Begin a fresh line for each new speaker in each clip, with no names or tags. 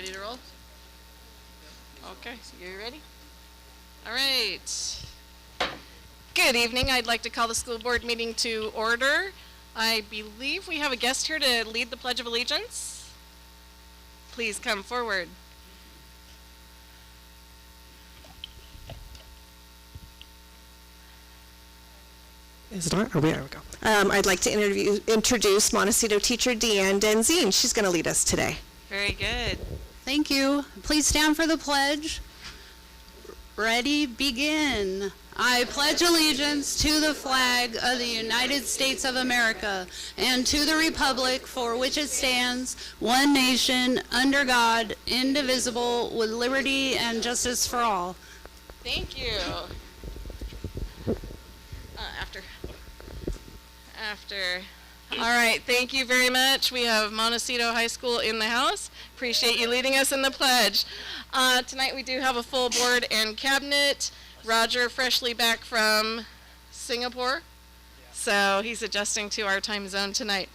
ready to roll? Okay, so you ready? All right. Good evening. I'd like to call the school board meeting to order. I believe we have a guest here to lead the Pledge of Allegiance. Please come forward.
Is it on? Oh, there we go. I'd like to introduce Montecito teacher Deanne Denzine. She's going to lead us today.
Very good.
Thank you. Please stand for the pledge. Ready, begin. I pledge allegiance to the flag of the United States of America and to the republic for which it stands, one nation, under God, indivisible, with liberty and justice for all.
Thank you. After. All right, thank you very much. We have Montecito High School in the house. Appreciate you leading us in the pledge. Tonight we do have a full board and cabinet. Roger, freshly back from Singapore, so he's adjusting to our time zone tonight.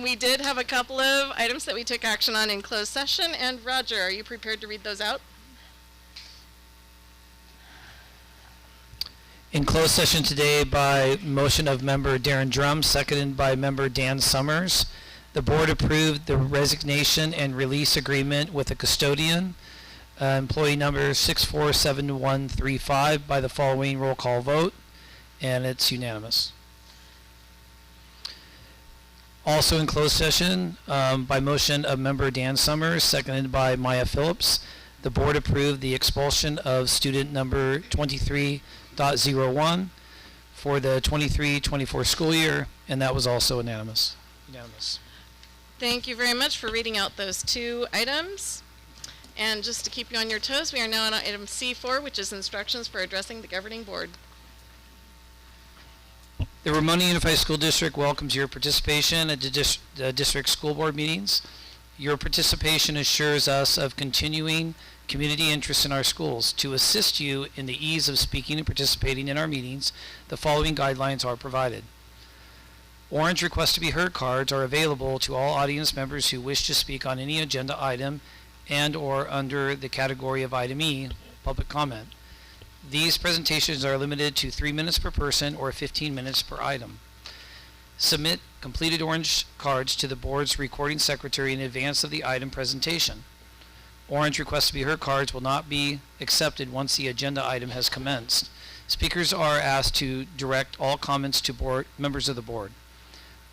We did have a couple of items that we took action on in closed session, and Roger, are you prepared to read those out?
In closed session today by motion of member Darren Drum, seconded by member Dan Summers, the board approved the resignation and release agreement with a custodian, employee number 647135, by the following roll call vote, and it's unanimous. Also in closed session by motion of member Dan Summers, seconded by Maya Phillips, the board approved the expulsion of student number 23.01 for the 23-24 school year, and that was also unanimous.
Thank you very much for reading out those two items. And just to keep you on your toes, we are now on item C4, which is instructions for addressing the governing board.
The Ramona Unified School District welcomes your participation at the district school board meetings. Your participation assures us of continuing community interest in our schools. To assist you in the ease of speaking and participating in our meetings, the following guidelines are provided. Orange request to be heard cards are available to all audience members who wish to speak on any agenda item and or under the category of item E, public comment. These presentations are limited to 3 minutes per person or 15 minutes per item. Submit completed orange cards to the board's recording secretary in advance of the item presentation. Orange request to be heard cards will not be accepted once the agenda item has commenced. Speakers are asked to direct all comments to members of the board.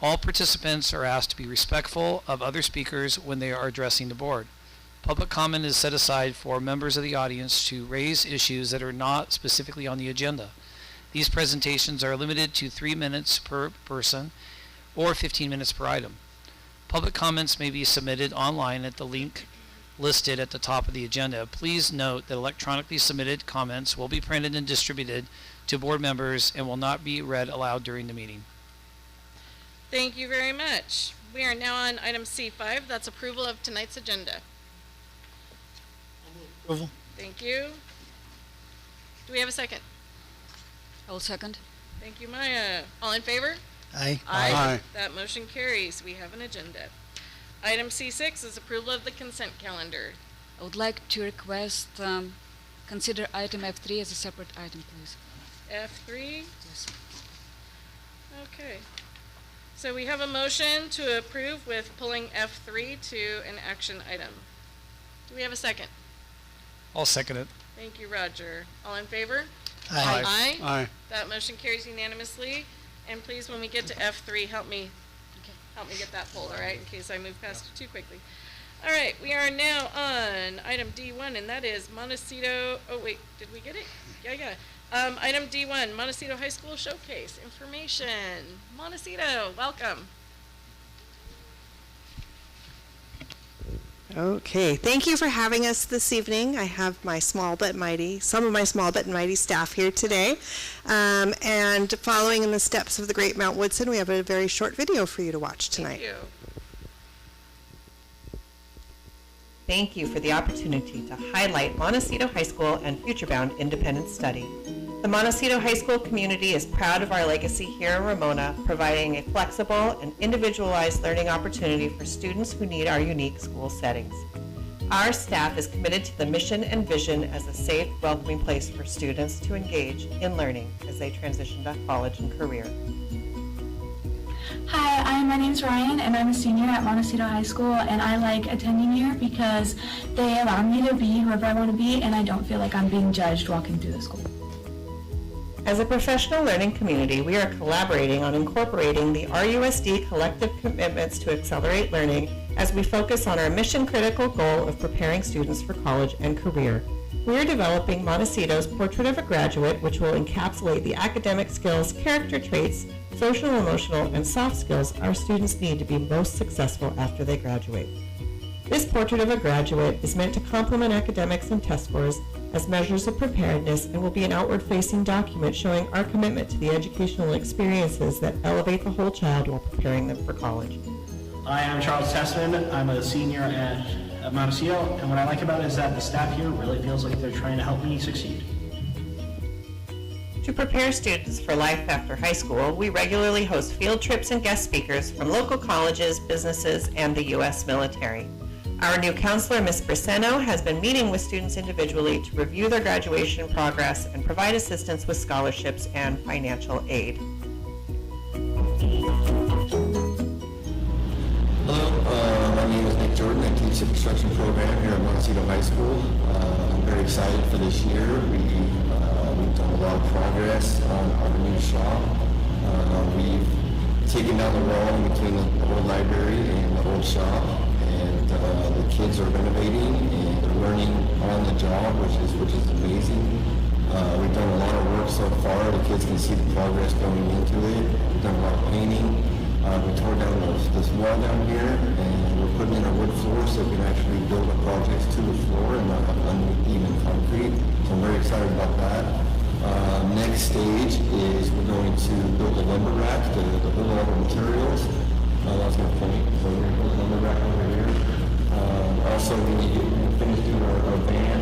All participants are asked to be respectful of other speakers when they are addressing the board. Public comment is set aside for members of the audience to raise issues that are not specifically on the agenda. These presentations are limited to 3 minutes per person or 15 minutes per item. Public comments may be submitted online at the link listed at the top of the agenda. Please note that electronically submitted comments will be printed and distributed to board members and will not be read aloud during the meeting.
Thank you very much. We are now on item C5. That's approval of tonight's agenda.
Approval.
Thank you. Do we have a second?
I'll second.
Thank you, Maya. All in favor?
Aye.
Aye. That motion carries. We have an agenda. Item C6 is approval of the consent calendar.
I would like to request consider item F3 as a separate item, please.
F3?
Yes.
Okay. So we have a motion to approve with pulling F3 to an action item. Do we have a second?
I'll second it.
Thank you, Roger. All in favor?
Aye.
Aye.
Aye.
That motion carries unanimously. And please, when we get to F3, help me get that pulled, all right, in case I move past it too quickly. All right, we are now on item D1, and that is Montecito. Oh, wait, did we get it? Yeah. Item D1, Montecito High School Showcase Information. Montecito, welcome.
Okay, thank you for having us this evening. I have some of my small but mighty staff here today. And following in the steps of the great Mount Woodson, we have a very short video for you to watch tonight.
Thank you.
Thank you for the opportunity to highlight Montecito High School and FutureBound Independent Study. The Montecito High School community is proud of our legacy here in Ramona, providing a flexible and individualized learning opportunity for students who need our unique school settings. Our staff is committed to the mission and vision as a safe, welcoming place for students to engage in learning as they transition to college and career.
Hi, my name's Ryan, and I'm a senior at Montecito High School, and I like attending here because they allow me to be whoever I want to be, and I don't feel like I'm being judged walking through the school.
As a professional learning community, we are collaborating on incorporating the RUSD collective commitments to accelerate learning as we focus on our mission-critical goal of preparing students for college and career. We are developing Montecito's Portrait of a Graduate, which will encapsulate the academic skills, character traits, social, emotional, and soft skills our students need to be most successful after they graduate. This Portrait of a Graduate is meant to complement academics and test scores as measures of preparedness and will be an outward-facing document showing our commitment to the educational experiences that elevate the whole child while preparing them for college.
Hi, I'm Charles Tessman. I'm a senior at Montecito, and what I like about it is that the staff here really feels like they're trying to help me succeed.
To prepare students for life after high school, we regularly host field trips and guest speakers from local colleges, businesses, and the U.S. military. Our new counselor, Ms. Briseno, has been meeting with students individually to review their graduation progress and provide assistance with scholarships and financial aid.
Hello, my name is Nick Jordan. I teach the construction program here at Montecito High School. I'm very excited for this year. We've done a lot of progress on our new shop. We've taken down the wall in between the old library and the old shop. The kids are renovating and they're learning on the job, which is amazing. We've done a lot of work so far. The kids can see the progress going into it. We've done a lot of painting. We tore down this wall down here, and we're putting in a wood floor so we can actually build our projects to the floor and not have uneven concrete. So I'm very excited about that. Next stage is we're going to build a lumber rack to hold all the materials. That's my point. So we're going to build a lumber rack over here. Also, we need to finish doing our van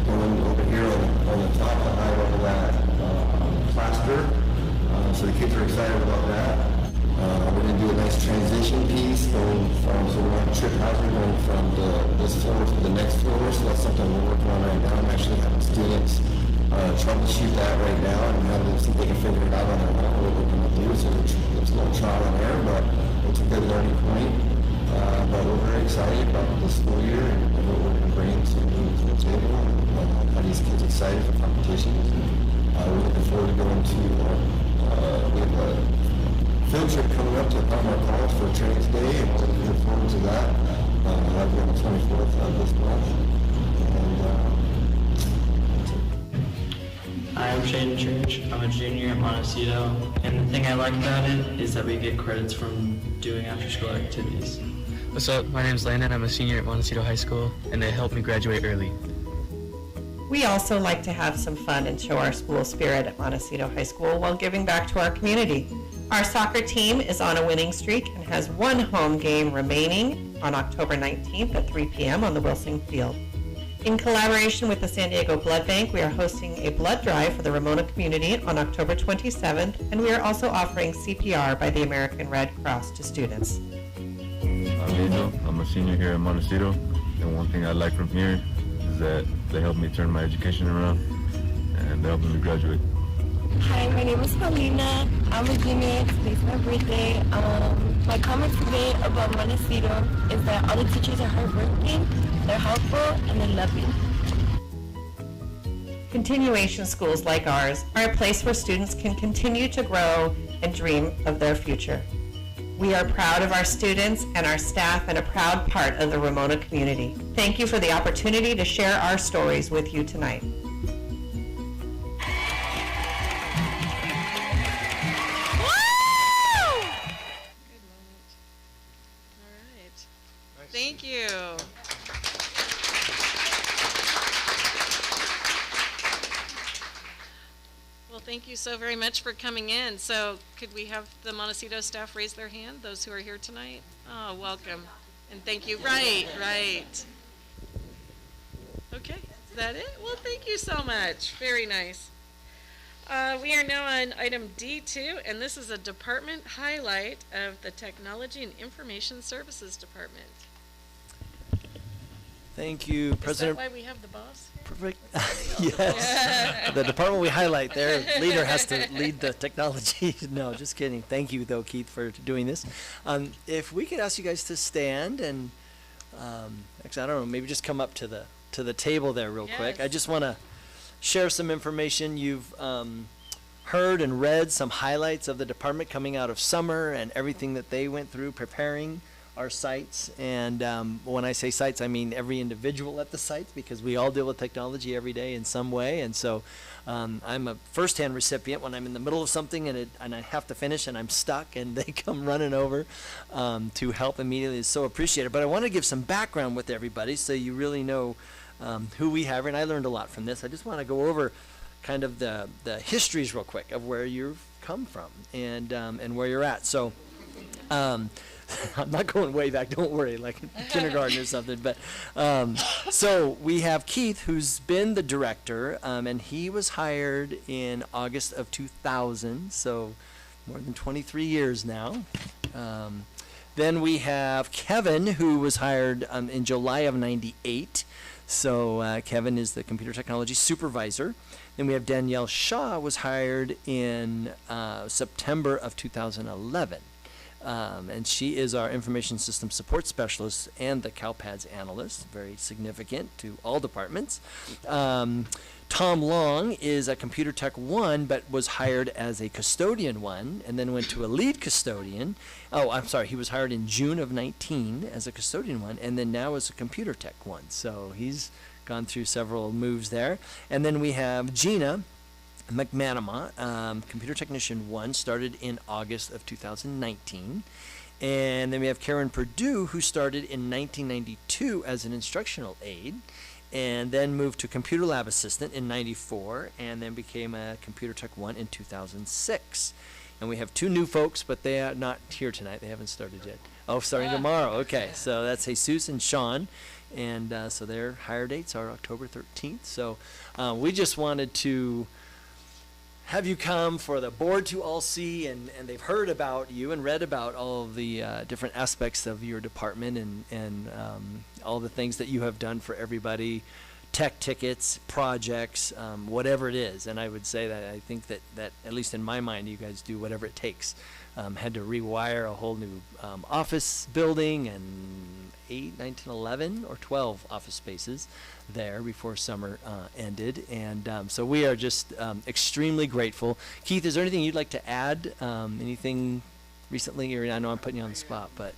going over here on the top to hide all of that plaster. So the kids are excited about that. We're going to do a nice transition piece going from, so we're on trip hazard going from this floor to the next floor. So that's something we're working on right now. I'm actually having students troubleshoot that right now and have them see if they can figure it out on their own what we're going to do. So it's a little trial and error, but it's a good learning point. But we're very excited about this school year and what we're going to bring to the table and how these kids are excited for competitions. We're looking forward to going to, we have a field trip coming up to Palmer College for Trades Day, and we're looking forward to that. That'll be on the 24th of this month.
Hi, I'm Shaden Church. I'm a junior at Montecito, and the thing I like about it is that we get credits from doing after-school activities.
What's up? My name's Landon. I'm a senior at Montecito High School, and they helped me graduate early.
We also like to have some fun and show our school spirit at Montecito High School while giving back to our community. Our soccer team is on a winning streak and has one home game remaining on October 19th at 3 p.m. on the Wilson Field. In collaboration with the San Diego Blood Bank, we are hosting a blood drive for the Ramona community on October 27th, and we are also offering CPR by the American Red Cross to students.
I'm Angel. I'm a senior here at Montecito, and one thing I like from here is that they helped me turn my education around, and they helped me graduate.
Hi, my name is Paulina. I'm a junior. Today's my birthday. My comment today about Montecito is that all the teachers are hardworking, they're helpful, and they're loving.
Continuation schools like ours are a place where students can continue to grow and dream of their future. We are proud of our students and our staff and a proud part of the Ramona community. Thank you for the opportunity to share our stories with you tonight.
Thank you. Well, thank you so very much for coming in. So could we have the Montecito staff raise their hand, those who are here tonight? Oh, welcome. And thank you. Right. Okay, is that it? Well, thank you so much. Very nice. We are now on item D2, and this is a department highlight of the Technology and Information Services Department.
Thank you,
Is
President.
that why we have the boss here?
Perfect. Yes. The department we highlight, their leader has to lead the technology. No, just kidding. Thank you, though, Keith, for doing this. If we could ask you guys to stand and, actually, I don't know, maybe just come up to the table there real quick. I just want to share some information. You've heard and read some highlights of the department coming out of summer and everything that they went through preparing our sites. And when I say sites, I mean every individual at the sites, because we all deal with technology every day in some way. And so I'm a first-hand recipient when I'm in the middle of something and I have to finish and I'm stuck and they come running over to help immediately. It's so appreciated. But I want to give some background with everybody so you really know who we have. And I learned a lot from this. I just want to go over kind of the histories real quick of where you've come from and where you're at. So I'm not going way back, don't worry, like kindergarten or something. But so we have Keith, who's been the director, and he was hired in August of 2000, so more than 23 years now. Then we have Kevin, who was hired in July of 98. So Kevin is the computer technology supervisor. Then we have Danielle Shaw, was hired in September of 2011. And she is our information system support specialist and the CalPads analyst, very significant to all departments. Tom Long is a computer tech 1, but was hired as a custodian 1 and then went to a lead custodian. Oh, I'm sorry, he was hired in June of 19 as a custodian 1 and then now as a computer tech 1. So he's gone through several moves there. And then we have Gina McManama, computer technician 1, started in August of 2019. And then we have Karen Purdue, who started in 1992 as an instructional aide and then moved to computer lab assistant in 94 and then became a computer tech 1 in 2006. And we have 2 new folks, but they are not here tonight. They haven't started yet. Oh, starting tomorrow. Okay, so that's Jesus and Sean. And so their hire dates are October 13th. So we just wanted to have you come for the board to all see, and they've heard about you and read about all of the different aspects of your department and all the things that you have done for everybody, tech tickets, projects, whatever it is. And I would say that I think that at least in my mind, you guys do whatever it takes. Had to rewire a whole new office building and 8, 9, 10, 11 or 12 office spaces there before summer ended. And so we are just extremely grateful. Keith, is there anything you'd like to add? Anything recently? Or I know I'm putting you on the spot, but.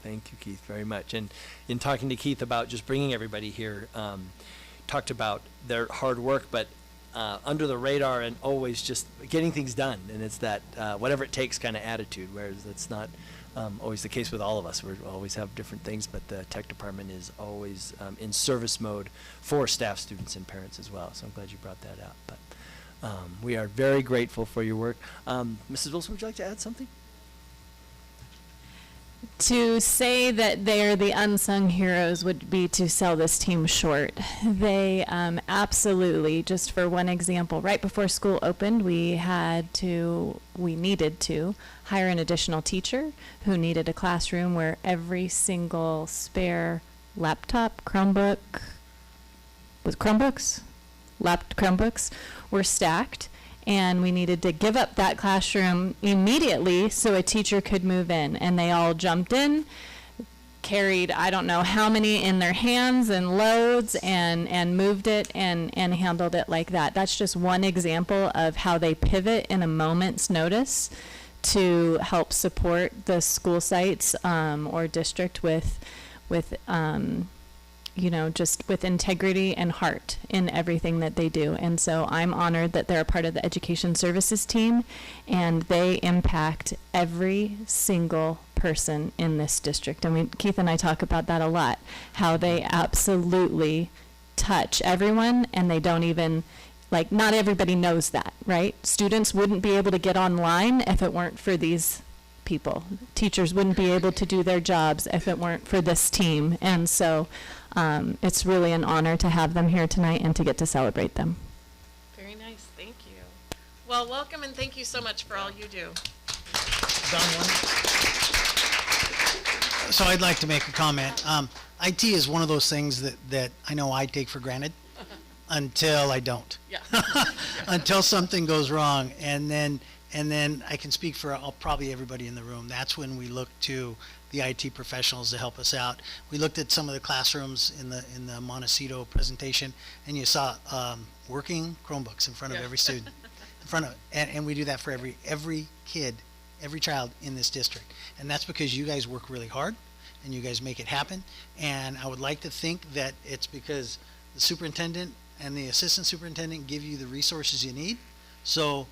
Thank you, Keith, very much. And in talking to Keith about just bringing everybody here, talked about their hard work, but under the radar and always just getting things done. And it's that whatever it takes kind of attitude, whereas that's not always the case with all of us. We always have different things, but the tech department is always in service mode for staff, students, and parents as well. So I'm glad you brought that up. But we are very grateful for your work. Mrs. Wilson, would you like to add something?
To say that they're the unsung heroes would be to sell this team short. They absolutely, just for one example, right before school opened, we needed to hire an additional teacher who needed a classroom where every single spare laptop, Chromebooks were stacked. And we needed to give up that classroom immediately so a teacher could move in. And they all jumped in, carried I don't know how many in their hands and loads and moved it and handled it like that. That's just one example of how they pivot in a moment's notice to help support the school sites or district with just with integrity and heart in everything that they do. And so I'm honored that they're a part of the education services team, and they impact every single person in this district. And Keith and I talk about that a lot, how they absolutely touch everyone, and they don't even like, not everybody knows that, right? Students wouldn't be able to get online if it weren't for these people. Teachers wouldn't be able to do their jobs if it weren't for this team. And so it's really an honor to have them here tonight and to get to celebrate them.
Very nice, thank you. Well, welcome and thank you so much for all you do.
So I'd like to make a comment. IT is one of those things that I know I take for granted until I don't.
Yeah.
Until something goes wrong, and then I can speak for probably everybody in the room. That's when we look to the IT professionals to help us out. We looked at some of the classrooms in the Montecito presentation, and you saw working Chromebooks in front of every student, and we do that for every kid, every child in this district. And that's because you guys work really hard and you guys make it happen. And I would like to think that it's because the superintendent and the assistant superintendent give you the resources you need. So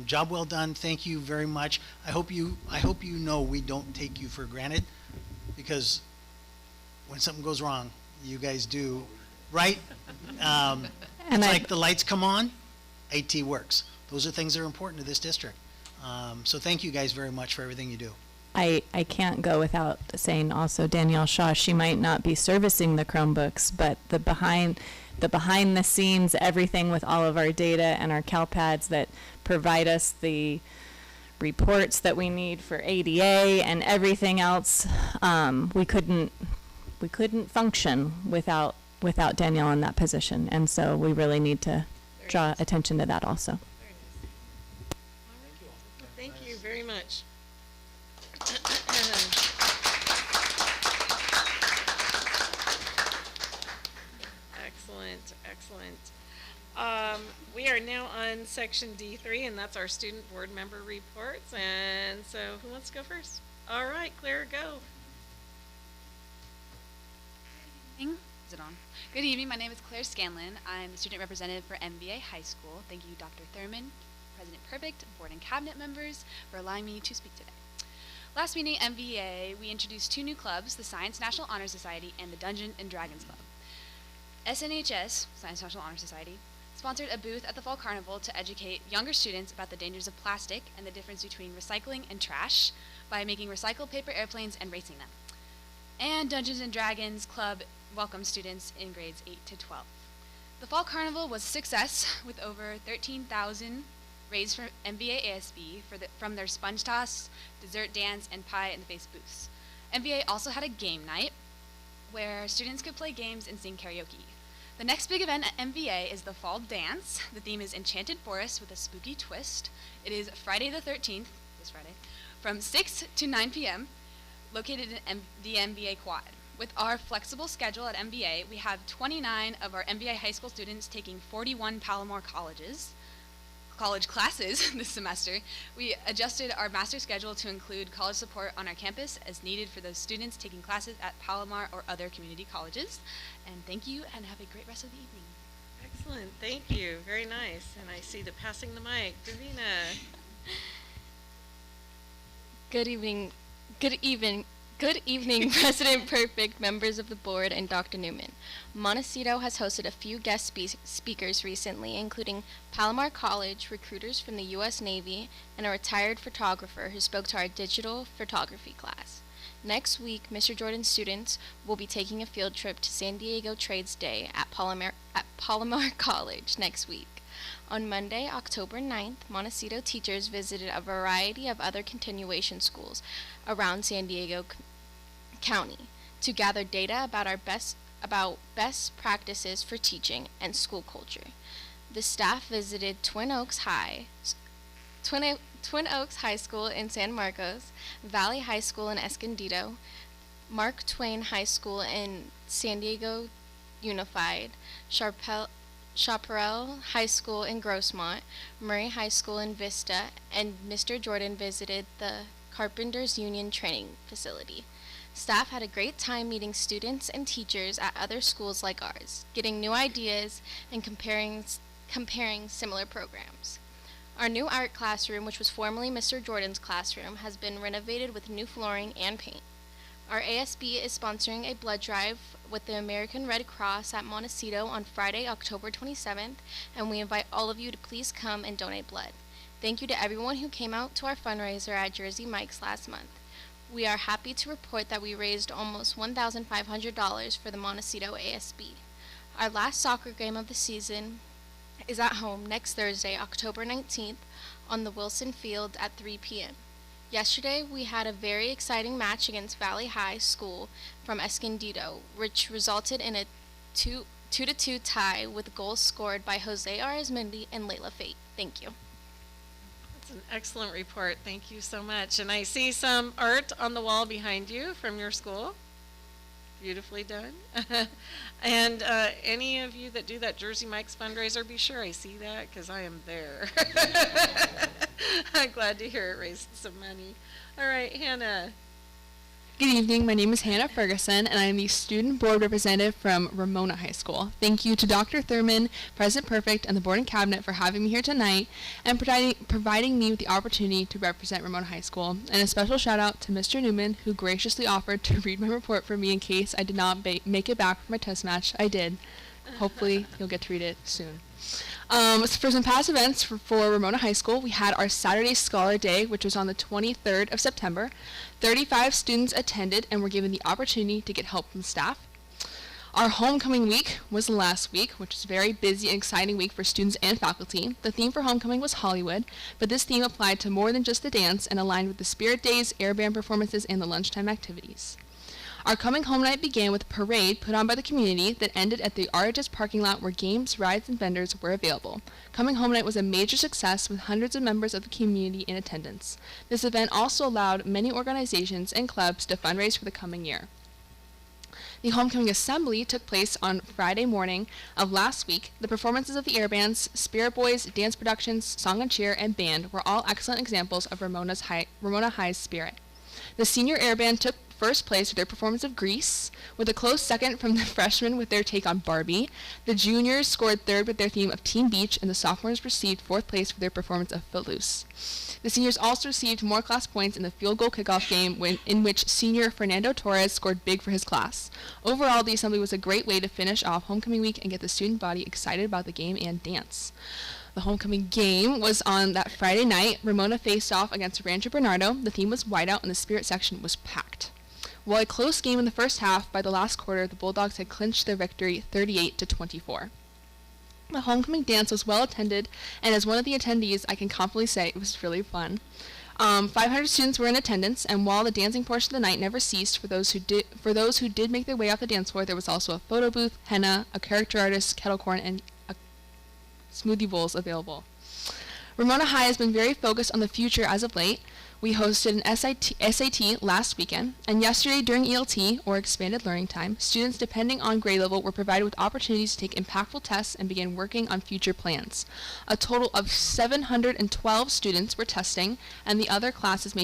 job well done. Thank you very much. I hope you know we don't take you for granted, because when something goes wrong, you guys do, right? It's like the lights come on, AT works. Those are things that are important to this district. So thank you guys very much for everything you do.
I can't go without saying also Danielle Shaw, she might not be servicing the Chromebooks, but the behind the scenes, everything with all of our data and our CalPads that provide us the reports that we need for ADA and everything else, we couldn't function without Danielle in that position. And so we really need to draw attention to that also.
Thank you very much. Excellent. We are now on section D3, and that's our student board member reports. And so who wants to go first? All right, Claire, go.
Is it on? Good evening. My name is Claire Scanlon. I'm the student representative for MBA High School. Thank you, Dr. Thurman, President Perfect, board and cabinet members, for allowing me to speak today. Last meeting at MBA, we introduced 2 new clubs, the Science National Honor Society and the Dungeons and Dragons Club. SNHS, Science National Honor Society, sponsored a booth at the Fall Carnival to educate younger students about the dangers of plastic and the difference between recycling and trash by making recycled paper airplanes and racing them. And Dungeons and Dragons Club welcomed students in grades 8 to 12. The Fall Carnival was a success with over 13,000 raised for MBA ASB from their sponge toss, dessert dance, and pie in the face booths. MBA also had a game night where students could play games and sing karaoke. The next big event at MBA is the Fall Dance. The theme is Enchanted Forest with a spooky twist. It is Friday the 13th, this Friday, from 6 to 9 p.m., located in the MBA Quad. With our flexible schedule at MBA, we have 29 of our MBA high school students taking 41 Palomar college classes this semester. We adjusted our master schedule to include college support on our campus as needed for those students taking classes at Palomar or other community colleges. And thank you, and have a great rest of the evening.
Excellent, thank you, very nice. And I see the passing the mic, Davina.
Good evening, President Perfect, members of the board, and Dr. Newman. Montecito has hosted a few guest speakers recently, including Palomar College, recruiters from the U.S. Navy, and a retired photographer who spoke to our digital photography class. Next week, Mr. Jordan's students will be taking a field trip to San Diego Trades Day at Palomar College next week. On Monday, October 9th, Montecito teachers visited a variety of other continuation schools around San Diego County to gather data about best practices for teaching and school culture. The staff visited Twin Oaks High School in San Marcos, Valley High School in Escondido, Mark Twain High School in San Diego Unified, Chaparral High School in Grossmont, Murray High School in Vista, and Mr. Jordan visited the Carpenters Union Training Facility. Staff had a great time meeting students and teachers at other schools like ours, getting new ideas and comparing similar programs. Our new art classroom, which was formerly Mr. Jordan's classroom, has been renovated with new flooring and paint. Our ASB is sponsoring a blood drive with the American Red Cross at Montecito on Friday, October 27th, and we invite all of you to please come and donate blood. Thank you to everyone who came out to our fundraiser at Jersey Mike's last month. We are happy to report that we raised almost $1,500 for the Montecito ASB. Our last soccer game of the season is at home next Thursday, October 19th, on the Wilson Field at 3 p.m. Yesterday, we had a very exciting match against Valley High School from Escondido, which resulted in a 2-2 tie with goals scored by Jose Arizmendi and Layla Fate. Thank you.
That's an excellent report. Thank you so much. And I see some art on the wall behind you from your school. Beautifully done. And any of you that do that Jersey Mike's fundraiser, be sure I see that because I am there. I'm glad to hear it raised some money. All right, Hannah.
Good evening. My name is Hannah Ferguson, and I am the Student Board Representative from Ramona High School. Thank you to Dr. Thurman, President Perfect, and the Board and Cabinet for having me here tonight and providing me with the opportunity to represent Ramona High School. And a special shout out to Mr. Newman, who graciously offered to read my report for me in case I did not make it back for my test match. I did. Hopefully, you'll get to read it soon. For some past events for Ramona High School, we had our Saturday Scholar Day, which was on the 23rd of September. 35 students attended and were given the opportunity to get help from staff. Our homecoming week was last week, which was a very busy and exciting week for students and faculty. The theme for homecoming was Hollywood, but this theme applied to more than just the dance and aligned with the Spirit Days, air band performances, and the lunchtime activities. Our coming home night began with a parade put on by the community that ended at the RHS parking lot where games, rides, and vendors were available. Coming home night was a major success with hundreds of members of the community in attendance. This event also allowed many organizations and clubs to fundraise for the coming year. The homecoming assembly took place on Friday morning of last week. The performances of the air bands, Spirit Boys, dance productions, song and cheer, and band were all excellent examples of Ramona High's spirit. The senior air band took first place with their performance of Grease, with a close second from the freshmen with their take on Barbie. The juniors scored third with their theme of Teen Beach, and the sophomores received fourth place for their performance of Footloose. The seniors also received more class points in the field goal kickoff game in which senior Fernando Torres scored big for his class. Overall, the assembly was a great way to finish off homecoming week and get the student body excited about the game and dance. The homecoming game was on that Friday night. Ramona faced off against Rancho Bernardo. The theme was whiteout and the spirit section was packed. While a close game in the first half, by the last quarter, the Bulldogs had clinched their victory 38-24. The homecoming dance was well attended, and as one of the attendees, I can confidently say it was really fun. 500 students were in attendance, and while the dancing portion of the night never ceased, for those who did make their way off the dance floor, there was also a photo booth, henna, a character artist, kettle corn, and smoothie bowls available. Ramona High has been very focused on the future as of late. We hosted an SAT last weekend, and yesterday during ELT, or expanded learning time, students depending on grade level were provided with opportunities to take impactful tests and begin working on future plans. A total of 712 students were testing, and the other classes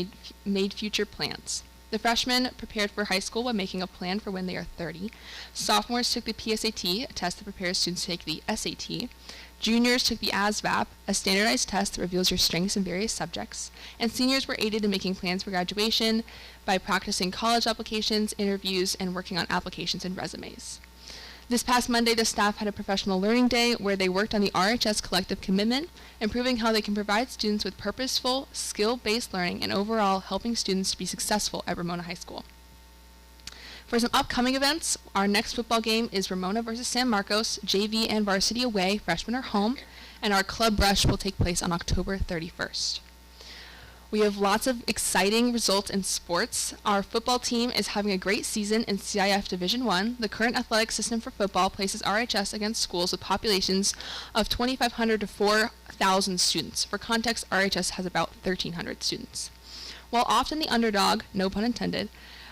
made future plans. The freshmen prepared for high school by making a plan for when they are 30. Sophomores took the PSAT, a test that prepares students to take the SAT. Juniors took the ASVAB, a standardized test that reveals your strengths in various subjects, and seniors were aided in making plans for graduation by practicing college applications, interviews, and working on applications and resumes. This past Monday, the staff had a professional learning day where they worked on the RHS collective commitment, improving how they can provide students with purposeful, skill-based learning and overall helping students to be successful at Ramona High School. For some upcoming events, our next football game is Ramona versus San Marcos, JV and varsity away, freshmen are home, and our club rush will take place on October 31st. We have lots of exciting results in sports. Our football team is having a great season in CIF Division I. The current athletic system for football places RHS against schools with populations of 2,500 to 4,000 students. For context, RHS has about 1,300 students. While often the underdog, no pun intended,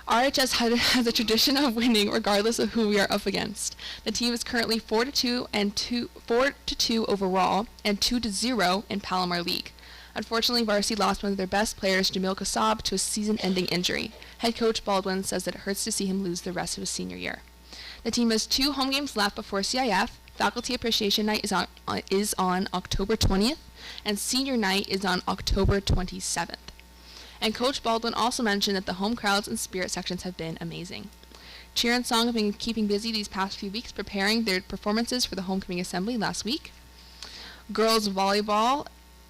RHS has a tradition of winning regardless of who we are up against. The team is currently 4-2 and 4-2 overall and 2-0 in Palomar League. Unfortunately, varsity lost one of their best players, Jamil Kassab, to a season-ending injury. Head coach Baldwin says that it hurts to see him lose the rest of his senior year. The team has 2 home games left before CIF. Faculty Appreciation Night is on October 20th, and Senior Night is on October 27th. And Coach Baldwin also mentioned that the home crowds and spirit sections have been amazing. Cheer and song have been keeping busy these past few weeks preparing their performances for the homecoming assembly last week. Girls volleyball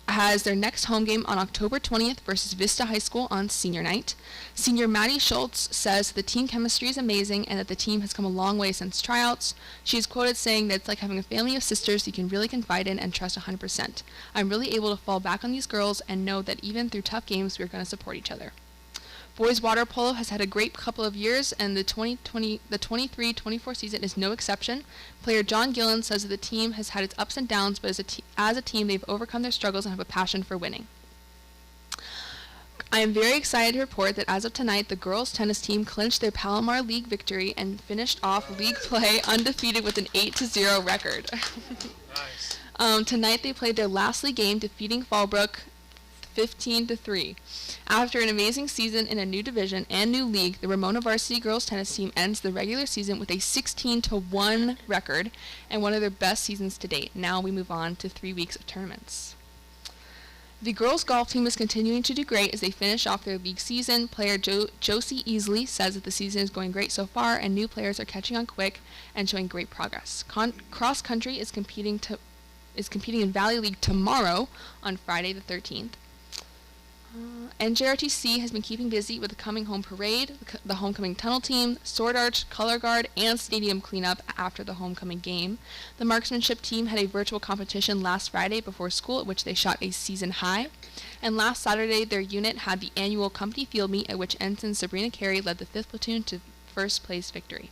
has their next home game on October 20th versus Vista High School on senior night. Senior Maddie Schultz says the team chemistry is amazing and that the team has come a long way since tryouts. She is quoted saying that it's like having a family of sisters you can really confide in and trust 100%. I'm really able to fall back on these girls and know that even through tough games we're going to support each other. Boys water polo has had a great couple of years, and the 23-24 season is no exception. Player John Gillen says that the team has had its ups and downs, but as a team, they've overcome their struggles and have a passion for winning. I am very excited to report that as of tonight, the girls tennis team clinched their Palomar League victory and finished off league play undefeated with an 8-0 record. Nice. Tonight, they played their last league game, defeating Fallbrook 15-3. After an amazing season in a new division and new league, the Ramona varsity girls tennis team ends the regular season with a 16-1 record and one of their best seasons to date. Now we move on to 3 weeks of tournaments. The girls golf team is continuing to do great as they finish off their league season. Player Josie Easley says that the season is going great so far and new players are catching on quick and showing great progress. Cross country is competing in Valley League tomorrow on Friday the 13th. NJRTC has been keeping busy with the coming home parade, the homecoming tunnel team, sword arch, color guard, and stadium cleanup after the homecoming game. The marksmanship team had a virtual competition last Friday before school at which they shot a season high. And last Saturday, their unit had the annual company field meet at which Ensign Sabrina Carey led the 5th platoon to first place victory.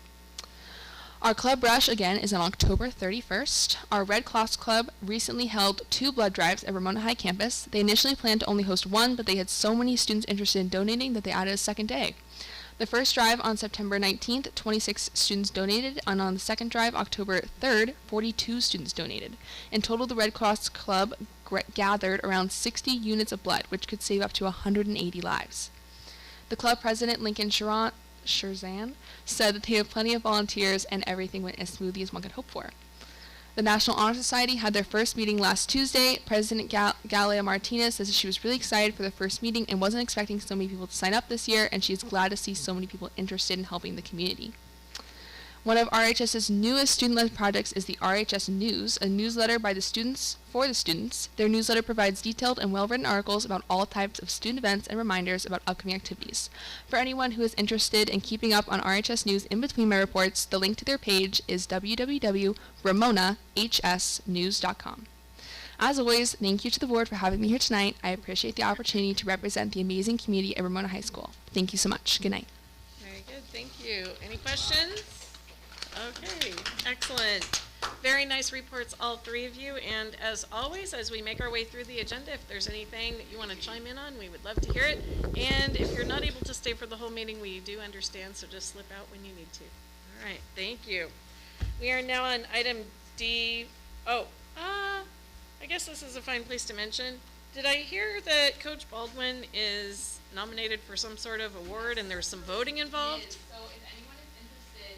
Our club rush, again, is on October 31st. Our Red Cross Club recently held 2 blood drives at Ramona High campus. They initially planned to only host 1, but they had so many students interested in donating that they added a second day. The first drive on September 19th, 26 students donated, and on the second drive, October 3rd, 42 students donated. In total, the Red Cross Club gathered around 60 units of blood, which could save up to 180 lives. The club president, Lincoln Sherzan, said that they have plenty of volunteers and everything went as smoothly as one could hope for. The National Honor Society had their first meeting last Tuesday. President Galea Martinez says that she was really excited for the first meeting and wasn't expecting so many people to sign up this year, and she is glad to see so many people interested in helping the community. One of RHS's newest student-led projects is the RHS News, a newsletter by the students for the students. Their newsletter provides detailed and well-written articles about all types of student events and reminders about upcoming activities. For anyone who is interested in keeping up on RHS News in between my reports, the link to their page is www.ramonahsnews.com. As always, thank you to the board for having me here tonight. I appreciate the opportunity to represent the amazing community at Ramona High School. Thank you so much. Good night.
Very good. Thank you. Any questions? Okay, excellent. Very nice reports, all 3 of you. And as always, as we make our way through the agenda, if there's anything that you want to chime in on, we would love to hear it. And if you're not able to stay for the whole meeting, we do understand, so just slip out when you need to. All right, thank you. We are now on item D. I guess this is a fine place to mention. Did I hear that Coach Baldwin is nominated for some sort of award and there's some voting involved?
So if anyone is interested,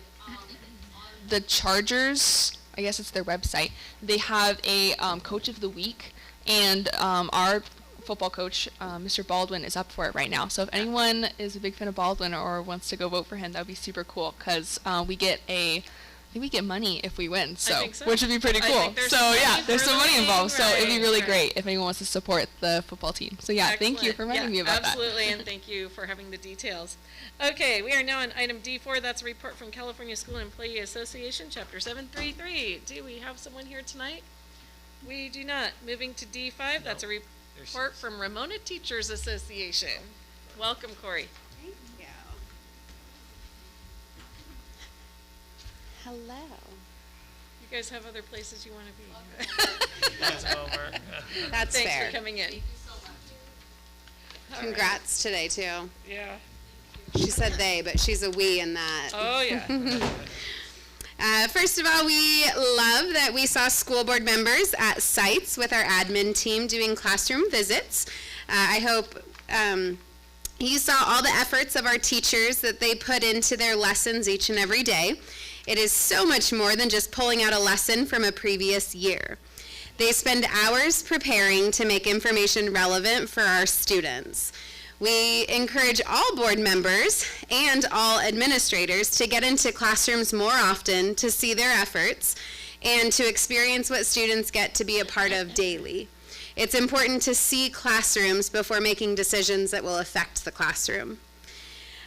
the Chargers, I guess it's their website, they have a Coach of the Week, and our football coach, Mr. Baldwin, is up for it right now. So if anyone is a big fan of Baldwin or wants to go vote for him, that would be super cool, because we get money if we win, so which would be pretty cool. So yeah, there's some money involved, so it'd be really great if anyone wants to support the football team. So yeah, thank you for reminding me about that.
Absolutely, and thank you for having the details. Okay, we are now on item D4. That's a report from California School Employee Association, Chapter 733. Do we have someone here tonight? We do not. Moving to D5, that's a report from Ramona Teachers Association. Welcome, Corey.
Thank you. Hello.
You guys have other places you want to be.
That's over. That's
Thanks
fair.
for coming in.
Congrats today, too.
Yeah.
She said they, but she's a we in that.
Oh, yeah.
First of all, we love that we saw school board members at sites with our admin team doing classroom visits. I hope you saw all the efforts of our teachers that they put into their lessons each and every day. It is so much more than just pulling out a lesson from a previous year. They spend hours preparing to make information relevant for our students. We encourage all board members and all administrators to get into classrooms more often to see their efforts and to experience what students get to be a part of daily. It's important to see classrooms before making decisions that will affect the classroom.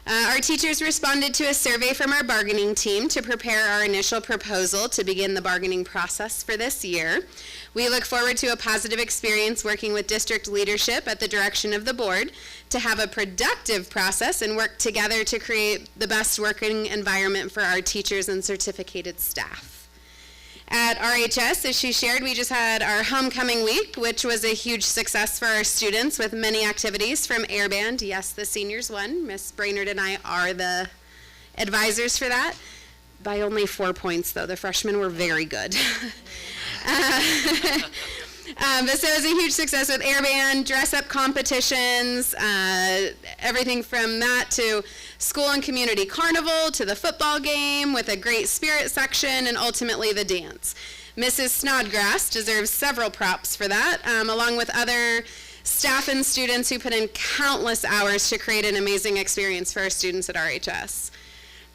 Our teachers responded to a survey from our bargaining team to prepare our initial proposal to begin the bargaining process for this year. We look forward to a positive experience working with district leadership at the direction of the board to have a productive process and work together to create the best working environment for our teachers and certificated staff. At RHS, as she shared, we just had our homecoming week, which was a huge success for our students with many activities from air band. Yes, the seniors won. Miss Brainerd and I are the advisors for that. By only 4 points, though. The freshmen were very good. But so it was a huge success with air band, dress-up competitions, everything from that to school and community carnival to the football game with a great spirit section and ultimately the dance. Mrs. Snodgrass deserves several props for that, along with other staff and students who put in countless hours to create an amazing experience for our students at RHS.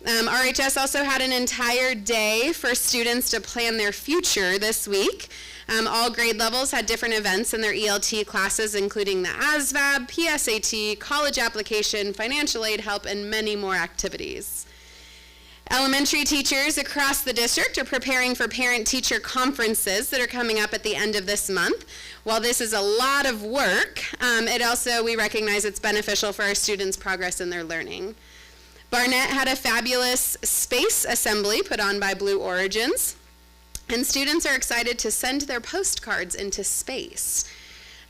RHS also had an entire day for students to plan their future this week. All grade levels had different events in their ELT classes, including the ASVAB, PSAT, college application, financial aid help, and many more activities. Elementary teachers across the district are preparing for parent-teacher conferences that are coming up at the end of this month. While this is a lot of work, we recognize it's beneficial for our students' progress in their learning. Barnett had a fabulous space assembly put on by Blue Origins, and students are excited to send their postcards into space.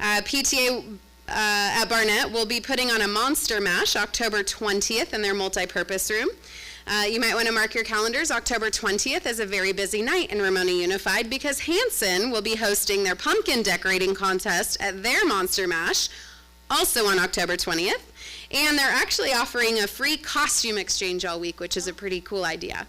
PTA at Barnett will be putting on a Monster Mash October 20th in their multipurpose room. You might want to mark your calendars. October 20th is a very busy night in Ramona Unified because Hanson will be hosting their pumpkin decorating contest at their Monster Mash, also on October 20th. And they're actually offering a free costume exchange all week, which is a pretty cool idea.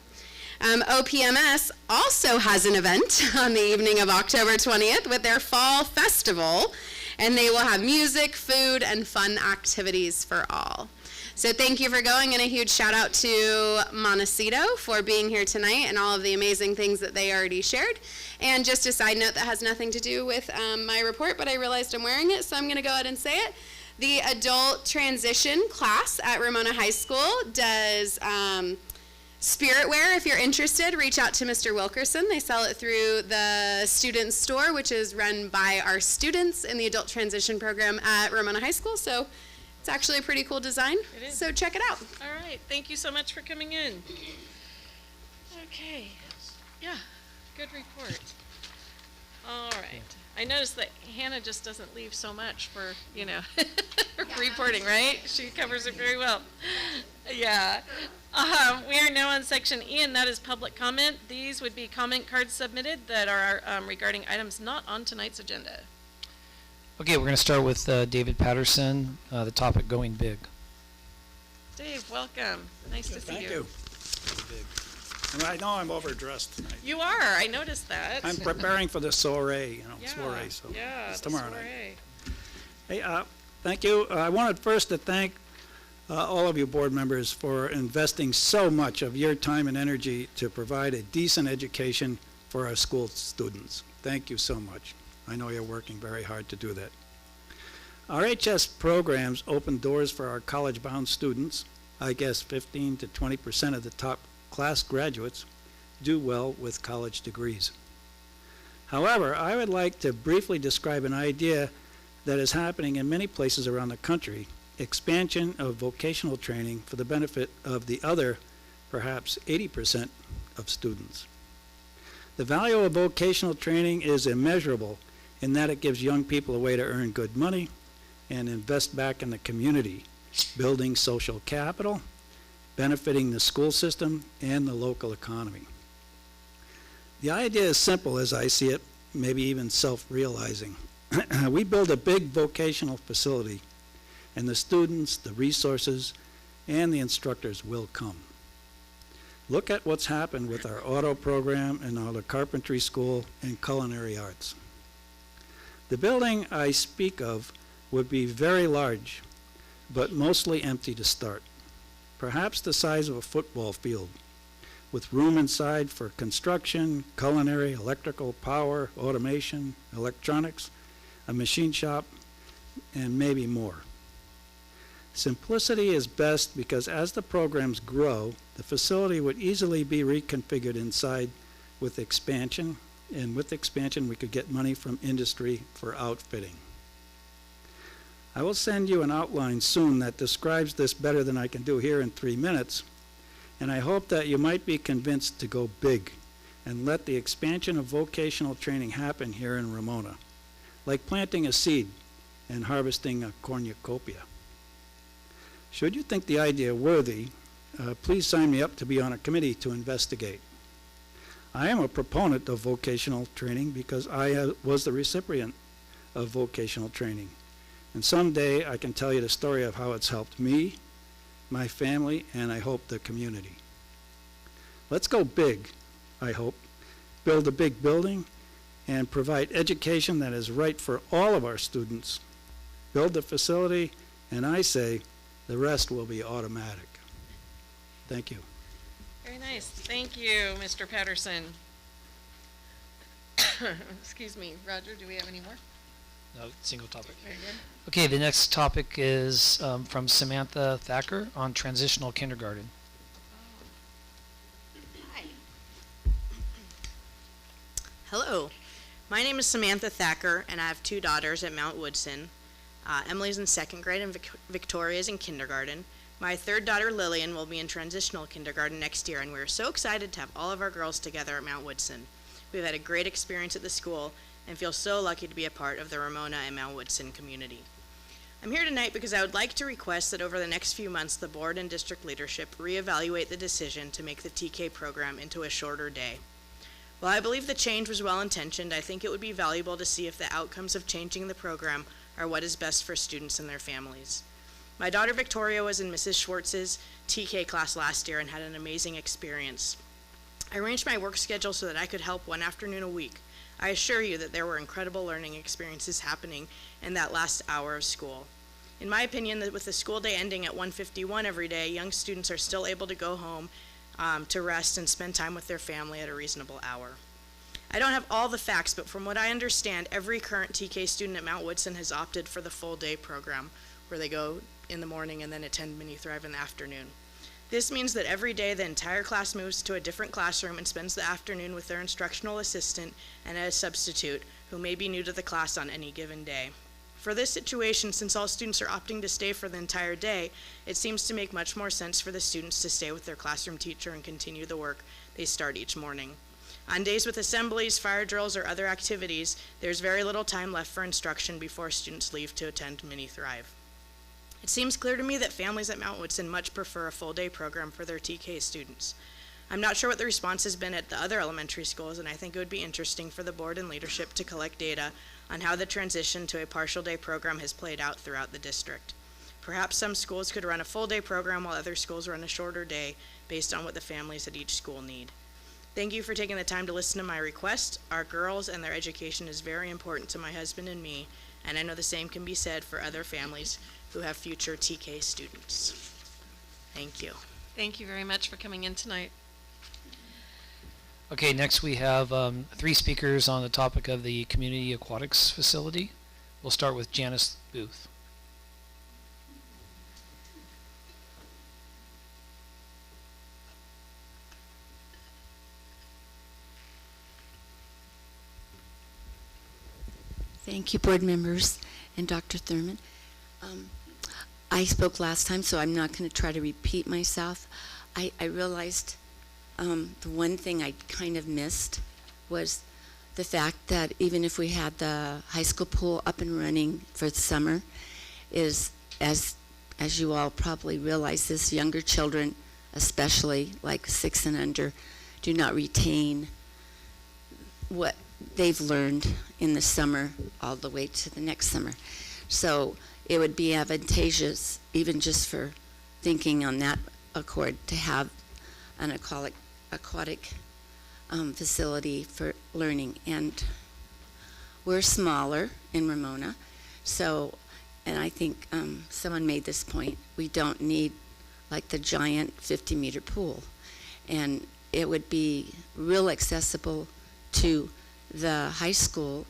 OPMS also has an event on the evening of October 20th with their fall festival, and they will have music, food, and fun activities for all. So thank you for going, and a huge shout out to Montecito for being here tonight and all of the amazing things that they already shared. And just a side note that has nothing to do with my report, but I realized I'm wearing it, so I'm going to go ahead and say it. The adult transition class at Ramona High School does spirit wear. If you're interested, reach out to Mr. Wilkerson. They sell it through the student store, which is run by our students in the adult transition program at Ramona High School. So it's actually a pretty cool design.
It is.
So check it out.
All right. Thank you so much for coming in. Okay. Yeah. Good report. All right. I noticed that Hannah just doesn't leave so much for, reporting, right? She covers it very well. Yeah. We are now on section E, and that is public comment. These would be comment cards submitted that are regarding items not on tonight's agenda.
Okay, we're going to start with David Patterson, the topic going big.
Dave, welcome. Nice to see
Thank
you.
And I know I'm overdressed tonight.
You are. I noticed that.
I'm preparing for the soiree,
Yeah,
soiree, so
yeah,
it's
the
tomorrow
soiree.
night. Hey, thank you. I wanted first to thank all of you board members for investing so much of your time and energy to provide a decent education for our school students. Thank you so much. I know you're working very hard to do that. Our HS programs open doors for our college-bound students. I guess 15 to 20% of the top class graduates do well with college degrees. However, I would like to briefly describe an idea that is happening in many places around the country: expansion of vocational training for the benefit of the other, perhaps 80% of students. The value of vocational training is immeasurable in that it gives young people a way to earn good money and invest back in the community, building social capital, benefiting the school system and the local economy. The idea is simple as I see it, maybe even self-realizing. We build a big vocational facility, and the students, the resources, and the instructors will come. Look at what's happened with our auto program and our carpentry school and culinary arts. The building I speak of would be very large, but mostly empty to start. Perhaps the size of a football field, with room inside for construction, culinary, electrical, power, automation, electronics, a machine shop, and maybe more. Simplicity is best because as the programs grow, the facility would easily be reconfigured inside with expansion, and with expansion we could get money from industry for outfitting. I will send you an outline soon that describes this better than I can do here in 3 minutes, and I hope that you might be convinced to go big and let the expansion of vocational training happen here in Ramona, like planting a seed and harvesting a cornucopia. Should you think the idea worthy, please sign me up to be on a committee to investigate. I am a proponent of vocational training because I was the recipient of vocational training. And someday I can tell you the story of how it's helped me, my family, and I hope the community. Let's go big, I hope. Build a big building and provide education that is right for all of our students. Build the facility, and I say the rest will be automatic. Thank you.
Very nice. Thank you, Mr. Patterson. Excuse me. Roger, do we have any more?
No, single topic.
Very good.
Okay, the next topic is from Samantha Thacker on transitional kindergarten.
Hello, my name is Samantha Thacker, and I have 2 daughters at Mount Woodson. Emily's in 2nd grade and Victoria's in kindergarten. My 3rd daughter, Lillian, will be in transitional kindergarten next year, and we're so excited to have all of our girls together at Mount Woodson. We've had a great experience at the school and feel so lucky to be a part of the Ramona and Mount Woodson community. I'm here tonight because I would like to request that over the next few months, the board and district leadership reevaluate the decision to make the TK program into a shorter day. While I believe the change was well-intentioned, I think it would be valuable to see if the outcomes of changing the program are what is best for students and their families. My daughter Victoria was in Mrs. Schwartz's TK class last year and had an amazing experience. I arranged my work schedule so that I could help one afternoon a week. I assure you that there were incredible learning experiences happening in that last hour of school. In my opinion, with the school day ending at 1:51 every day, young students are still able to go home to rest and spend time with their family at a reasonable hour. I don't have all the facts, but from what I understand, every current TK student at Mount Woodson has opted for the full day program, where they go in the morning and then attend Mini Thrive in the afternoon. This means that every day the entire class moves to a different classroom and spends the afternoon with their instructional assistant and a substitute who may be new to the class on any given day. For this situation, since all students are opting to stay for the entire day, it seems to make much more sense for the students to stay with their classroom teacher and continue the work they start each morning. On days with assemblies, fire drills, or other activities, there's very little time left for instruction before students leave to attend Mini Thrive. It seems clear to me that families at Mount Woodson much prefer a full-day program for their TK students. I'm not sure what the response has been at the other elementary schools, and I think it would be interesting for the board and leadership to collect data on how the transition to a partial day program has played out throughout the district. Perhaps some schools could run a full-day program while other schools run a shorter day based on what the families at each school need. Thank you for taking the time to listen to my request. Our girls and their education is very important to my husband and me, and I know the same can be said for other families who have future TK students. Thank you.
Thank you very much for coming in tonight.
Okay, next we have 3 speakers on the topic of the community aquatics facility. We'll start with Janice Booth.
Thank you, board members and Dr. Thurman. I spoke last time, so I'm not going to try to repeat myself. I realized the one thing I kind of missed was the fact that even if we had the high school pool up and running for the summer, is as you all probably realize, this younger children, especially like 6 and under, do not retain what they've learned in the summer all the way to the next summer. So it would be advantageous, even just for thinking on that accord, to have an aquatic facility for learning. And we're smaller in Ramona, so and I think someone made this point, we don't need like the giant 50-meter pool. And it would be real accessible to the high school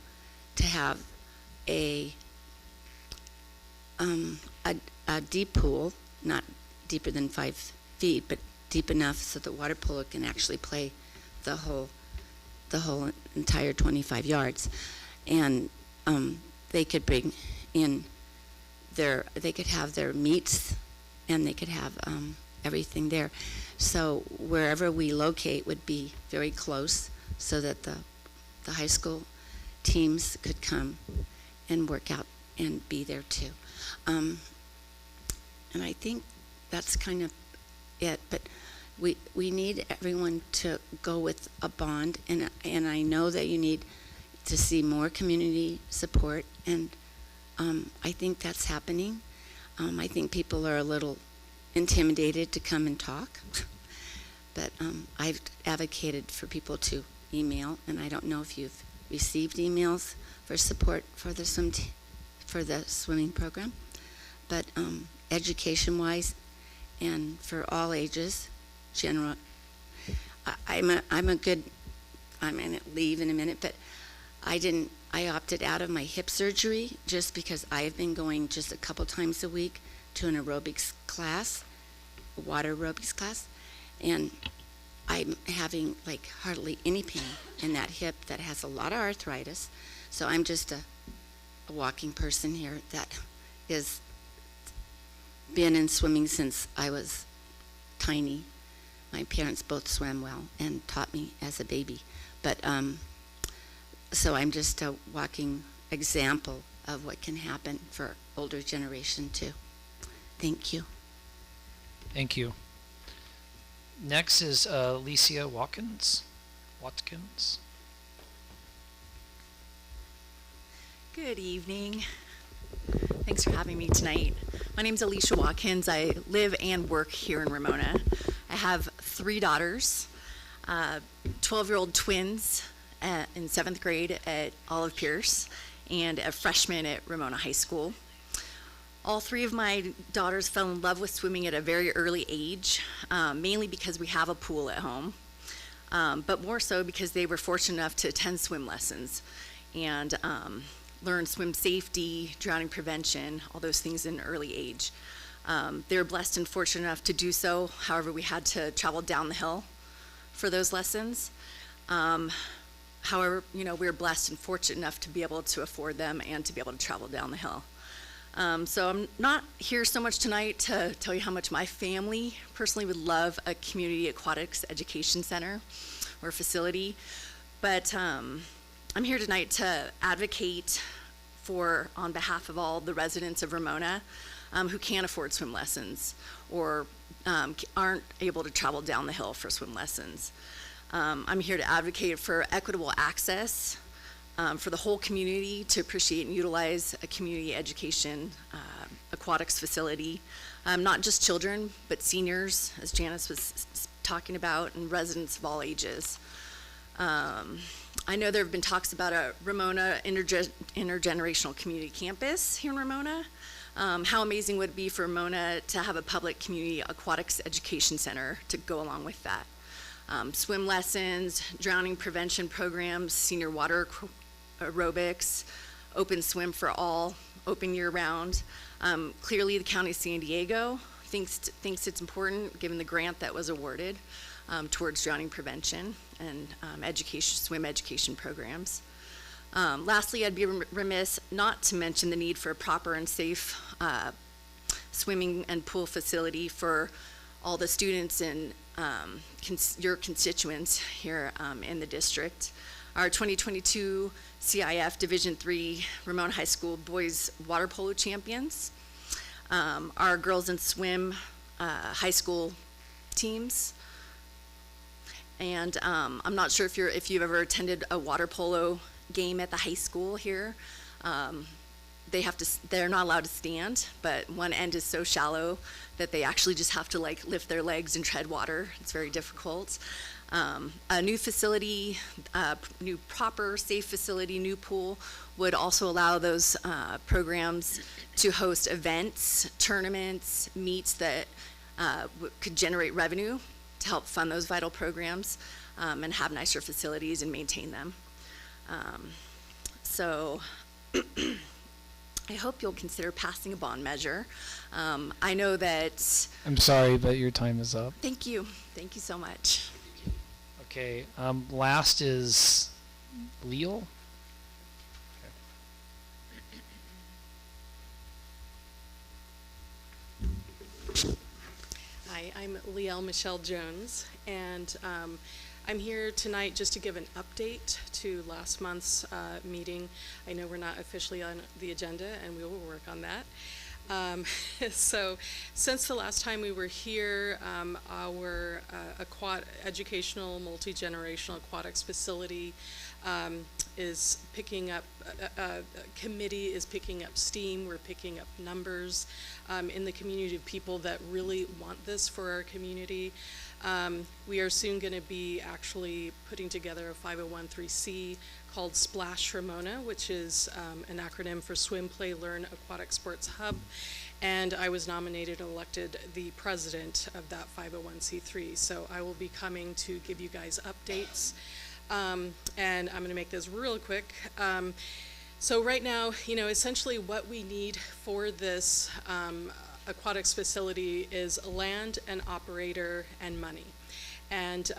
to have a deep pool, not deeper than 5 feet, but deep enough so that water polo can actually play the whole entire 25 yards. And they could bring in they could have their meets, and they could have everything there. So wherever we locate would be very close, so that the high school teams could come and work out and be there too. And I think that's kind of it. But we need everyone to go with a bond, and I know that you need to see more community support, and I think that's happening. I think people are a little intimidated to come and talk, but I've advocated for people to email, and I don't know if you've received emails for support for the swimming program, but education-wise and for all ages, general. I'm gonna leave in a minute, but I opted out of my hip surgery just because I have been going just a couple times a week to an aerobics class, a water aerobics class, and I'm having like hardly any pain in that hip that has a lot of arthritis. So I'm just a walking person here that has been in swimming since I was tiny. My parents both swam well and taught me as a baby, but so I'm just a walking example of what can happen for older generation too. Thank you.
Thank you. Next is Alicia Watkins.
Good evening. Thanks for having me tonight. My name's Alicia Watkins. I live and work here in Ramona. I have 3 daughters, 12-year-old twins in 7th grade at Olive Pierce, and a freshman at Ramona High School. All 3 of my daughters fell in love with swimming at a very early age, mainly because we have a pool at home, but more so because they were fortunate enough to attend swim lessons and learn swim safety, drowning prevention, all those things in an early age. They were blessed and fortunate enough to do so. However, we had to travel down the hill for those lessons. However, we were blessed and fortunate enough to be able to afford them and to be able to travel down the hill. So I'm not here so much tonight to tell you how much my family personally would love a community aquatics education center or facility, but I'm here tonight to advocate on behalf of all the residents of Ramona who can't afford swim lessons or aren't able to travel down the hill for swim lessons. I'm here to advocate for equitable access for the whole community to appreciate and utilize a community education aquatics facility. Not just children, but seniors, as Janice was talking about, and residents of all ages. I know there have been talks about a Ramona intergenerational community campus here in Ramona. How amazing would it be for Ramona to have a public community aquatics education center to go along with that? Swim lessons, drowning prevention programs, senior water aerobics, open swim for all, open year-round. Clearly, the County of San Diego thinks it's important, given the grant that was awarded towards drowning prevention and swim education programs. Lastly, I'd be remiss not to mention the need for a proper and safe swimming and pool facility for all the students and your constituents here in the district. Our 2022 CIF Division III Ramona High School boys water polo champions, our girls in swim high school teams, and I'm not sure if you've ever attended a water polo game at the high school here. they're not allowed to stand, but one end is so shallow that they actually just have to like lift their legs and tread water. It's very difficult. A new facility, new proper safe facility, new pool would also allow those programs to host events, tournaments, meets that could generate revenue to help fund those vital programs, and have nicer facilities and maintain them. So I hope you'll consider passing a bond measure. I know that.
I'm sorry, but your time is up.
Thank you. Thank you so much.
Okay, last is Leal.
Hi, I'm Leal Michelle Jones, and I'm here tonight just to give an update to last month's meeting. I know we're not officially on the agenda, and we will work on that. So since the last time we were here, our educational multi-generational aquatics facility is picking up, committee is picking up steam. We're picking up numbers in the community of people that really want this for our community. We are soon going to be actually putting together a 501(c) called Splash Ramona, which is an acronym for Swim, Play, Learn Aquatic Sports Hub. And I was nominated and elected the president of that 501(c)(3). So I will be coming to give you guys updates. And I'm going to make this real quick. So right now, essentially what we need for this aquatics facility is land, an operator, and money. And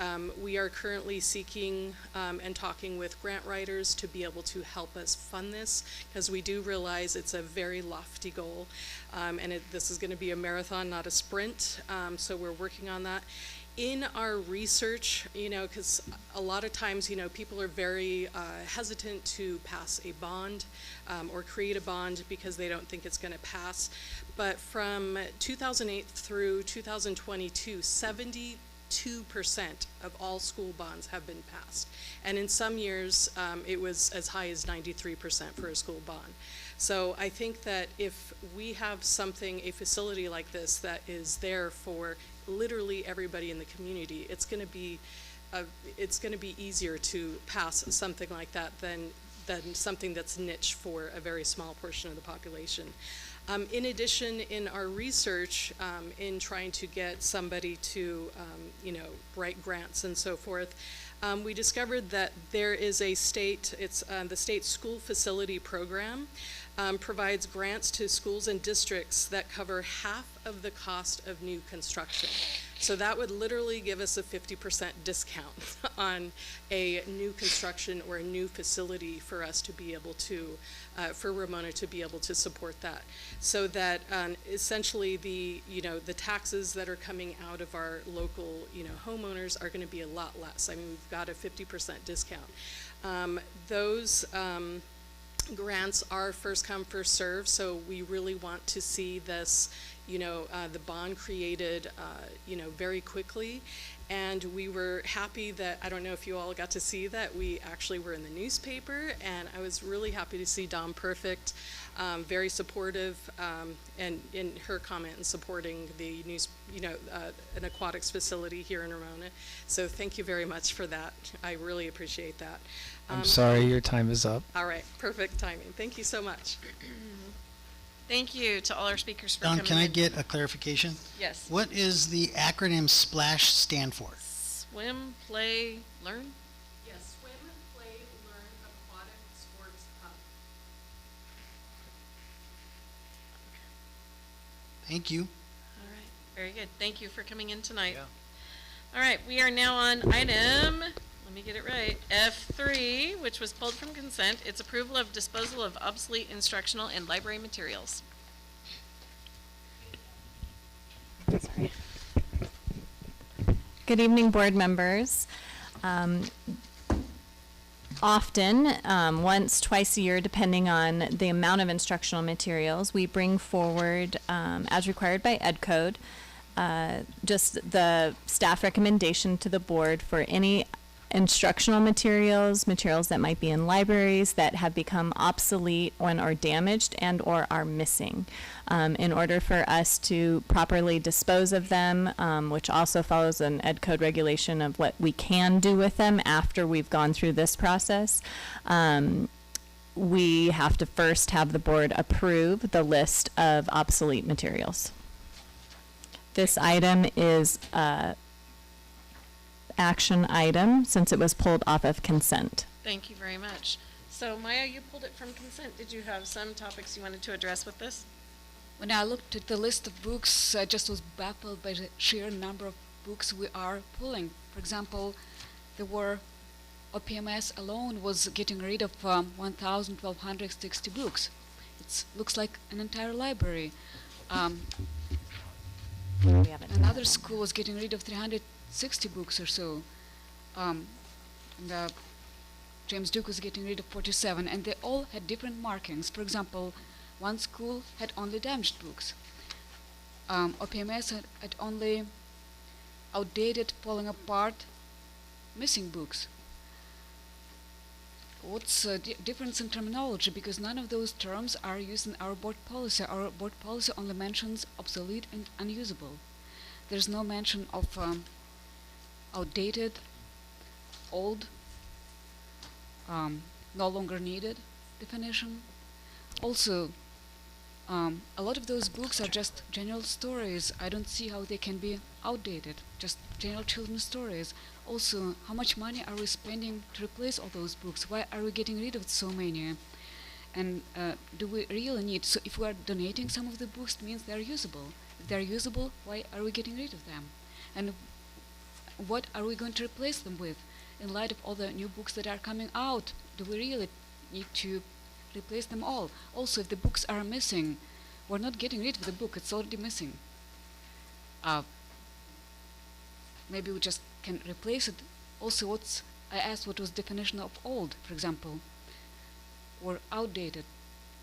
we are currently seeking and talking with grant writers to be able to help us fund this, because we do realize it's a very lofty goal, and this is going to be a marathon, not a sprint. So we're working on that. In our research, because a lot of times, people are very hesitant to pass a bond or create a bond because they don't think it's going to pass. But from 2008 through 2022, 72% of all school bonds have been passed. And in some years, it was as high as 93% for a school bond. So I think that if we have a facility like this that is there for literally everybody in the community, it's going to be easier to pass something like that than something that's niche for a very small portion of the population. In addition, in our research, in trying to get somebody to, write grants and so forth, we discovered that there is the state school facility program provides grants to schools and districts that cover half of the cost of new construction. So that would literally give us a 50% discount on a new construction or a new facility for us to be able to, for Ramona to be able to support that. So that essentially the taxes that are coming out of our local, homeowners are going to be a lot less. I mean, we've got a 50% discount. Those grants are first come, first serve, so we really want to see this, the bond created, very quickly. And we were happy that, I don't know if you all got to see that, we actually were in the newspaper, and I was really happy to see Dom Perfect, very supportive, and in her comment in supporting the an aquatics facility here in Ramona. So thank you very much for that. I really appreciate that.
I'm sorry, your time is up.
All right, perfect timing. Thank you so much.
Thank you to all our speakers for
Don,
coming
can I
in.
get a clarification?
Yes.
What is the acronym SPLASH stand for?
Swim, play, learn?
Yes, Swim, Play, Learn Aquatic Sports Hub.
Thank you.
All right, very good. Thank you for coming in tonight. All right, we are now on item, let me get it right, F3, which was pulled from consent. It's approval of disposal of obsolete instructional and library materials.
Sorry. Good evening, board members. Often, once, twice a year, depending on the amount of instructional materials, we bring forward, as required by Ed Code, just the staff recommendation to the board for any instructional materials, materials that might be in libraries that have become obsolete and or damaged and or are missing. In order for us to properly dispose of them, which also follows an Ed Code regulation of what we can do with them after we've gone through this process, we have to first have the board approve the list of obsolete materials. This item is action item since it was pulled off of consent.
Thank you very much. So Maya, you pulled it from consent. Did you have some topics you wanted to address with this?
When I looked at the list of books, I just was baffled by the sheer number of books we are pulling. For example, there were OPMS alone was getting rid of 1,260 books. It looks like an entire library. Another school was getting rid of 360 books or so. And, James Duke was getting rid of 47, and they all had different markings. For example, one school had only damaged books. OPMS had only outdated, falling apart, missing books. What's the difference in terminology? Because none of those terms are used in our board policy. Our board policy only mentions obsolete and unusable. There's no mention of outdated, old, no longer needed definition. Also, a lot of those books are just general stories. I don't see how they can be outdated, just general children's stories. Also, how much money are we spending to replace all those books? Why are we getting rid of so many? And do we really need, so if we are donating some of the books, it means they're usable. If they're usable, why are we getting rid of them? And what are we going to replace them with? In light of all the new books that are coming out, do we really need to replace them all? Also, if the books are missing, we're not getting rid of the book, it's already missing. Maybe we just can replace it. Also, I asked what was definition of old, for example, or outdated.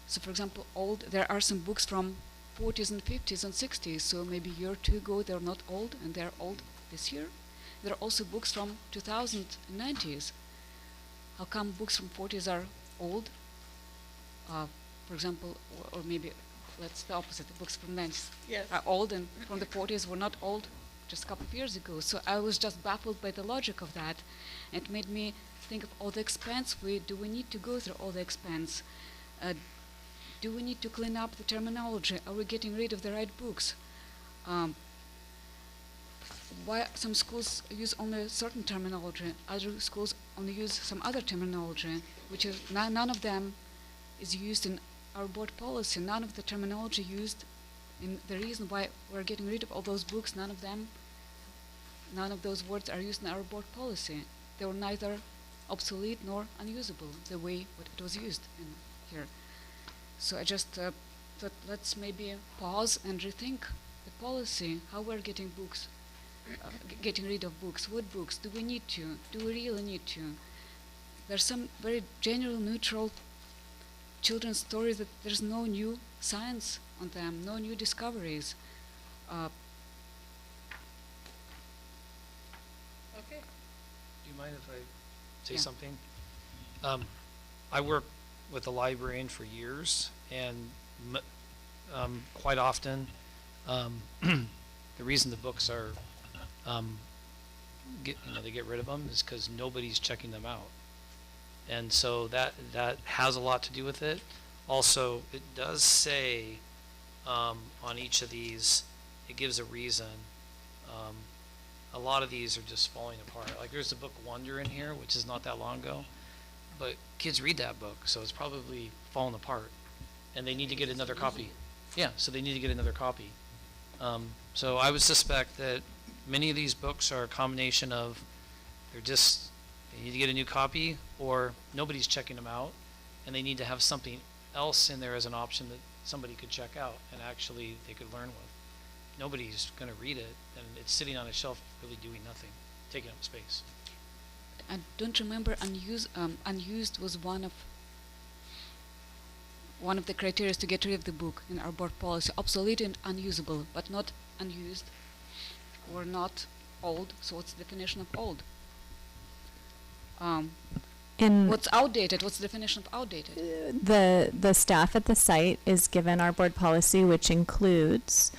So, for example, old, there are some books from 40s and 50s and 60s, so maybe a year or two ago they're not old, and they're old this year. There are also books from 2090s. How come books from 40s are old? For example, or maybe that's the opposite. The books from 90s are old, and from the 40s were not old just a couple of years ago. So I was just baffled by the logic of that. It made me think of all the expense. Do we need to go through all the expense? Do we need to clean up the terminology? Are we getting rid of the right books? Why some schools use only certain terminology, other schools only use some other terminology, which is none of them is used in our board policy. None of the terminology used in the reason why we're getting rid of all those books, none of those words are used in our board policy. They were neither obsolete nor unusable the way it was used in here. So I just thought let's maybe pause and rethink the policy, how we're getting books, getting rid of books. What books do we need to? Do we really need to? There's some very general, neutral children's stories that there's no new science on them, no new discoveries.
Okay.
Do you mind if I say
Yeah.
something? I worked with a librarian for years, and quite often, the reason the books are, they get rid of them is because nobody's checking them out, and so that has a lot to do with it. Also, it does say on each of these, it gives a reason. A lot of these are just falling apart. Like there's the book Wonder in here, which is not that long ago, but kids read that book, so it's probably fallen apart, and they need to get another copy. Yeah, so they need to get another copy. So I would suspect that many of these books are a combination of they need to get a new copy, or nobody's checking them out, and they need to have something else in there as an option that somebody could check out and actually they could learn with. Nobody's going to read it, and it's sitting on a shelf really doing nothing, taking up space.
I don't remember unused was one of the criteria to get rid of the book in our board policy. Obsolete and unusable, but not unused or not old. So what's the definition of old? What's outdated? What's the definition of outdated?
The staff at the site is given our board policy, which includes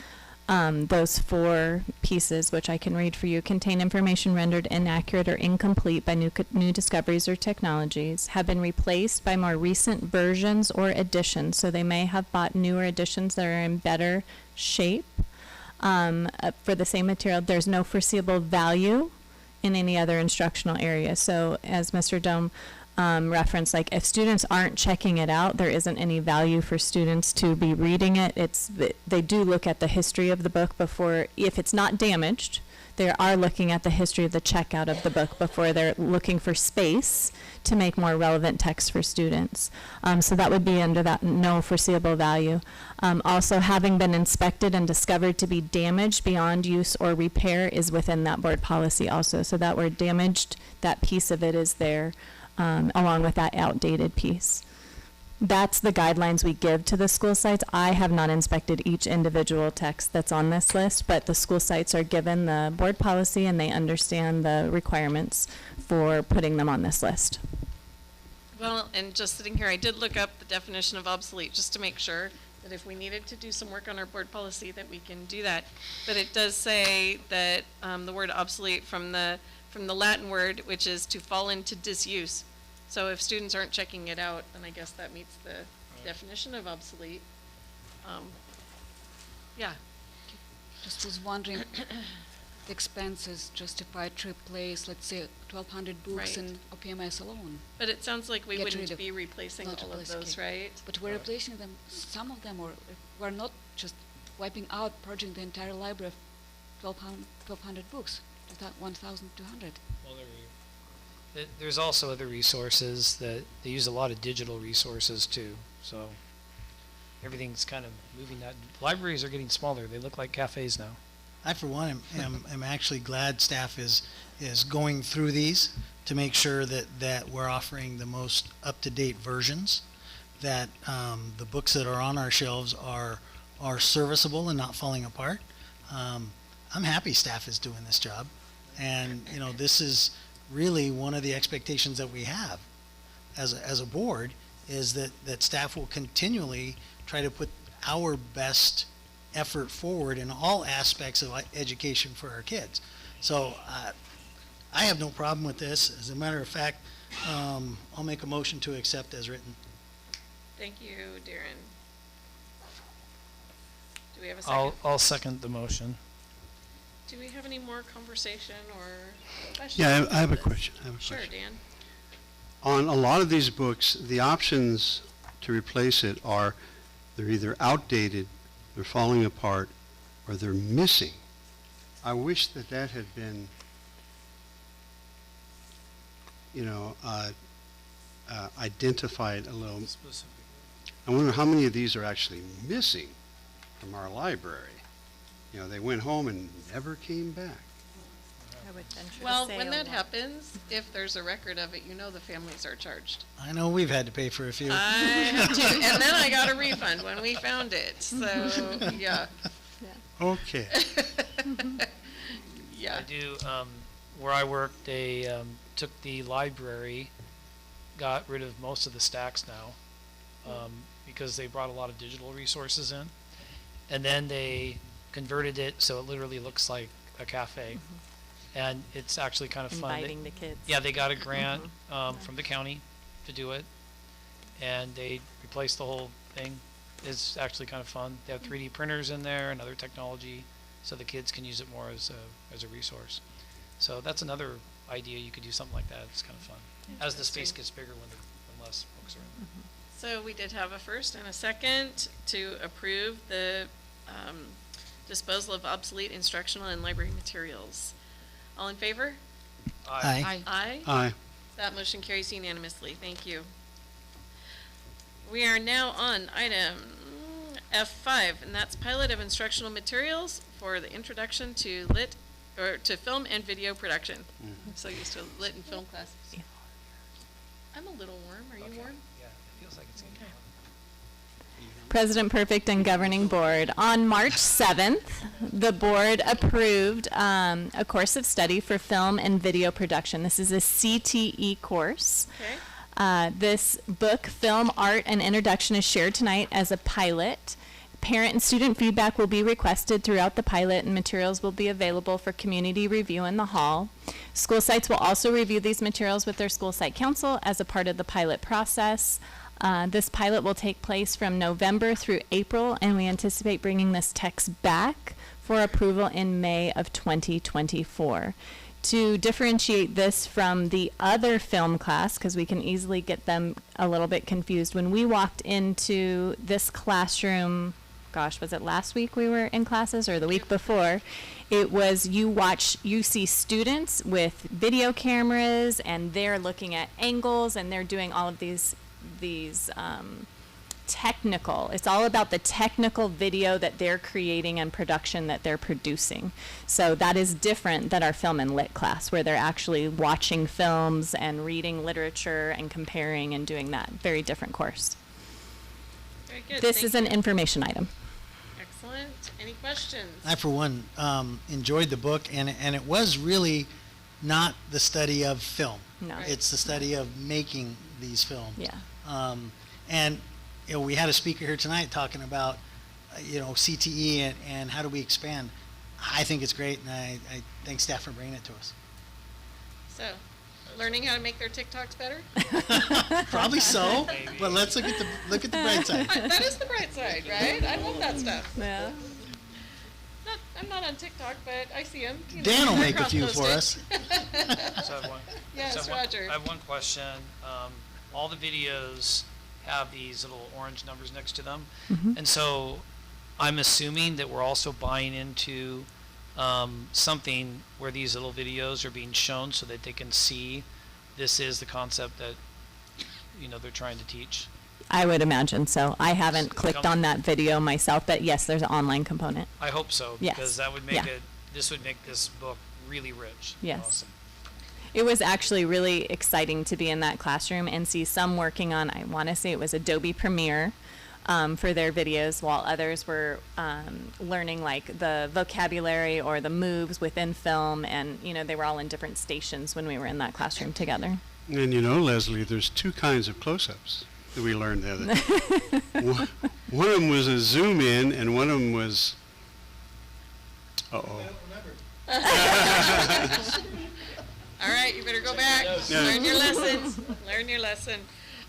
those 4 pieces, which I can read for you: contain information rendered inaccurate or incomplete by new discoveries or technologies, have been replaced by more recent versions or additions. So they may have bought newer editions that are in better shape for the same material. There's no foreseeable value in any other instructional area. So as Mr. Dome referenced, like if students aren't checking it out, there isn't any value for students to be reading it. They do look at the history of the book before, if it's not damaged, they are looking at the history of the checkout of the book before they're looking for space to make more relevant text for students. So that would be under that no foreseeable value. Also, having been inspected and discovered to be damaged beyond use or repair is within that board policy also. So that word damaged, that piece of it is there, along with that outdated piece. That's the guidelines we give to the school sites. I have not inspected each individual text that's on this list, but the school sites are given the board policy and they understand the requirements for putting them on this list.
Well, and just sitting here, I did look up the definition of obsolete just to make sure that if we needed to do some work on our board policy that we can do that. But it does say that the word obsolete from the Latin word, which is to fall into disuse. So if students aren't checking it out, then I guess that meets the definition of obsolete. Yeah.
Just was wondering, the expenses justified to replace, let's say, 1,200 books
Right.
in OPMS alone.
But it sounds like we
Get
wouldn't
rid of-
be replacing
not
all of
replace,
those,
okay.
right?
But we're replacing them, some of them, or we're not just wiping out, purging the entire library of 1,200 books, 1,200.
Well, there's also other resources that they use a lot of digital resources too. So everything's kind of moving that. Libraries are getting smaller. They look like cafes now.
I, for one, am actually glad staff is going through these to make sure that we're offering the most up-to-date versions, that the books that are on our shelves are serviceable and not falling apart. I'm happy staff is doing this job, and this is really one of the expectations that we have as a board, is that staff will continually try to put our best effort forward in all aspects of education for our kids. So I have no problem with this. As a matter of fact, I'll make a motion to accept as written.
Thank you, Darren. Do we have a second?
I'll second the motion.
Do we have any more conversation or questions?
Yeah, I have a
about this?
question.
Sure, Dan.
On a lot of these books, the options to replace it are they're either outdated, they're falling apart, or they're missing. I wish that had been, identified a little. I wonder how many of these are actually missing from our library. They went home and never came back.
I would venture to
Well,
say
when
a
that
lot.
happens, if there's a record of it, the families are charged.
I know we've had to pay for a few.
I have too, and then I got a refund when we found it, so, yeah.
Okay.
Yeah.
I do, where I worked, they took the library, got rid of most of the stacks now, because they brought a lot of digital resources in. And then they converted it so it literally looks like a cafe. And it's actually kind of fun.
Inviting the kids.
Yeah, they got a grant from the county to do it, and they replaced the whole thing. It's actually kind of fun. They have 3D printers in there and other technology, so the kids can use it more as a resource. So that's another idea. You could do something like that. It's kind of fun. As the space
Interesting.
gets bigger when less books are in there.
So we did have a first and a second to approve the disposal of obsolete instructional and library materials. All in favor?
Aye.
Aye.
Aye?
Aye.
That motion carries unanimously. Thank you. We are now on item F5, and that's pilot of instructional materials for the introduction to to film and video production. I'm so used to lit and film classes. I'm a little warm. Are you warm?
Yeah, it feels like it's getting
President Perfect and Governing Board. On March 7th, the board approved a course of study for film and video production. This is a CTE course. This book, Film, Art, and Introduction, is shared tonight as a pilot. Parent and student feedback will be requested throughout the pilot, and materials will be available for community review in the hall. School sites will also review these materials with their school site council as a part of the pilot process. This pilot will take place from November through April, and we anticipate bringing this text back for approval in May of 2024. To differentiate this from the other film class, because we can easily get them a little bit confused, when we walked into this classroom, gosh, was it last week we were in classes or the week before? It was you see students with video cameras, and they're looking at angles, and they're doing all of these technical, it's all about the technical video that they're creating and production that they're producing. So that is different than our film and lit class, where they're actually watching films and reading literature and comparing and doing that. Very different course.
Very good.
This is an information item.
Excellent. Any questions?
I, for one, enjoyed the book, and it was really not the study of film.
No. Right.
It's the study of making these films.
Yeah.
And you know, we had a speaker here tonight talking about, CTE and how do we expand. I think it's great, and I thank staff for bringing it to us.
So, learning how to make their TikToks better?
Probably so, but let's look at the bright side.
That is the bright side, right? I love that stuff.
Yeah.
I'm not on TikTok, but I see them.
Dan will make a few for us.
So I have one.
Yes, Roger.
I have one question. All the videos have these little orange numbers next to them.
Mhm.
And so I'm assuming that we're also buying into something where these little videos are being shown so that they can see this is the concept that they're trying to teach.
I would imagine so. I haven't clicked on that video myself, but yes, there's an online component.
I hope so,
Yes.
because that would make
Yeah.
this would make this book really rich.
Yes.
Awesome.
It was actually really exciting to be in that classroom and see some working on, I want to say it was Adobe Premiere for their videos, while others were learning like the vocabulary or the moves within film, and they were all in different stations when we were in that classroom together.
And Leslie, there's two kinds of close-ups that we learned the other day. One of them was a zoom in, and one of them was,
All right, you better go back.
Yeah.
Learn your lessons. Learn your lesson.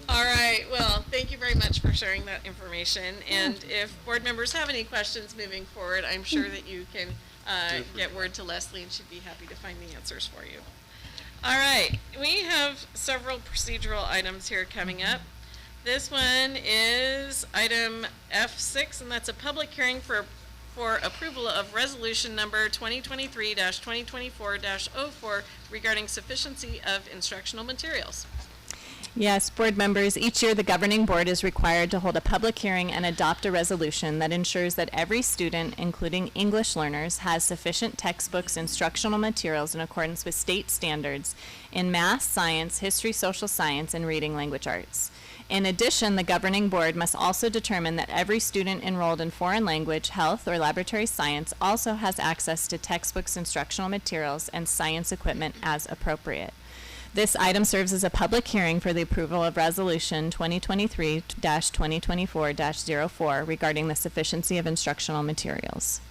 All right, well, thank you very much for sharing that information. And if board members have any questions moving forward, I'm sure that you can get word to Leslie, and she'd be happy to find the answers for you. All right, we have several procedural items here coming up. This one is item F6, and that's a public hearing for approval of resolution number 2023-2024-04 regarding sufficiency of instructional materials.
Yes, board members, each year the governing board is required to hold a public hearing and adopt a resolution that ensures that every student, including English learners, has sufficient textbooks, instructional materials in accordance with state standards in math, science, history, social science, and reading language arts. In addition, the governing board must also determine that every student enrolled in foreign language, health, or laboratory science also has access to textbooks, instructional materials, and science equipment as appropriate. This item serves as a public hearing for the approval of Resolution 2023-2024-04 regarding the sufficiency of instructional materials.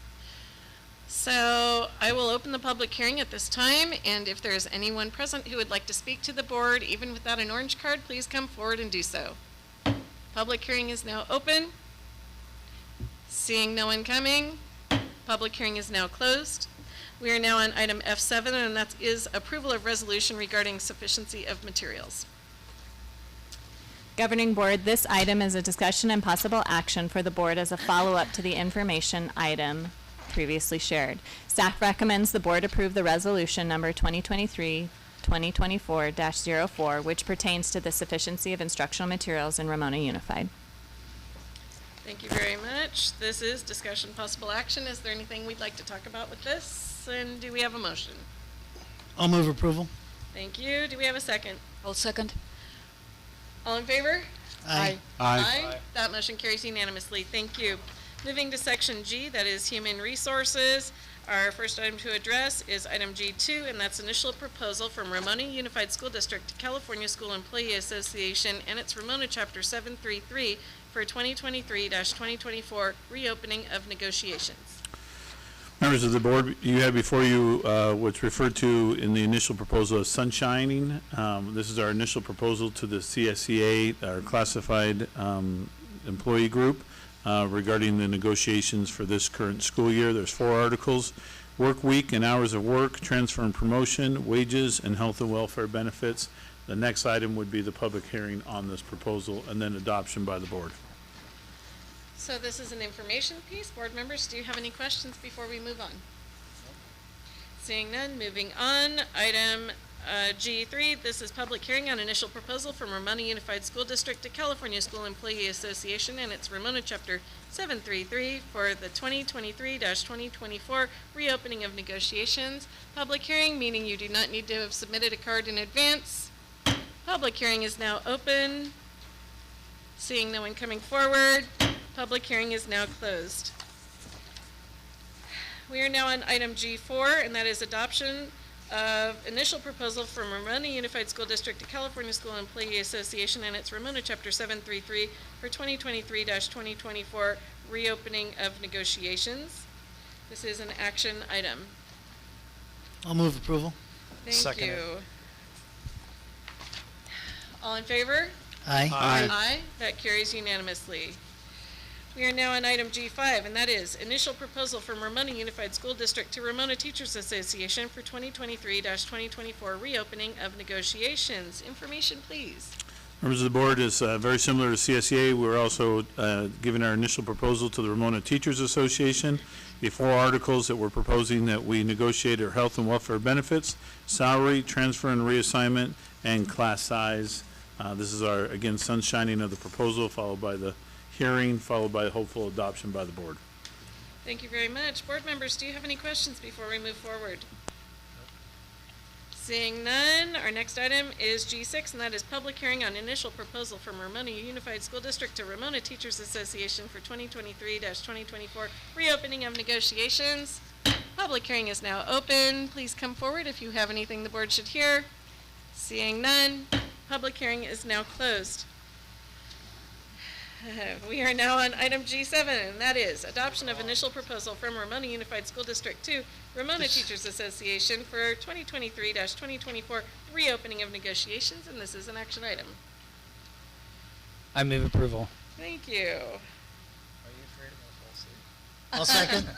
So I will open the public hearing at this time, and if there's anyone present who would like to speak to the board, even without an orange card, please come forward and do so. Public hearing is now open. Seeing no one coming, public hearing is now closed. We are now on item F7, and that is approval of resolution regarding sufficiency of materials.
Governing board, this item is a discussion and possible action for the board as a follow-up to the information item previously shared. Staff recommends the board approve the resolution number 2023-2024-04, which pertains to the sufficiency of instructional materials in Ramona Unified.
Thank you very much. This is discussion possible action. Is there anything we'd like to talk about with this? And do we have a motion?
I'll move approval.
Thank you. Do we have a second?
I'll second.
All in favor?
Aye.
Aye.
That motion carries unanimously. Thank you. Moving to section G, that is Human Resources. Our first item to address is item G2, and that's initial proposal from Ramona Unified School District to California School Employee Association and its Ramona Chapter 733 for 2023-2024 reopening of negotiations.
Members of the board, you have before you what's referred to in the initial proposal as sunshining. This is our initial proposal to the CSEA, our classified employee group, regarding the negotiations for this current school year. There's 4 articles: work week and hours of work, transfer and promotion, wages, and health and welfare benefits. The next item would be the public hearing on this proposal and then adoption by the board.
So this is an information piece. Board members, do you have any questions before we move on? Seeing none, moving on. Item G3, this is public hearing on initial proposal from Ramona Unified School District to California School Employee Association and its Ramona Chapter 733 for the 2023-2024 reopening of negotiations. Public hearing, meaning you do not need to have submitted a card in advance. Public hearing is now open. Seeing no one coming forward, public hearing is now closed. We are now on item G4, and that is adoption of initial proposal from Ramona Unified School District to California School Employee Association and its Ramona Chapter 733 for 2023-2024 reopening of negotiations. This is an action item.
I'll move approval.
Thank
Second
you.
it.
All in favor?
Aye.
Aye. That carries unanimously. We are now on item G5, and that is initial proposal from Ramona Unified School District to Ramona Teachers Association for 2023-2024 reopening of negotiations. Information, please.
Members of the board, is very similar to CSEA. We're also giving our initial proposal to the Ramona Teachers Association. The 4 articles that we're proposing that we negotiate are health and welfare benefits, salary, transfer and reassignment, and class size. This is our, again, sunshining of the proposal, followed by the hearing, followed by hopeful adoption by the board.
Thank you very much. Board members, do you have any questions before we move forward? Seeing none, our next item is G6, and that is public hearing on initial proposal from Ramona Unified School District to Ramona Teachers Association for 2023-2024 reopening of negotiations. Public hearing is now open. Please come forward if you have anything the board should hear. Seeing none, public hearing is now closed. We are now on item G7, and that is adoption of initial proposal from Ramona Unified School District to Ramona Teachers Association for 2023-2024 reopening of negotiations, and this is an action item.
I move approval.
Thank you.
I'll second.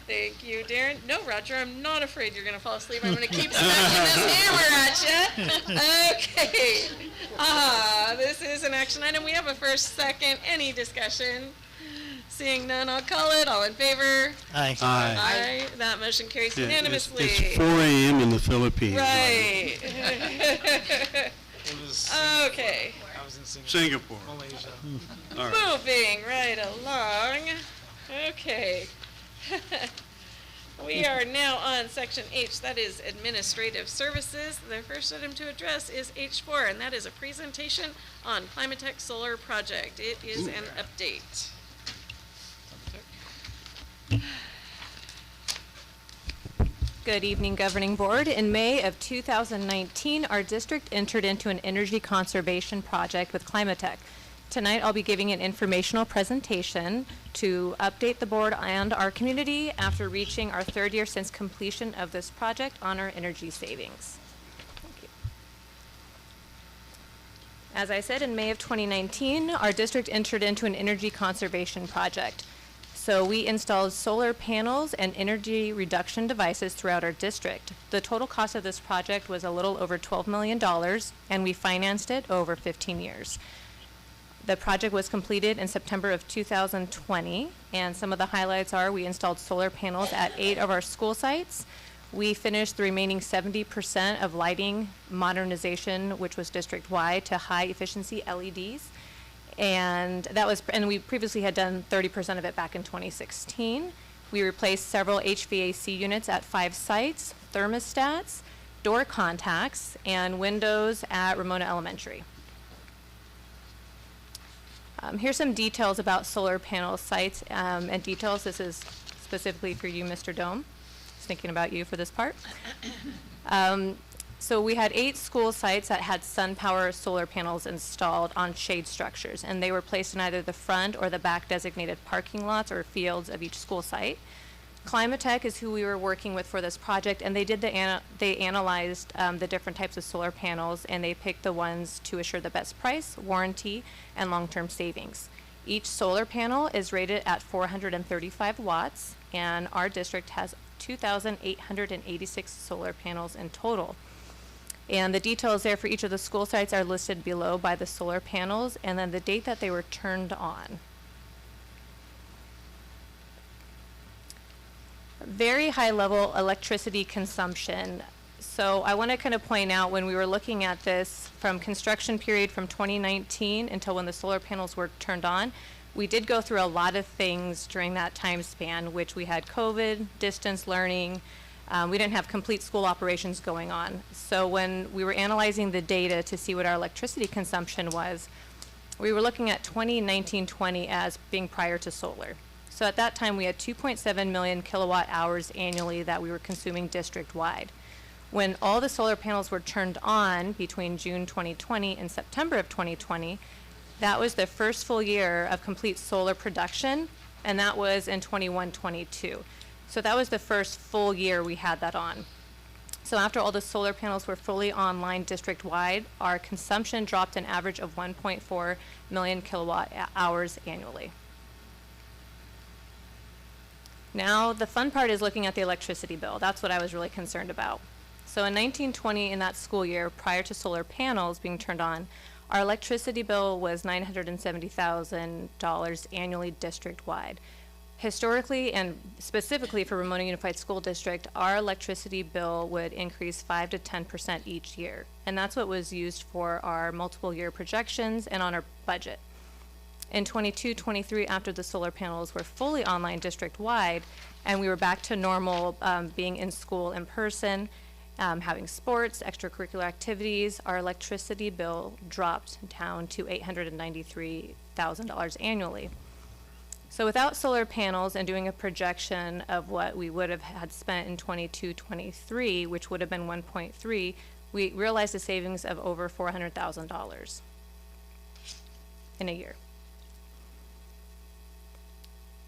Thank you, Darren. No, Roger, I'm not afraid you're going to fall asleep. I'm going to keep smacking this hammer at you. Okay. This is an action item. We have a first, second, any discussion? Seeing none, I'll call it. All in favor?
Aye.
Aye. That motion carries unanimously.
It's 4 a.m. in the Philippines.
Right. Okay.
Singapore. All right.
Moving right along. Okay. We are now on section H, that is administrative services. The first item to address is H4, and that is a presentation on Climatech Solar Project. It is an update.
Good evening, Governing Board. In May of 2019, our district entered into an energy conservation project with Climatech. Tonight, I'll be giving an informational presentation to update the board and our community after reaching our 3rd year since completion of this project on our energy savings. Thank you. As I said, in May of 2019, our district entered into an energy conservation project. So we installed solar panels and energy reduction devices throughout our district. The total cost of this project was a little over $12 million, and we financed it over 15 years. The project was completed in September of 2020, and some of the highlights are we installed solar panels at 8 of our school sites. We finished the remaining 70% of lighting modernization, which was district-wide, to high-efficiency LEDs. And we previously had done 30% of it back in 2016. We replaced several HVAC units at 5 sites, thermostats, door contacts, and windows at Ramona Elementary. Here's some details about solar panel sites and details. This is specifically for you, Mr. Dome. I was thinking about you for this part. So we had 8 school sites that had SunPower solar panels installed on shade structures, and they were placed in either the front or the back designated parking lots or fields of each school site. Climatech is who we were working with for this project, and they analyzed the different types of solar panels, and they picked the ones to assure the best price, warranty, and long-term savings. Each solar panel is rated at 435 watts, and our district has 2,886 solar panels in total. And the details there for each of the school sites are listed below by the solar panels and then the date that they were turned on. Very high level electricity consumption. So I want to kind of point out when we were looking at this from construction period from 2019 until when the solar panels were turned on, we did go through a lot of things during that time span, which we had COVID, distance learning. We didn't have complete school operations going on. So when we were analyzing the data to see what our electricity consumption was, we were looking at 2019-20 as being prior to solar. So at that time, we had 2.7 million kilowatt hours annually that we were consuming district-wide. When all the solar panels were turned on between June 2020 and September of 2020, that was the first full year of complete solar production, and that was in 21-22. So that was the first full year we had that on. So after all the solar panels were fully online district-wide, our consumption dropped an average of 1.4 million kilowatt hours annually. Now, the fun part is looking at the electricity bill. That's what I was really concerned about. So in 1920, in that school year, prior to solar panels being turned on, our electricity bill was $970,000 annually district-wide. Historically, and specifically for Ramona Unified School District, our electricity bill would increase 5 to 10% each year. And that's what was used for our multiple year projections and on our budget. In 22-23, after the solar panels were fully online district-wide, and we were back to normal being in school in person, having sports, extracurricular activities, our electricity bill dropped down to $893,000 annually. So without solar panels and doing a projection of what we would have had spent in 22-23, which would have been 1.3, we realized a savings of over $400,000 in a year.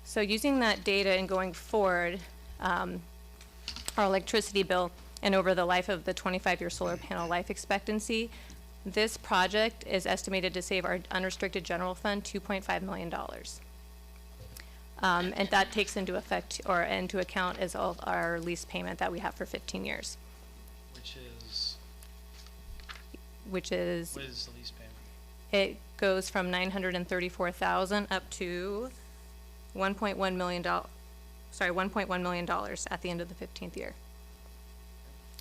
So using that data and going forward, our electricity bill and over the life of the 25-year solar panel life expectancy, this project is estimated to save our unrestricted general fund $2.5 million. And that takes into effect or into account as all our lease payment that we have for 15 years. What is the lease payment? It goes from $934,000 up to $1.1 million. $1.1 million at the end of the 15th year.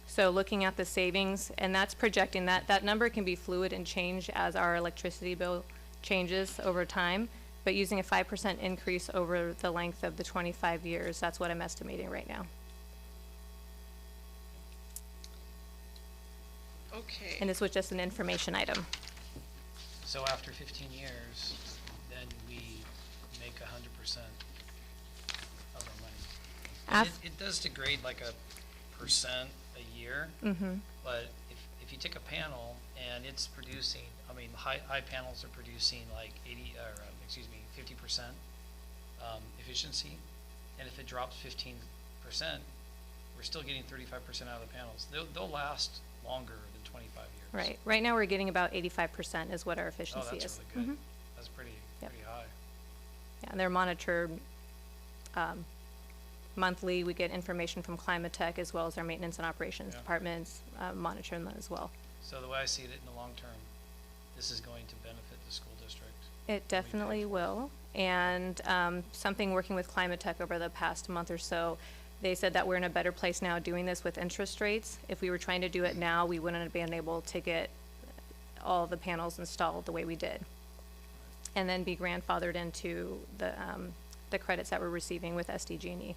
So looking at the savings, and that's projecting that number can be fluid and change as our electricity bill changes over time. But using a 5% increase over the length of the 25 years, that's what I'm estimating right now.
Okay.
And this was just an information item.
So after 15 years, then we make 100% of our money. And it does degrade like a percent a year, but if you take a panel and it's producing, I mean, high panels are producing like 50% efficiency, and if it drops 15%, we're still getting 35% out of the panels. They'll last longer than 25 years.
Right. Right now we're getting about 85% is what our efficiency is.
Oh, that's really good. That's pretty high.
Yeah, and they're monitored monthly. We get information from Climatech as well as our maintenance and operations departments monitoring them as well.
So the way I see it in the long term, this is going to benefit the school district.
It definitely will. And something working with Climatech over the past month or so, they said that we're in a better place now doing this with interest rates. If we were trying to do it now, we wouldn't have been able to get all the panels installed the way we did. And then be grandfathered into the credits that we're receiving with SDG&E.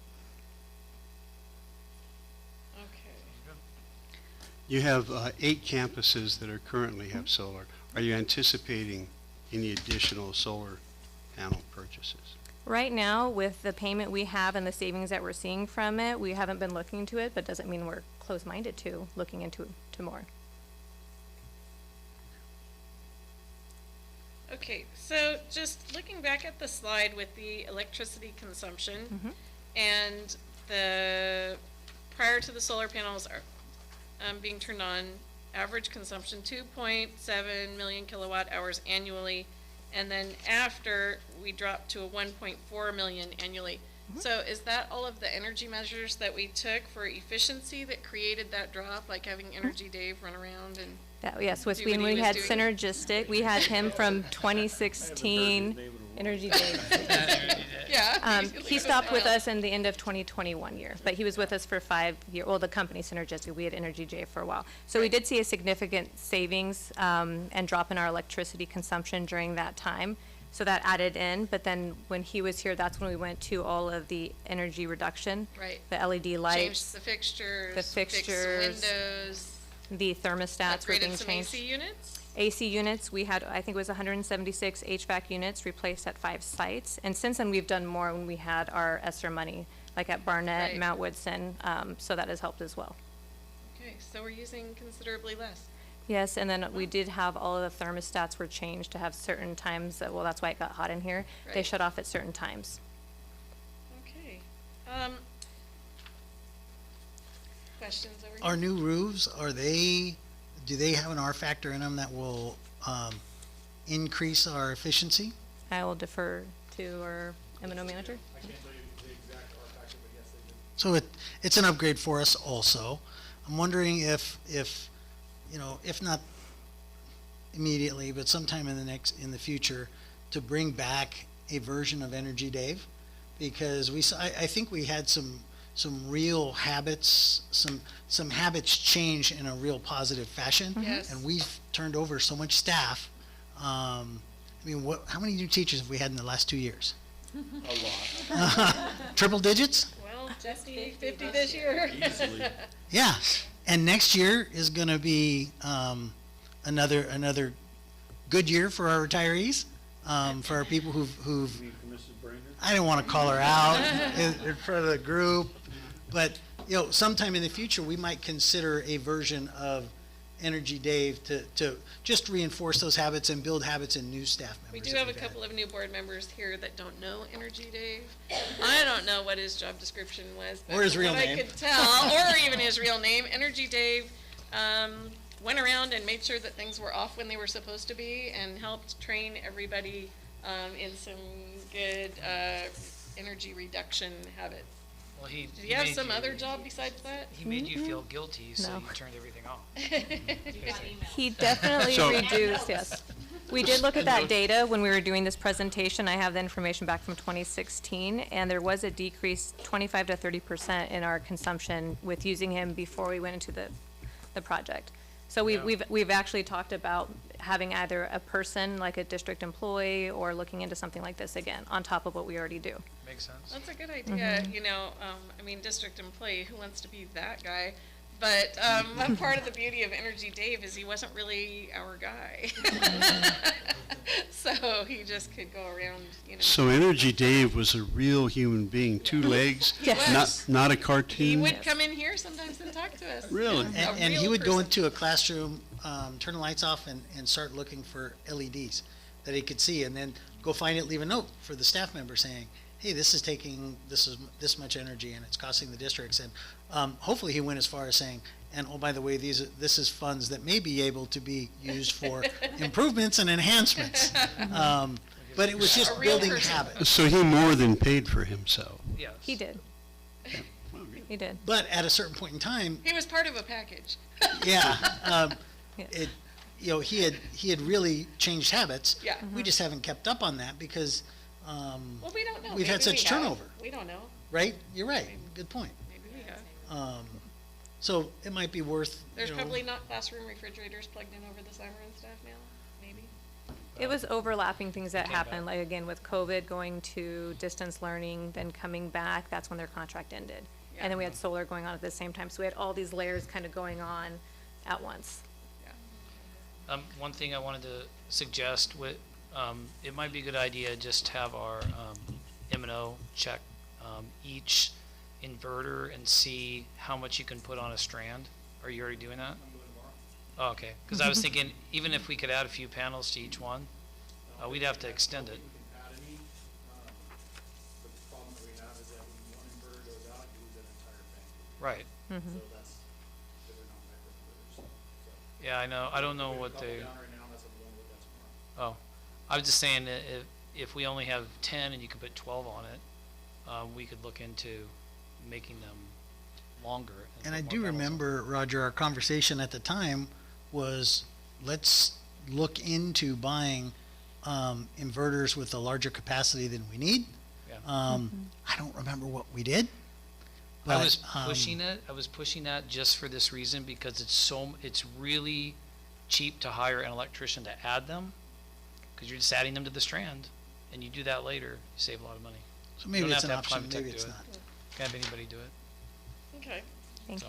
You have 8 campuses that are currently have solar. Are you anticipating any additional solar panel purchases?
Right now, with the payment we have and the savings that we're seeing from it, we haven't been looking into it, but doesn't mean we're closed-minded to looking into more.
Okay, so just looking back at the slide with the electricity consumption and the, prior to the solar panels are being turned on, average consumption 2.7 million kilowatt hours annually, and then after we dropped to a 1.4 million annually. So is that all of the energy measures that we took for efficiency that created that drop, like having Energy Dave run around and
Yes, with
do what
when
he
we
was
had
doing?
Synergistic, we had him from 2016, Energy Dave.
Yeah.
He stopped with us in the end of 2021 year, but he was with us for 5 years. Well, the company Synergistic, we had Energy J for a while. So we did see a significant savings and drop in our electricity consumption during that time. So that added in, but then when he was here, that's when we went to all of the energy reduction.
Right.
The LED lights.
Changed the fixtures.
The fixtures.
Fixed the windows.
The thermostats were being
Upgraded some
changed.
AC units.
AC units, we had, I think it was 176 HVAC units replaced at 5 sites. And since then, we've done more when we had our ESSER money, like at Barnett,
Right.
Mount Woodson, so that has helped as well.
Okay, so we're using considerably less.
Yes, and then we did have all of the thermostats were changed to have certain times, well, that's why it got hot in here. They
Right.
shut off at certain times.
Okay. Questions over here?
Our new roofs, do they have an R factor in them that will increase our efficiency?
I will defer to our M&O manager.
So it's an upgrade for us also. I'm wondering if you know, if not immediately, but sometime in the future, to bring back a version of Energy Dave, because I think we had some real habits, some habits change in a real positive fashion.
Yes.
And we've turned over so much staff. I mean, how many new teachers have we had in the last 2 years?
A lot.
Triple digits?
Well, 50 this year.
Easily.
Yeah, and next year is going to be another good year for our retirees, for our people who've I don't want to call her out in front of the group, but you know, sometime in the future we might consider a version of Energy Dave to just reinforce those habits and build habits in new staff
We
members.
do have a couple of new board members here that don't know Energy Dave. I don't know what his job description was. But
Or his real
from what
name.
I could tell, or even his real name. Energy Dave went around and made sure that things were off when they were supposed to be and helped train everybody in some good energy reduction habits.
Well, he
Did you have
made
some
you-
other job besides that?
He made you feel guilty, so
No.
you turned everything off.
He definitely
So-
reduced, yes. We did look at that data when we were doing this presentation. I have the information back from 2016, and there was a decrease 25 to 30% in our consumption with using him before we went into the project. So we've actually talked about having either a person, like a district employee, or looking into something like this again, on top of what we already do.
Makes sense.
That's a good idea. You know, I mean, district employee, who wants to be that guy? But one part of the beauty of Energy Dave is he wasn't really our guy. So he just could go around, you know.
So Energy Dave was a real human being, 2 legs,
Yes.
not a
He
cartoon.
would come in here sometimes and talk to us.
Really?
A
And he
real
would go
person.
into a classroom, turn the lights off and start looking for LEDs that he could see, and then go find it, leave a note for the staff member saying, hey, this is this much energy and it's costing the districts. And hopefully he went as far as saying, and oh, by the way, this is funds that may be able to be used for improvements and enhancements. But it was just
A real
building
person.
habits.
So he more than paid for himself.
Yes.
He did. He did.
But at a certain point in time,
He was part of a package.
yeah,
Yeah.
he had really changed habits.
Yeah.
We just haven't kept up on that because,
Well, we don't know.
We've had
Maybe
such
we have.
turnover.
We don't know.
right? You're right. Good point.
Maybe we have.
So it might be worth,
There's
you know,
probably not classroom refrigerators plugged in over the summer and stuff now, maybe.
It was overlapping things that happened, like again with COVID going to distance learning, then coming back, that's when their contract ended. And then we had solar going on at the same time, so we had all these layers kind of going on at once.
One thing I wanted to suggest with, it might be a good idea just to have our M&O check each inverter and see how much you can put on a strand. Are you already doing that? Oh, okay, because I was thinking, even if we could add a few panels to each one, we'd have to extend it. Right. Yeah, I know. I don't know what they. Oh, I was just saying that if we only have 10 and you could put 12 on it, we could look into making them longer.
And I
put
do
more panels on.
remember, Roger, our conversation at the time was, let's look into buying inverters with a larger capacity than we need.
Yeah.
I don't remember what we did.
I was
but,
pushing it. I was pushing that just for this reason because it's really cheap to hire an electrician to add them because you're just adding them to the strand, and you do that later, you save a lot of money.
So maybe
You don't
it's
have
an
to have
option,
Climate Tech
maybe
do
it's
it.
not.
Can't have anybody do it.
Okay.
Thank
So.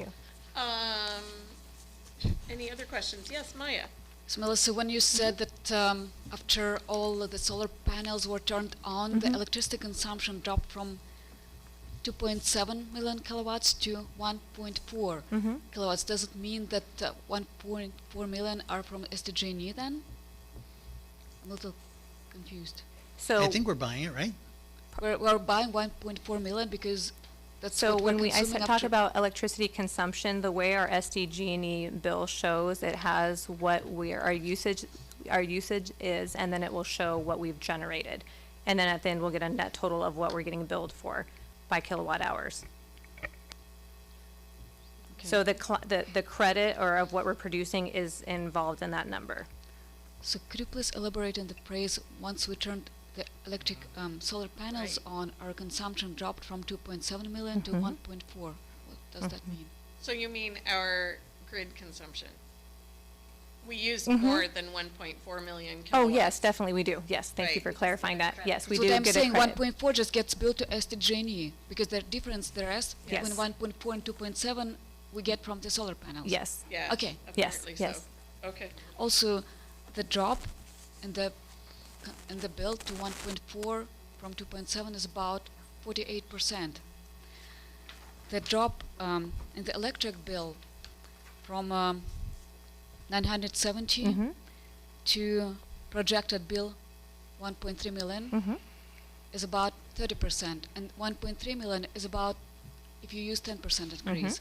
you.
Any other questions? Yes, Maya.
So Melissa, when you said that after all the solar panels were turned on, the electricity consumption dropped from 2.7 million kilowatts to 1.4 kilowatts, does it mean that 1.4 million are from SDG&E then? I'm a little confused.
So
I think we're buying it, right?
We're buying 1.4 million because that's
So
what
when
we're
I
consuming
talk
after-
about electricity consumption, the way our SDG&E bill shows, it has what our usage is, and then it will show what we've generated. And then at the end, we'll get a net total of what we're getting billed for by kilowatt hours. So the credit or of what we're producing is involved in that number.
So could you please elaborate on the phrase, once we turned the electric solar panels on, our consumption dropped from 2.7 million to 1.4. What does that mean?
So you mean our grid consumption? We use more than 1.4 million kilowatts.
Oh, yes, definitely we do. Yes, thank you for
Right.
clarifying that. Yes, we
So
do
I'm
get a
saying
credit.
1.4 just gets billed to SDG&E because the difference there is
Yes.
between 1.4 and 2.7 we get from the solar panels.
Yes.
Yeah.
Okay.
Yes,
apparently
yes.
so. Okay.
Also, the drop in the bill to 1.4 from 2.7 is about 48%. The drop in the electric bill from 970 to projected bill 1.3 million is about 30%, and 1.3 million is about if you use 10% increase.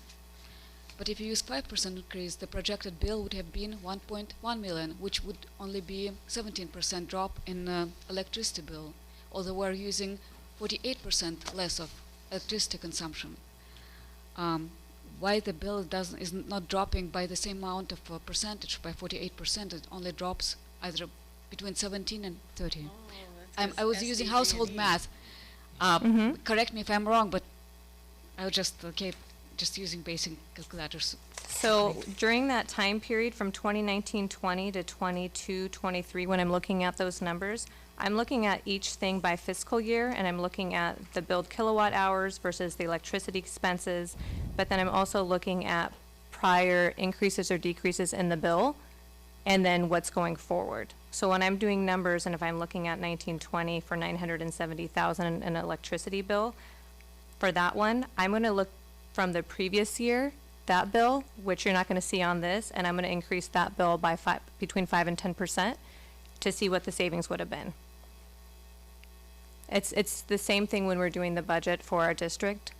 But if you use 5% increase, the projected bill would have been 1.1 million, which would only be 17% drop in electricity bill, although we're using 48% less of electricity consumption. Why the bill is not dropping by the same amount of percentage, by 48%? It only drops either between 17 and 30. I was using household math. Correct me if I'm wrong, but I was just using basic calculators.
So during that time period from 2019-20 to 22-23, when I'm looking at those numbers, I'm looking at each thing by fiscal year, and I'm looking at the billed kilowatt hours versus the electricity expenses, but then I'm also looking at prior increases or decreases in the bill, and then what's going forward. So when I'm doing numbers, and if I'm looking at 19-20 for 970,000 in electricity bill, for that one, I'm going to look from the previous year, that bill, which you're not going to see on this, and I'm going to increase that bill by between 5 and 10% to see what the savings would have been. It's the same thing when we're doing the budget for our district,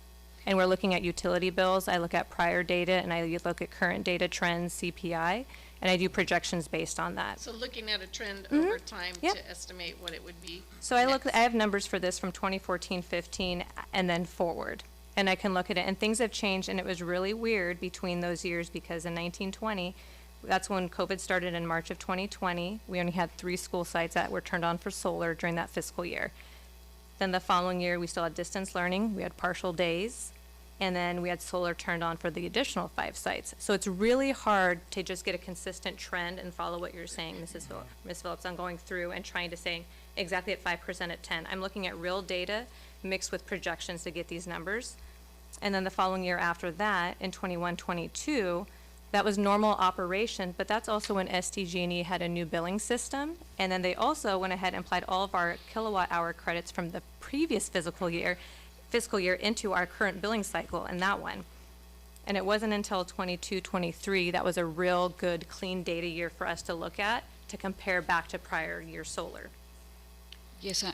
and we're looking at utility bills. I look at prior data, and I look at current data trends, CPI, and I do projections based on that.
So looking at a trend over time
Yep.
to estimate what it would be.
So I have numbers for this from 2014-15 and then forward. And I can look at it, and things have changed, and it was really weird between those years because in 19-20, that's when COVID started in March of 2020. We only had 3 school sites that were turned on for solar during that fiscal year. Then the following year, we still had distance learning, we had partial days, and then we had solar turned on for the additional 5 sites. So it's really hard to just get a consistent trend and follow what you're saying, Ms. Phillips, on going through and trying to say exactly at 5% at 10. I'm looking at real data mixed with projections to get these numbers. And then the following year after that, in 21-22, That was normal operation, but that's also when SDG&E had a new billing system. And then they also went ahead and applied all of our kilowatt hour credits from the previous fiscal year into our current billing cycle in that one. And it wasn't until 22-23 that was a real good, clean data year for us to look at to compare back to prior year solar.
Yes,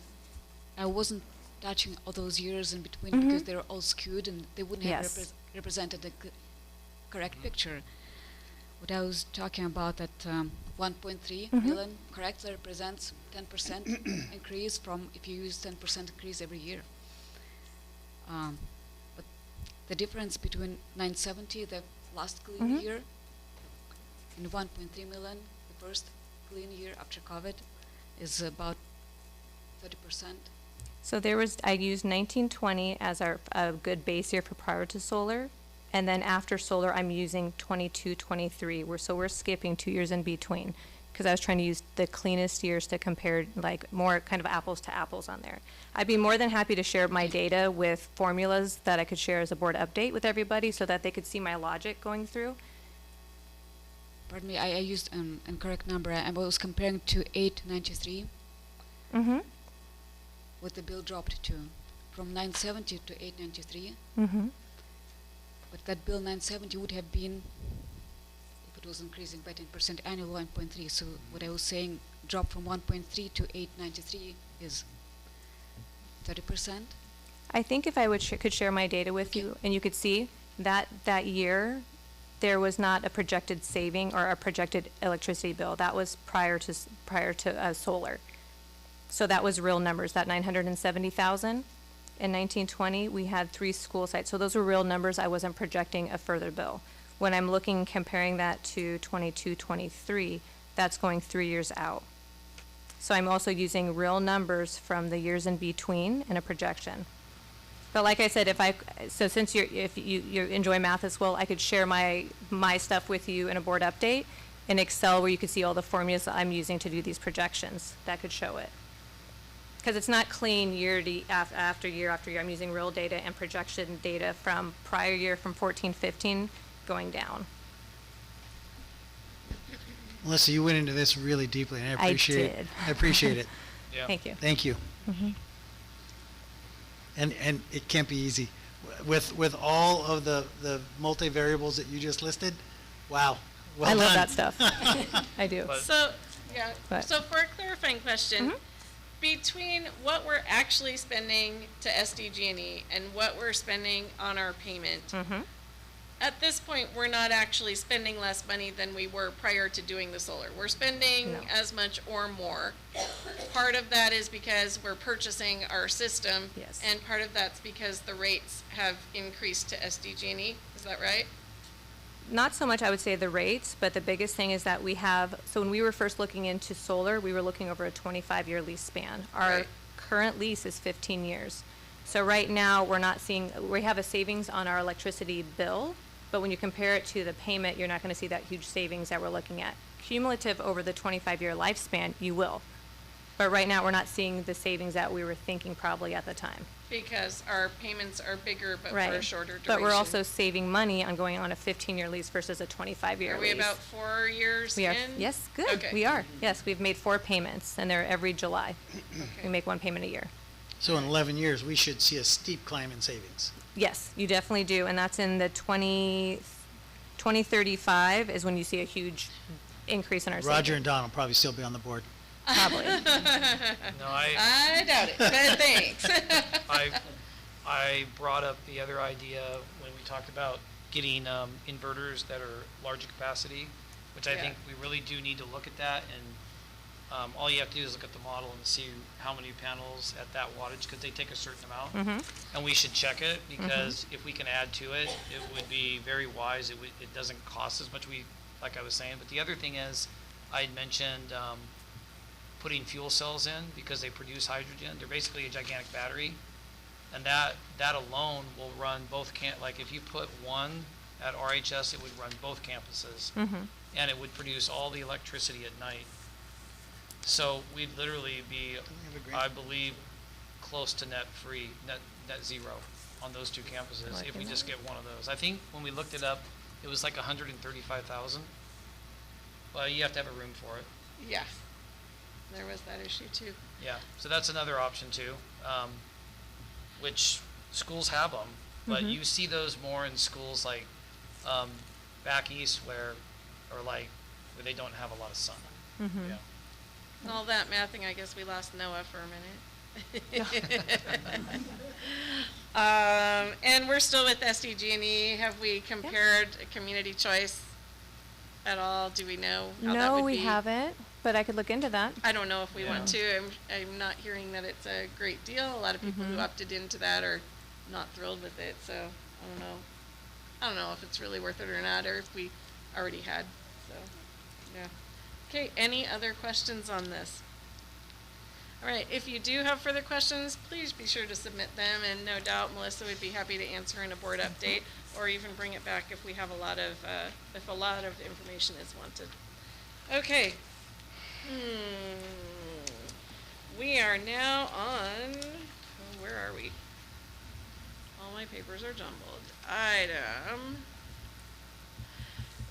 I wasn't touching all those years in between because they're all skewed and they wouldn't have
Yes.
represented the correct picture. What I was talking about, that 1.3 million correctly represents 10% increase from if you use 10% increase every year. But the difference between 970, the last clean year, and 1.3 million, the first clean year after COVID, is about 30%.
So I used 1920 as a good base year for prior to solar. And then after solar, I'm using 22-23. So we're skipping 2 years in between because I was trying to use the cleanest years to compare, like more kind of apples to apples on there. I'd be more than happy to share my data with formulas that I could share as a board update with everybody so that they could see my logic going through.
Pardon me, I used an incorrect number. I was comparing to 893. What the bill dropped to, from 970 to 893. But that bill 970 would have been, if it was increasing by 10% annual, 1.3. So what I was saying, drop from 1.3 to 893 is 30%.
I think if I could share my data with you, and you could see that year, there was not a projected saving or a projected electricity bill. That was prior to solar. So that was real numbers, that 970,000. In 1920, we had 3 school sites. So those were real numbers. I wasn't projecting a further bill. When I'm comparing that to 22-23, that's going 3 years out. So I'm also using real numbers from the years in between and a projection. But like I said, since if you enjoy math as well, I could share my stuff with you in a board update in Excel where you could see all the formulas that I'm using to do these projections. That could show it. Because it's not clean year after year after year. I'm using real data and projection data from prior year, from 14-15, going down.
Melissa, you went into this really deeply, and I appreciate
did.
I appreciate it.
Yeah.
Thank you.
Thank you. And it can't be easy. With all of the multivariables that you just listed, wow. Well
I love
done.
that stuff. I do.
So, yeah,
But-
so for a clarifying question, between what we're actually spending to SDG&E and what we're spending on our payment, at this point, we're not actually spending less money than we were prior to doing the solar. We're spending as much or more. Part of that is because we're purchasing our system.
Yes.
And part of that's because the rates have increased to SDG&E. Is that right?
Not so much, I would say, the rates, but the biggest thing is that so when we were first looking into solar, we were looking over a 25-year lease span. Our current lease is 15 years. So right now, we have a savings on our electricity bill, but when you compare it to the payment, you're not going to see that huge savings that we're looking at. Cumulative over the 25-year lifespan, you will. But right now, we're not seeing the savings that we were thinking probably at the time.
Because our payments are bigger, but for a shorter duration.
But we're also saving money on going on a 15-year lease versus a 25-year lease.
Are we about 4 years
We are.
in?
Yes, good.
Okay.
We are. Yes, we've made 4 payments, and they're every July. We make 1 payment a year.
So in 11 years, we should see a steep climb in savings.
Yes, you definitely do, and that's in the 2035 is when you see a huge increase in our savings.
Roger and Don will probably still be on the board.
Probably.
No,
I doubt it, but thanks.
I brought up the other idea when we talked about getting inverters that are larger capacity, which I think we really do need to look at that. And all you have to do is look at the model and see how many panels at that wattage, because they take a certain amount. And we should check it, because if we can add to it, it would be very wise. It doesn't cost as much, like I was saying. But the other thing is, I had mentioned putting fuel cells in because they produce hydrogen. They're basically a gigantic battery, and that alone will run both like if you put one at RHS, it would run both campuses, and it would produce all the electricity at night. So we'd literally be, I believe, close to net zero on those 2 campuses if we just get one of those. I think when we looked it up it was like 135,000. Well, you have to have a room for it.
Yeah. There was that issue too.
Yeah, so that's another option too, which schools have them, but
Mhm.
you see those more in schools like back east where they don't have a lot of sun.
Mhm.
Yeah.
And all that mathing, I guess we lost Noah for a minute. And we're still with SDG&E. Have we compared community choice at all? Do we know how that
No,
would
we
be?
haven't, but I could look into that.
I don't know if we want
Yeah.
to. I'm not hearing that it's a great deal. A lot of people who opted into that are not thrilled with it, so I don't know. I don't know if it's really worth it or not, or if we already had, so, yeah. Okay, any other questions on this? All right, if you do have further questions, please be sure to submit them, and no doubt Melissa would be happy to answer in a board update, or even bring it back if we have a lot of information is wanted. Okay. We are now on, where are we? All my papers are jumbled. Item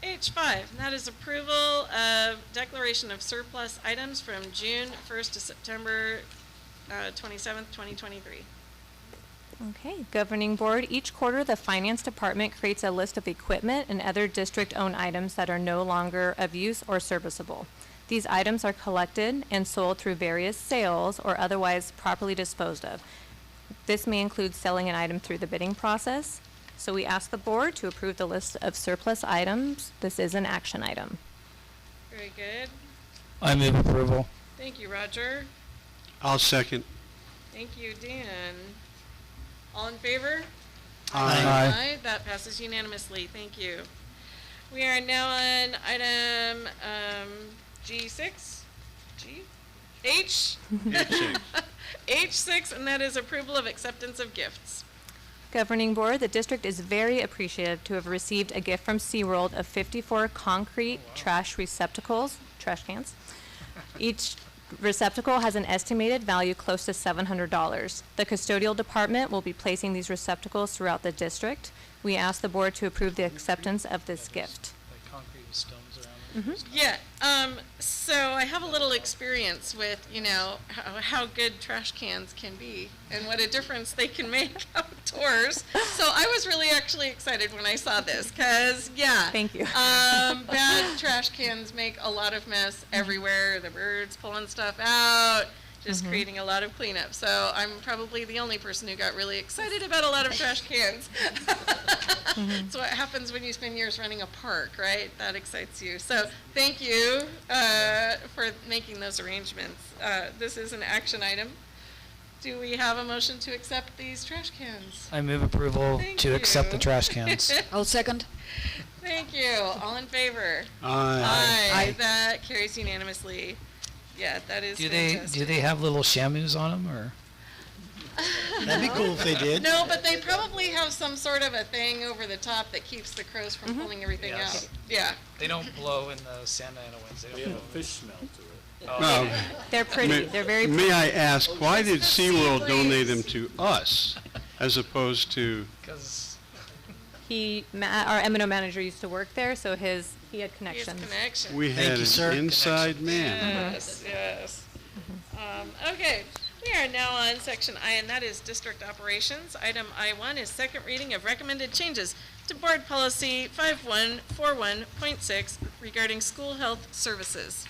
H5, and that is approval of declaration of surplus items from June 1st to September 27th, 2023.
Okay, Governing Board, each quarter the Finance Department creates a list of equipment and other district-owned items that are no longer of use or serviceable. These items are collected and sold through various sales or otherwise properly disposed of. This may include selling an item through the bidding process. So we ask the board to approve the list of surplus items. This is an action item.
Very good.
I move approval.
Thank you, Roger.
I'll second.
Thank you, Dan. All in favor?
Aye.
Aye, that passes unanimously. Thank you. We are now on item G6? G? H?
H6.
H6, and that is approval of acceptance of gifts.
Governing Board, the district is very appreciative to have received a gift from SeaWorld of 54 concrete trash receptacles, trash cans. Each receptacle has an estimated value close to $700. The custodial department will be placing these receptacles throughout the district. We ask the board to approve the acceptance of this gift.
Like concrete with stones around it.
Yeah, so I have a little experience with, how good trash cans can be and what a difference they can make outdoors. So I was really actually excited when I saw this, because, yeah.
Thank you.
Bad trash cans make a lot of mess everywhere. The birds pulling stuff out, just creating a lot of cleanup. So I'm probably the only person who got really excited about a lot of trash cans. That's what happens when you spend years running a park, right? That excites you. So thank you for making those arrangements. This is an action item. Do we have a motion to accept these trash cans?
I move approval
Thank
to accept the
you.
trash cans.
I'll second.
Thank you. All in favor?
Aye.
Aye. That carries unanimously. Yeah, that is
Do
fantastic.
they have little shamus on them, or?
That'd be cool if they did.
No, but they probably have some sort of a thing over the top that keeps the crows from pulling everything
Yes.
out. Yeah.
They don't blow in the Santa Ana winds. They
They
don't
have a
blow.
fish smell to it.
Oh.
Well,
They're pretty. They're very pretty.
May I ask, why did SeaWorld
Sea
donate
breeze.
them to us as opposed to,
Because
Our M&O manager used to work there, so he had
He has
connections.
connection.
we
Thank
had
you,
an
sir.
inside man?
Yes, yes. Okay, we are now on section I, and that is district operations. Item I1 is second reading of recommended changes to board policy 5141.6 regarding school health services.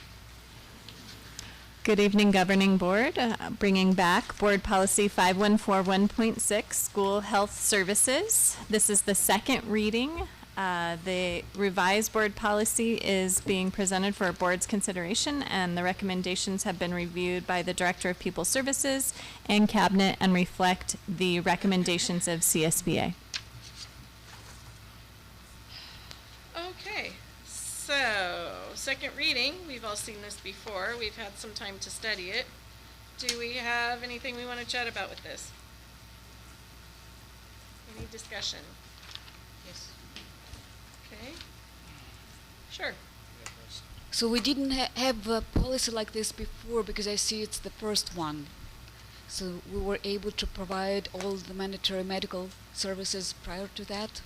Good evening, Governing Board. Bringing back Board Policy 5141.6, School Health Services. This is the second reading. The revised board policy is being presented for a board's consideration, and the recommendations have been reviewed by the Director of People Services and Cabinet and reflect the recommendations of CSBA.
Okay, so second reading, we've all seen this before. We've had some time to study it. Do we have anything we want to chat about with this? Any discussion? Yes. Okay. Sure.
So we didn't have a policy like this before, because I see it's the first one. So we were able to provide all the mandatory medical services prior to that.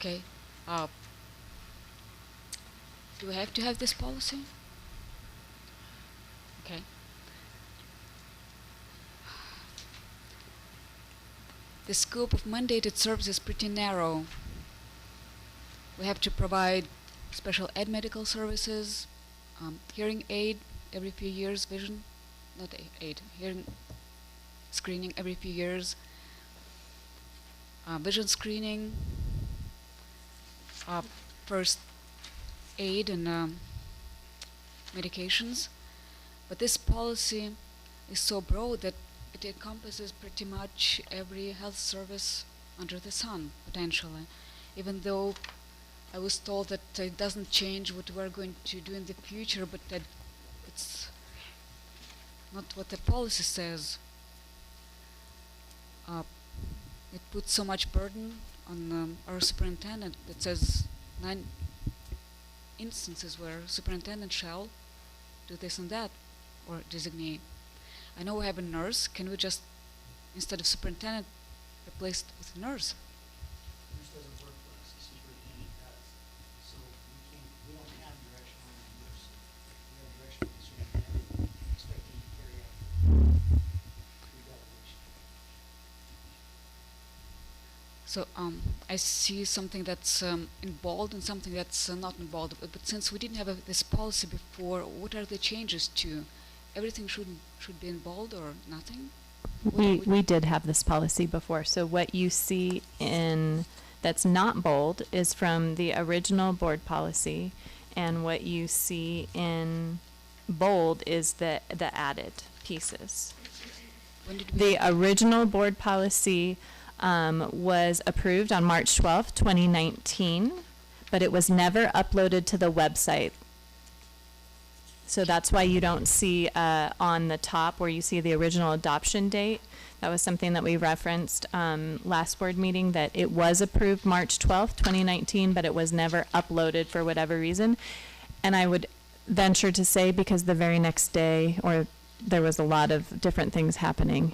Okay. Do we have to have this policy? Okay. The scope of mandated service is pretty narrow. We have to provide special ed medical services, hearing aid every few years, vision, not aid, hearing screening every few years, vision screening, first aid and medications. But this policy is so broad that it encompasses pretty much every health service under the sun, potentially. Even though I was told that it doesn't change what we're going to do in the future, but that it's not what the policy says. It puts so much burden on our superintendent. It says 9 instances where superintendent shall do this and that, or designate. I know we have a nurse. Can we just, instead of superintendent, replace it with nurse?
Nurse doesn't work for us, the superintendent does. So we don't have direction on the nurse. We have direction on the superintendent, expecting to carry out the delegation.
So I see something that's in bold and something that's not in bold. But since we didn't have this policy before, what are the changes to? Everything should be in bold or nothing?
We did have this policy before. So what you see in that's not bold is from the original board policy, and what you see in bold is the added pieces.
When did we
The original board policy was approved on March 12th, 2019, but it was never uploaded to the website. So that's why you don't see on the top where you see the original adoption date. That was something that we referenced last board meeting, that it was approved March 12th, 2019, but it was never uploaded for whatever reason. And I would venture to say because the very next day, or there was a lot of different things happening,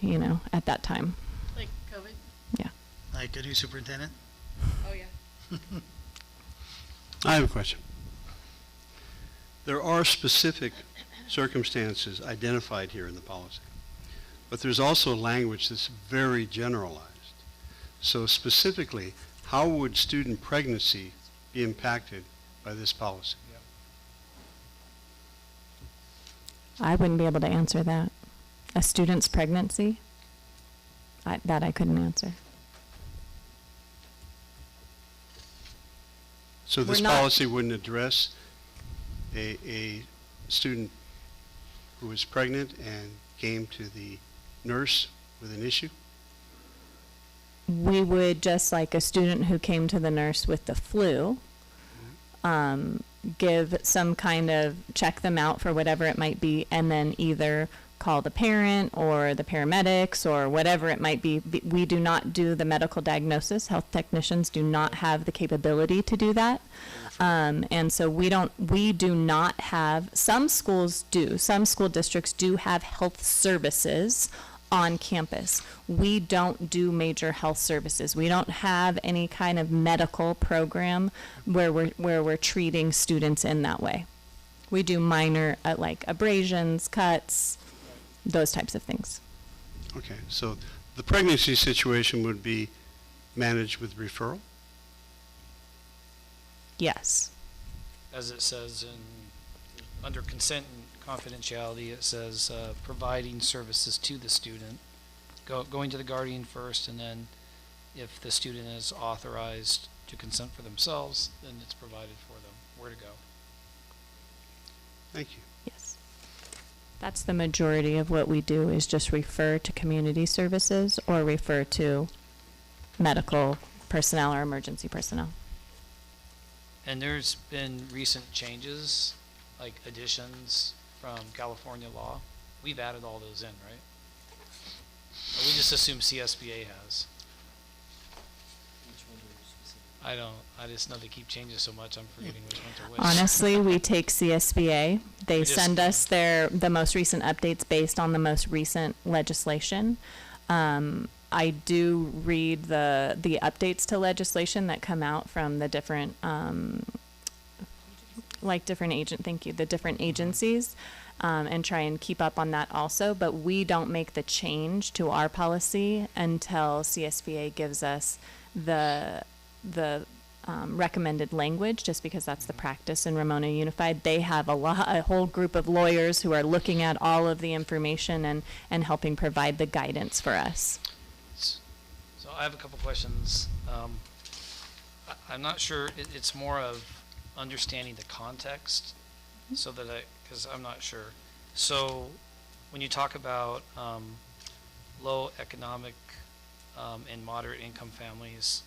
at that time.
Like COVID?
Yeah.
Like a new superintendent?
Oh, yeah.
I have a question. There are specific circumstances identified here in the policy, but there's also language that's very generalized. So specifically, how would student pregnancy be impacted by this policy?
I wouldn't be able to answer that. A student's pregnancy? That I couldn't answer.
So this policy wouldn't address a student who was pregnant and came to the nurse with an issue?
We would, just like a student who came to the nurse with the flu, give some kind of, check them out for whatever it might be, and then either call the parent or the paramedics or whatever it might be. We do not do the medical diagnosis. Health technicians do not have the capability to do that. And so we do not have, some schools do, some school districts do have health services on campus. We don't do major health services. We don't have any kind of medical program where we're treating students in that way. We do minor, like abrasions, cuts, those types of things.
Okay, so the pregnancy situation would be managed with referral?
Yes.
As it says under consent and confidentiality, it says providing services to the student, going to the guardian first, and then if the student is authorized to consent for themselves, then it's provided for them where to go.
Thank you.
Yes. That's the majority of what we do, is just refer to community services or refer to medical personnel or emergency personnel.
And there's been recent changes, like additions from California law. We've added all those in, right? Or we just assume CSBA has. I just know they keep changing so much, I'm forgetting which ones are which.
Honestly, we take CSBA. They
We just-
send us the most recent updates based on the most recent legislation. I do read the updates to legislation that come out from the different the different agencies, and try and keep up on that also. But we don't make the change to our policy until CSVA gives us the recommended language, just because that's the practice in Ramona Unified. They have a whole group of lawyers who are looking at all of the information and helping provide the guidance for us.
So I have a couple questions. I'm not sure, it's more of understanding the context, so that because I'm not sure. So when you talk about low economic and moderate income families,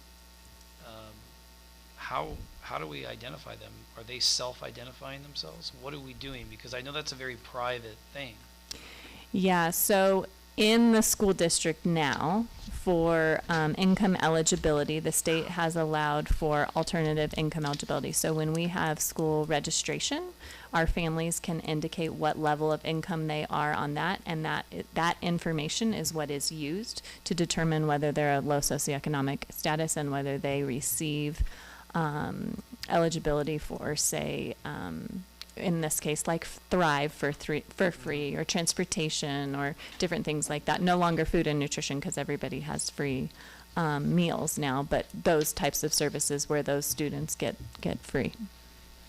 how do we identify them? Are they self-identifying themselves? What are we doing? Because I know that's a very private thing.
Yeah, so in the school district now, for income eligibility, the state has allowed for alternative income eligibility. So when we have school registration, our families can indicate what level of income they are on that, and that information is what is used to determine whether they're a low socioeconomic status and whether they receive eligibility for, say, in this case, like Thrive for free, or transportation, or different things like that. No longer food and nutrition, because everybody has free meals now, but those types of services where those students get free.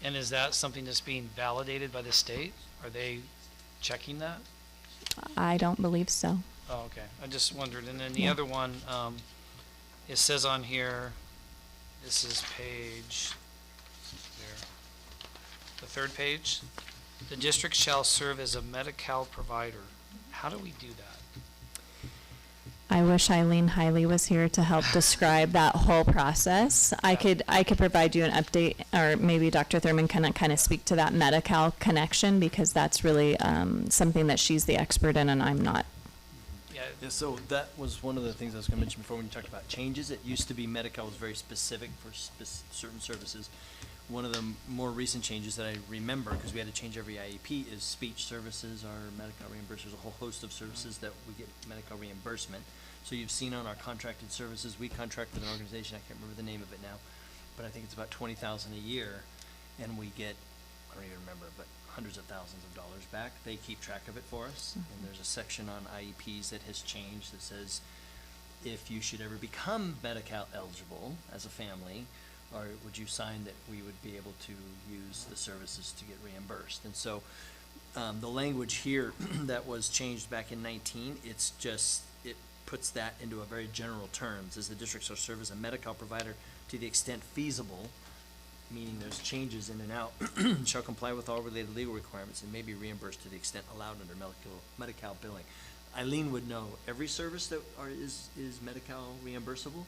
And is that something that's being validated by the state? Are they checking that?
I don't believe so.
Oh, okay. I just wondered. And then the other one, it says on here, this is page, there, the third page. The district shall serve as a Medi-Cal provider. How do we do that?
I wish Eileen Hiley was here to help describe that whole process. I could provide you an update, or maybe Dr. Thurman can kind of speak to that Medi-Cal connection, because that's really something that she's the expert in and I'm not.
Yeah, so that was one of the things I was going to mention before when you talked about changes. It used to be Medi-Cal was very specific for certain services. One of the more recent changes that I remember, because we had to change every IEP, is speech services are Medi-Cal reimbursed. There's a whole host of services that we get Medi-Cal reimbursement. So you've seen on our contracted services, we contract with an organization, I can't remember the name of it now, but I think it's about $20,000 a year, and we get, I don't even remember, but hundreds of thousands of dollars back. They keep track of it for us, and there's a section on IEPs that has changed that says if you should ever become Medi-Cal eligible as a family, or would you sign that we would be able to use the services to get reimbursed? And so the language here that was changed back in 19, it puts that into a very general terms, as the district shall serve as a Medi-Cal provider to the extent feasible, meaning there's changes in and out, shall comply with all related legal requirements and may be reimbursed to the extent allowed under Medi-Cal billing. Eileen would know every service that is Medi-Cal reimbursable.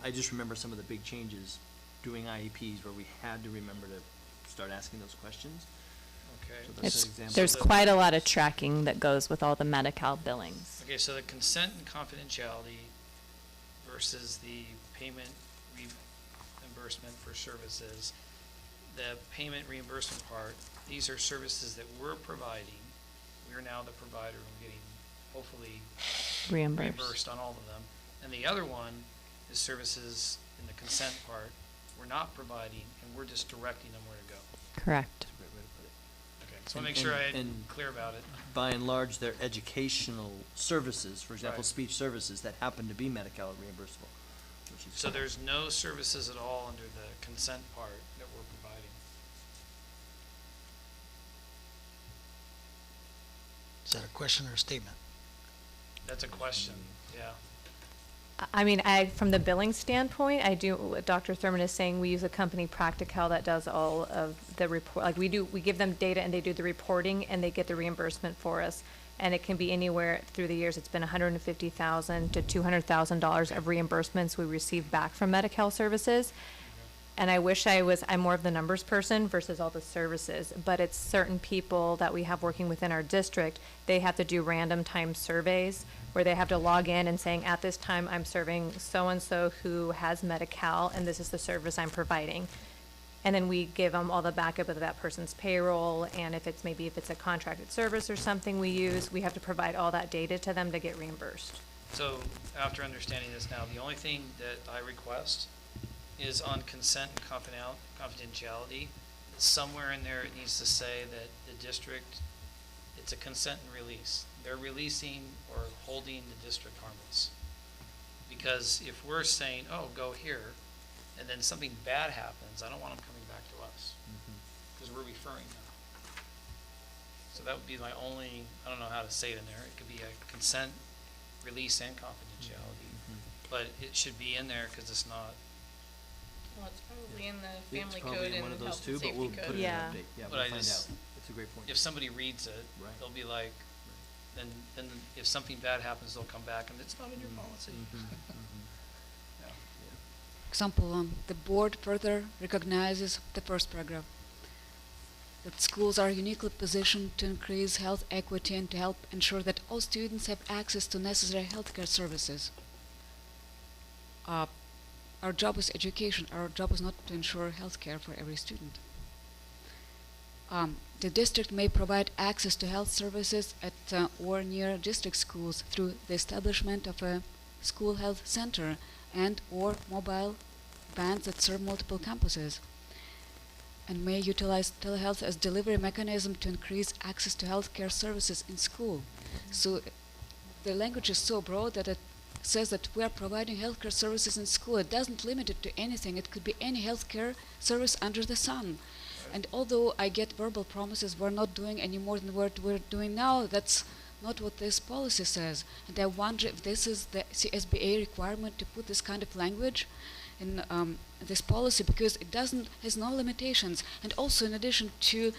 I just remember some of the big changes doing IEPs where we had to remember to start asking those questions.
Okay.
So that's an example.
There's quite a lot of tracking that goes with all the Medi-Cal billings.
Okay, so the consent and confidentiality versus the payment reimbursement for services. The payment reimbursement part, these are services that we're providing. We're now the provider, and we're getting hopefully reimbursed on all of them. And the other one is services in the consent part we're not providing, and we're just directing them where to go.
Correct.
That's a great way to put it.
Okay, so I'll make sure I'm clear about it.
By and large, they're educational services, for example,
Right.
speech services that happen to be Medi-Cal reimbursable.
So there's no services at all under the consent part that we're providing.
Is that a question or a statement?
That's a question, yeah.
I mean, from the billing standpoint, I do what Dr. Thurman is saying. We use a company, Practical, that does all of the report. Like we give them data and they do the reporting and they get the reimbursement for us. And it can be anywhere through the years. It's been $150,000 to $200,000 of reimbursements we receive back from Medi-Cal services. And I wish I'm more of the numbers person versus all the services, but it's certain people that we have working within our district, they have to do random time surveys where they have to log in and saying, at this time, I'm serving so-and-so who has Medi-Cal, and this is the service I'm providing. And then we give them all the backup of that person's payroll, and if it's a contracted service or something we use, we have to provide all that data to them to get reimbursed.
So after understanding this now, the only thing that I request is on consent and confidentiality. Somewhere in there, it needs to say that the district, it's a consent and release. They're releasing or holding the district harmless. Because if we're saying, oh, go here, and then something bad happens, I don't want them coming back to us. Because we're referring them. So that would be my only, I don't know how to say it in there. It could be a consent, release, and confidentiality. But it should be in there because it's not.
Well, it's probably in the
It's
family
probably
code
in
and
one of those
health
two,
and
but
safety
we'll
code.
put it in
Yeah.
an update. Yeah,
But
we'll
I
find
just,
out. That's a great point.
if somebody reads it,
Right.
they'll be like, then if something bad happens, they'll come back and it's not in your policy. Yeah.
Example, the board further recognizes the first paragraph that schools are uniquely positioned to increase health equity and to help ensure that all students have access to necessary healthcare services. Our job is education. Our job is not to ensure healthcare for every student. The district may provide access to health services at or near district schools through the establishment of a school health center and or mobile vans that serve multiple campuses, and may utilize telehealth as delivery mechanism to increase access to healthcare services in school. So the language is so broad that it says that we are providing healthcare services in school. It doesn't limit it to anything. It could be any healthcare service under the sun. And although I get verbal promises, we're not doing any more than what we're doing now, that's not what this policy says. And I wonder if this is the CSBA requirement to put this kind of language in this policy, because it has no limitations. And also, in addition to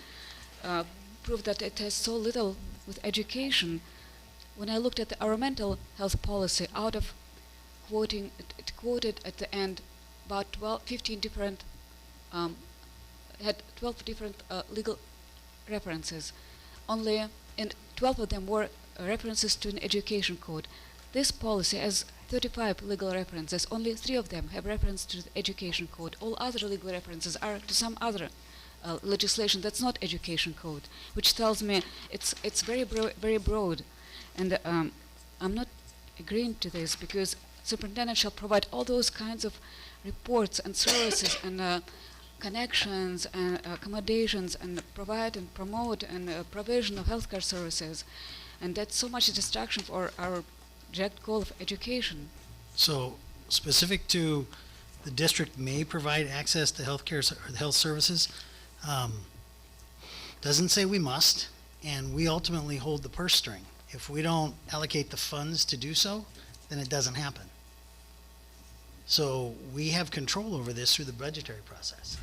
prove that it has so little with education, when I looked at our mental health policy, out of quoting, it quoted at the end about 15 different, had 12 different legal references. Only, and 12 of them were references to an education code. This policy has 35 legal references. Only 3 of them have reference to the education code. All other legal references are to some other legislation that's not education code, which tells me it's very broad. And I'm not agreeing to this, because superintendent shall provide all those kinds of reports and services and connections and accommodations and provide and promote and provision of healthcare services. And that's so much distraction for our direct goal of education.
So specific to the district may provide access to healthcare or health services, doesn't say we must, and we ultimately hold the purse string. If we don't allocate the funds to do so, then it doesn't happen. So we have control over this through the budgetary process.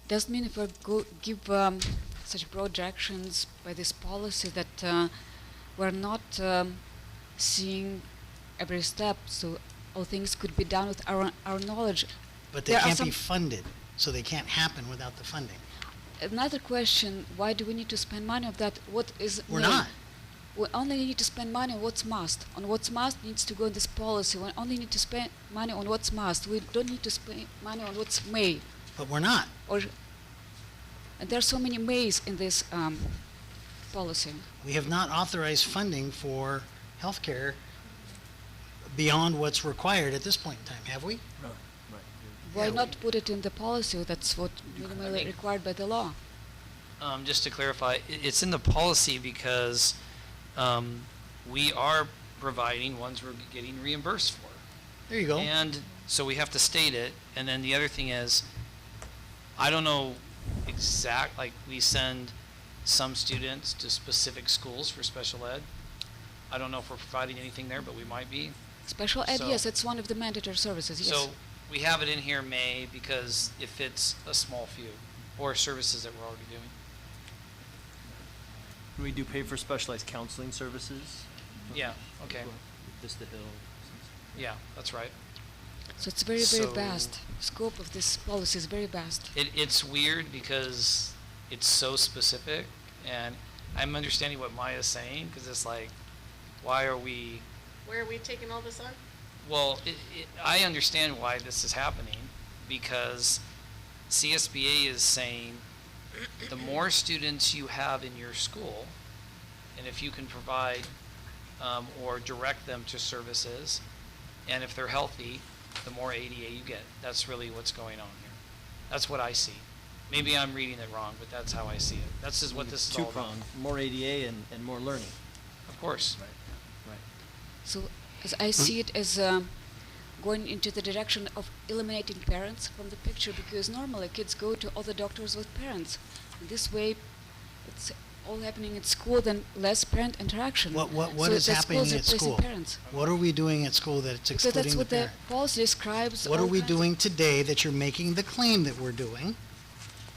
Doesn't mean if we give such broad directions by this policy that we're not seeing every step, so all things could be done with our knowledge.
But they can't be funded, so they can't happen without the funding.
Another question, why do we need to spend money on that? What is
We're not.
We only need to spend money on what's must. On what's must needs to go in this policy. We only need to spend money on what's must. We don't need to spend money on what's may.
But we're not.
And there are so many mays in this policy.
We have not authorized funding for healthcare beyond what's required at this point in time, have we?
No.
Why not put it in the policy? That's what minimally required by the law.
Just to clarify, it's in the policy because we are providing ones we're getting reimbursed for.
There you go.
And so we have to state it. And then the other thing is, I don't know like we send some students to specific schools for special ed. I don't know if we're providing anything there, but we might be.
Special ed,
So-
yes, it's one of the mandatory services, yes.
So we have it in here may because it fits a small few or services that we're already doing.
We do pay for specialized counseling services.
Yeah, okay.
Vista Hill.
Yeah, that's right.
So it's very
So-
vast. Scope of this policy is very vast.
It's weird because it's so specific, and I'm understanding what Maya's saying, because it's like, why are we,
Where are we taking all this on?
well, I understand why this is happening, because CSBA is saying the more students you have in your school, and if you can provide or direct them to services. And if they're healthy, the more ADA you get. That's really what's going on here. That's what I see. Maybe I'm reading it wrong, but that's how I see it. That's just what this is all about.
Two-pronged, more ADA and more learning.
Of course.
Right.
So as I see it as going into the direction of eliminating parents from the picture, because normally kids go to other doctors with parents. And this way, it's all happening at school, then less parent interaction.
What
So
is
the
happening
schools
at
replacing
school?
Parents.
What are we doing at school that it's
Because
excluding
that's
the
what the
parent?
policy describes.
What are
all
we
kinds of-
doing today that you're making the claim that we're doing?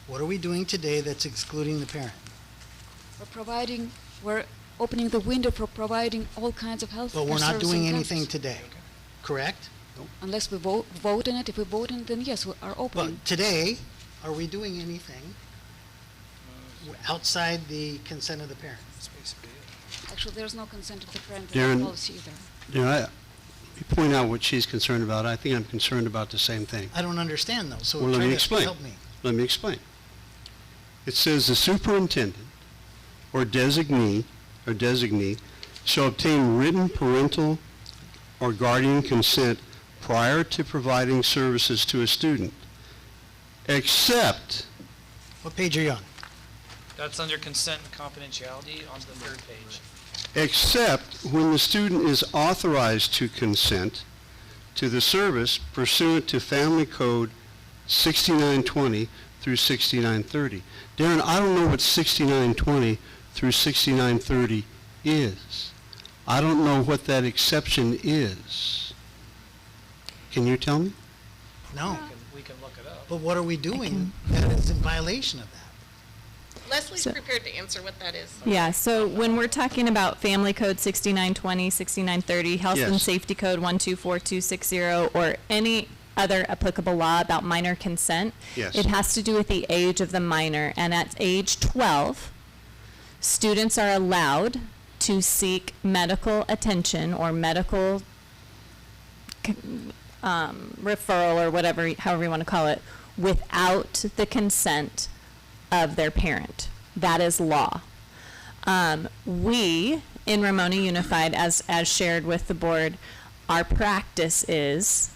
What are we doing today that's excluding the parent?
We're opening the window for providing all kinds of health.
But we're not
services
doing
on
anything
campus.
today, correct?
Unless we vote on it. If we vote on it, then yes, we are opening.
But today, are we doing anything outside the consent of the parent?
Actually, there's no consent of the parent
Darren,
in the policy either.
You point out what she's concerned about. I think I'm concerned about the same thing.
I don't understand though, so
Well, let
try
me
to
explain.
help me.
Let me explain. It says the superintendent or designee shall obtain written parental or guardian consent prior to providing services to a student, except,
What page are you on?
That's under consent and confidentiality on the third page.
except when the student is authorized to consent to the service pursuant to Family Code 6920 through 6930. Darren, I don't know what 6920 through 6930 is. I don't know what that exception is. Can you tell me?
No.
We can look it up.
But what are we doing that is in violation of that?
Leslie's
So-
prepared to answer what that is.
Yeah, so when we're talking about Family Code 6920, 6930, Health and
Yes.
Safety Code 124260, or any other applicable law about minor consent,
Yes.
it has to do with the age of the minor. And at age 12, students are allowed to seek medical attention or medical referral or whatever, however you want to call it, without the consent of their parent. That is law. We, in Ramona Unified, as shared with the board, our practice is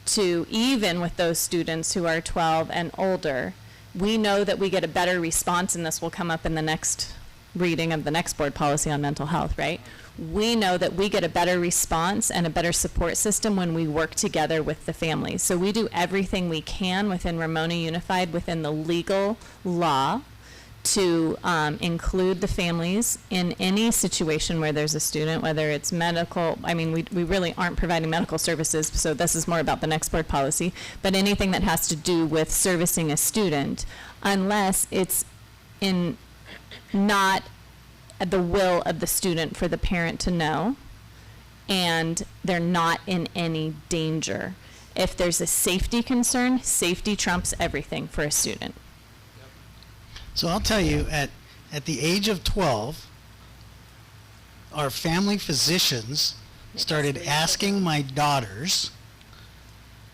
to, even with those students who are 12 and older, we know that we get a better response, and this will come up in the next reading of the next board policy on mental health, right? We know that we get a better response and a better support system when we work together with the families. So we do everything we can within Ramona Unified, within the legal law, to include the families in any situation where there's a student, whether it's medical. I mean, we really aren't providing medical services, so this is more about the next board policy, but anything that has to do with servicing a student, unless it's in not at the will of the student for the parent to know, and they're not in any danger. If there's a safety concern, safety trumps everything for a student.
So I'll tell you, at the age of 12, our family physicians started asking my daughters,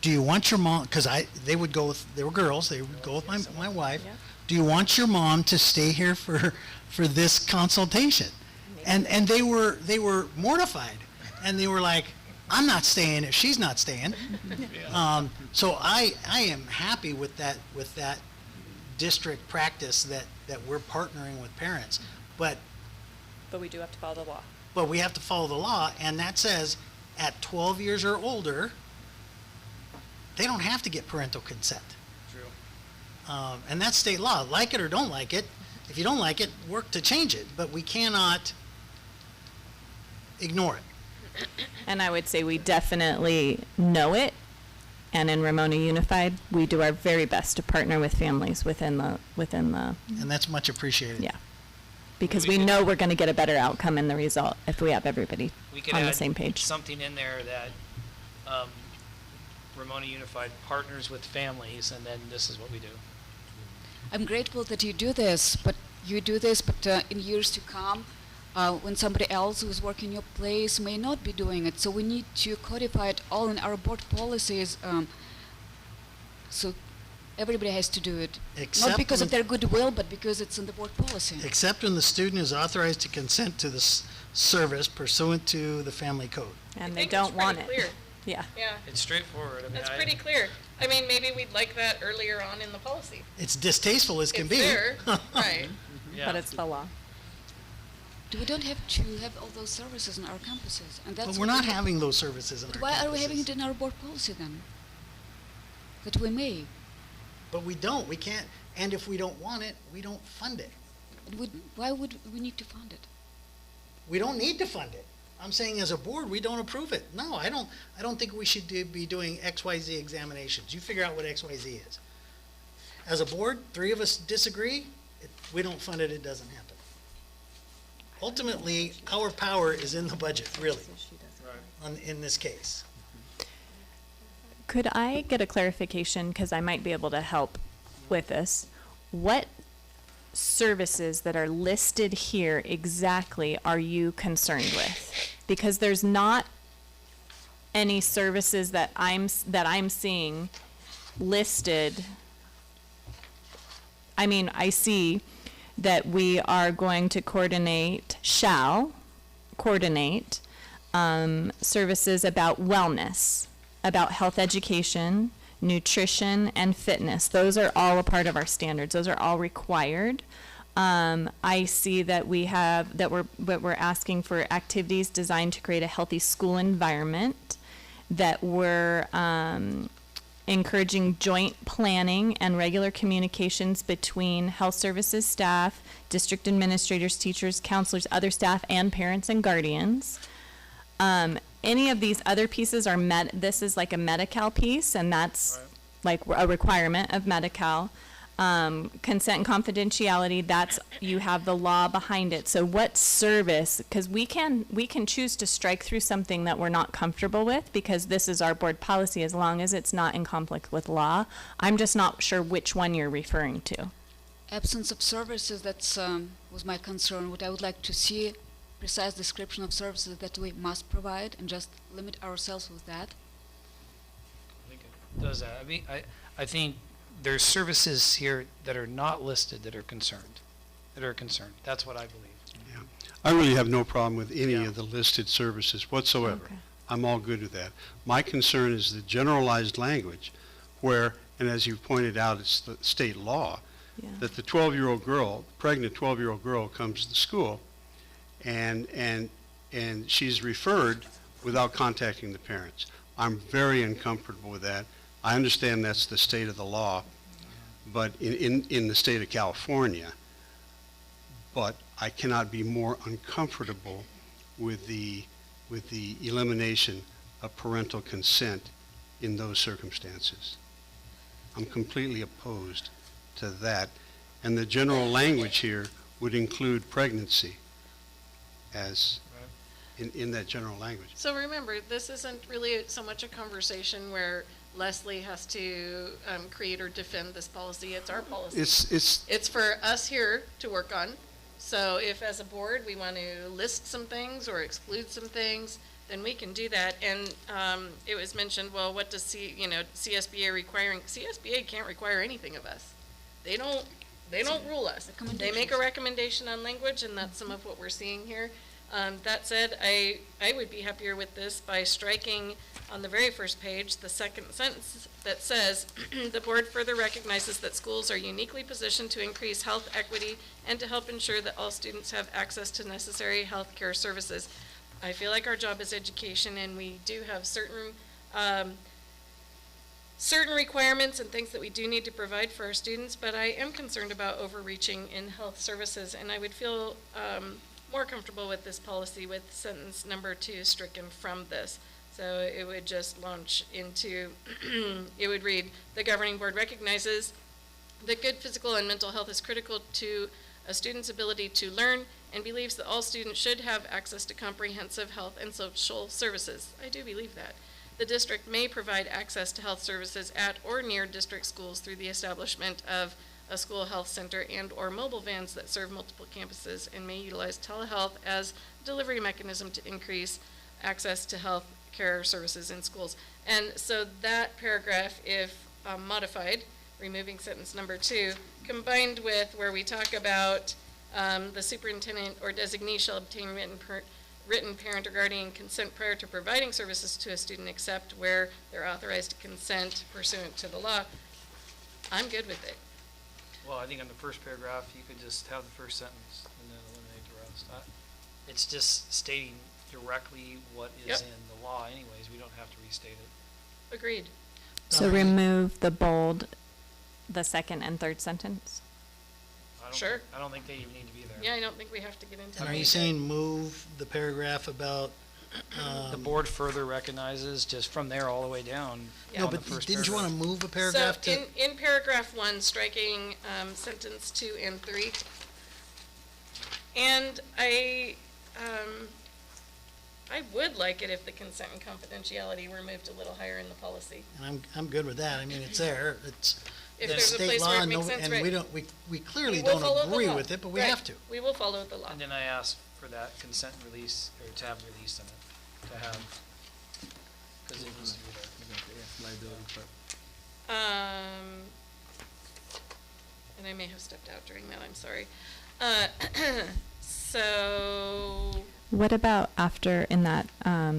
do you want your mom, because they would go with, they were girls, they would go with my wife, do you want your mom to stay here for this consultation? And they were mortified, and they were like, I'm not staying if she's not staying. So I am happy with that district practice that we're partnering with parents, but
we do have to follow the law.
But we have to follow the law, and that says at 12 years or older, they don't have to get parental consent.
True.
And that's state law. Like it or don't like it. If you don't like it, work to change it. But we cannot ignore it.
And I would say we definitely know it. And in Ramona Unified, we do our very best to partner with families within the.
And that's much appreciated.
Yeah. Because we know we're going to get a better outcome in the result if we have everybody
We could
on the
add
same page.
something in there that Ramona Unified partners with families, and then this is what we do.
I'm grateful that you do this, but in years to come, when somebody else who's working your place may not be doing it. So we need to codify it all in our board policies. So everybody has to do it.
Except
Not because of
when-
their goodwill, but because it's in the board policy.
Except when the student is authorized to consent to the service pursuant to the family code.
And
I
they
think
don't
it's
want
pretty
it.
clear.
Yeah.
Yeah,
It's straightforward. I mean,
that's pretty clear. I mean, maybe we'd like that earlier on in the policy.
It's distasteful as can
It's
be.
there, right.
But it's the law.
We don't have to have all those services in our campuses, and that's
But we're
what
not
we-
having those services in
But
our
why are we having
campuses.
it in our board policy then? That we may.
But we don't, we can't, and if we don't want it, we don't fund it.
Why would we need to fund it?
We don't need to fund it. I'm saying as a board, we don't approve it. No, I don't think we should be doing XYZ examinations. You figure out what XYZ is. As a board, 3 of us disagree, we don't fund it, it doesn't happen. Ultimately, our power is in the budget, really, in this case.
Could I get a clarification, because I might be able to help with this? What services that are listed here exactly are you concerned with? Because there's not any services that I'm seeing listed. I mean, I see that we are going to shall coordinate services about wellness, about health education, nutrition, and fitness. Those are all a part of our standards. Those are all required. I see that we're asking for activities designed to create a healthy school environment, that we're encouraging joint planning and regular communications between health services staff, district administrators, teachers, counselors, other staff, and parents and guardians. Any of these other pieces are this is like a Medi-Cal piece, and that's like a requirement of Medi-Cal. Consent and confidentiality, you have the law behind it. So what service, because we can choose to strike through something that we're not comfortable with, because this is our board policy, as long as it's not in conflict with law. I'm just not sure which one you're referring to.
Absence of services, that's was my concern. What I would like to see, precise description of services that we must provide, and just limit ourselves with that.
I think it does that. I mean, I think there's services here that are not listed that are concerned. That's what I believe.
I really have no problem with any of the listed services whatsoever.
Okay.
I'm all good with that. My concern is the generalized language where, and as you pointed out, it's the state law, that the 12-year-old girl, pregnant 12-year-old girl comes to the school and she's referred without contacting the parents. I'm very uncomfortable with that. I understand that's the state of the law, but in the state of California, but I cannot be more uncomfortable with the elimination of parental consent in those circumstances. I'm completely opposed to that, and the general language here would include pregnancy as in that general language.
So remember, this isn't really so much a conversation where Leslie has to create or defend this policy. It's our policy. It's for us here to work on. So if as a board we want to list some things or exclude some things, then we can do that. And it was mentioned, well, what does CSBA requiring? CSBA can't require anything of us. They don't rule us. They make a recommendation on language, and that's some of what we're seeing here. That said, I would be happier with this by striking on the very first page the second sentence that says, the board further recognizes that schools are uniquely positioned to increase health equity and to help ensure that all students have access to necessary health care services. I feel like our job is education, and we do have certain requirements and things that we do need to provide for our students, but I am concerned about overreaching in health services, and I would feel more comfortable with this policy with sentence number 2 stricken from this. So it would just launch into, it would read, the governing board recognizes that good physical and mental health is critical to a student's ability to learn and believes that all students should have access to comprehensive health and social services. I do believe that. The district may provide access to health services at or near district schools through the establishment of a school health center and/or mobile vans that serve multiple campuses, and may utilize telehealth as a delivery mechanism to increase access to health care services in schools. And so that paragraph, if modified, removing sentence number 2, combined with where we talk about the superintendent or designee shall obtain written parent or guardian consent prior to providing services to a student except where they're authorized to consent pursuant to the law. I'm good with it.
Well, I think in the first paragraph, you could just have the first sentence and then eliminate the rest. It's just stating directly what is
Yep.
in the law anyways. We don't have to restate it.
Agreed.
So remove the bold, the second and third sentence.
Sure.
I don't think they even need to be there.
Yeah, I don't think we have to get into
And
that.
are you saying move the paragraph about,
The board further recognizes just from there all the way down.
no,
on the
but
first
didn't you want to
paragraph.
move a paragraph
So
to?
in paragraph 1, striking sentence 2 and 3. And I would like it if the consent and confidentiality were moved a little higher in the policy.
And I'm good with that. I mean, it's there. It's
If
the
there's a
state
place
law,
where it
and
makes
no-
sense,
and
right.
we don't, we clearly
We will
don't
follow the
agree
law.
with it, but we
Right.
have to.
We will follow the law.
And then I asked for that consent release, or to have release in it, to have, because it needs to be there.
And I may have stepped out during that, I'm sorry. So,
What about after, in that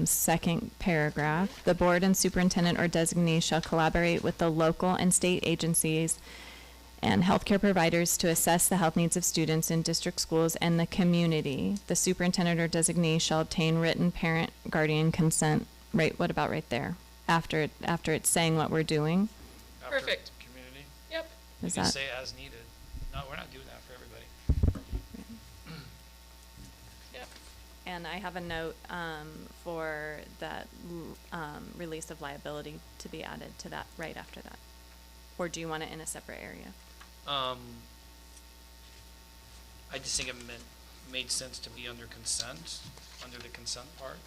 second paragraph, the board and superintendent or designee shall collaborate with the local and state agencies and healthcare providers to assess the health needs of students in district schools and the community. The superintendent or designee shall obtain written parent guardian consent. Right, what about right there? After it's saying what we're doing?
After
Perfect.
Community.
Yep.
You
Is
can
that-
say as needed. No, we're not doing that for everybody.
yep.
And I have a note for that release of liability to be added to that right after that. Or do you want it in a separate area?
I just think it made sense to be under consent, under the consent part.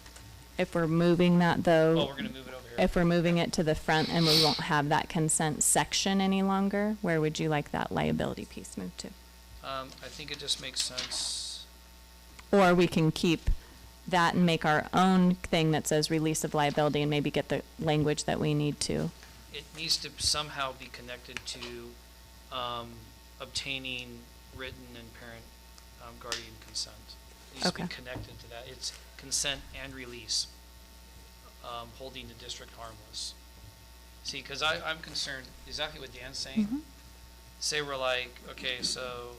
If we're moving that though.
Oh, we're gonna move it over here.
If we're moving it to the front and we won't have that consent section any longer, where would you like that liability piece moved to?
I think it just makes sense.
Or we can keep that and make our own thing that says release of liability and maybe get the language that we need to.
It needs to somehow be connected to obtaining written and parent guardian consent. It needs to be
Okay.
connected to that. It's consent and release, holding the district harmless. See, because I'm concerned, exactly what Dan's saying. Say we're like, okay, so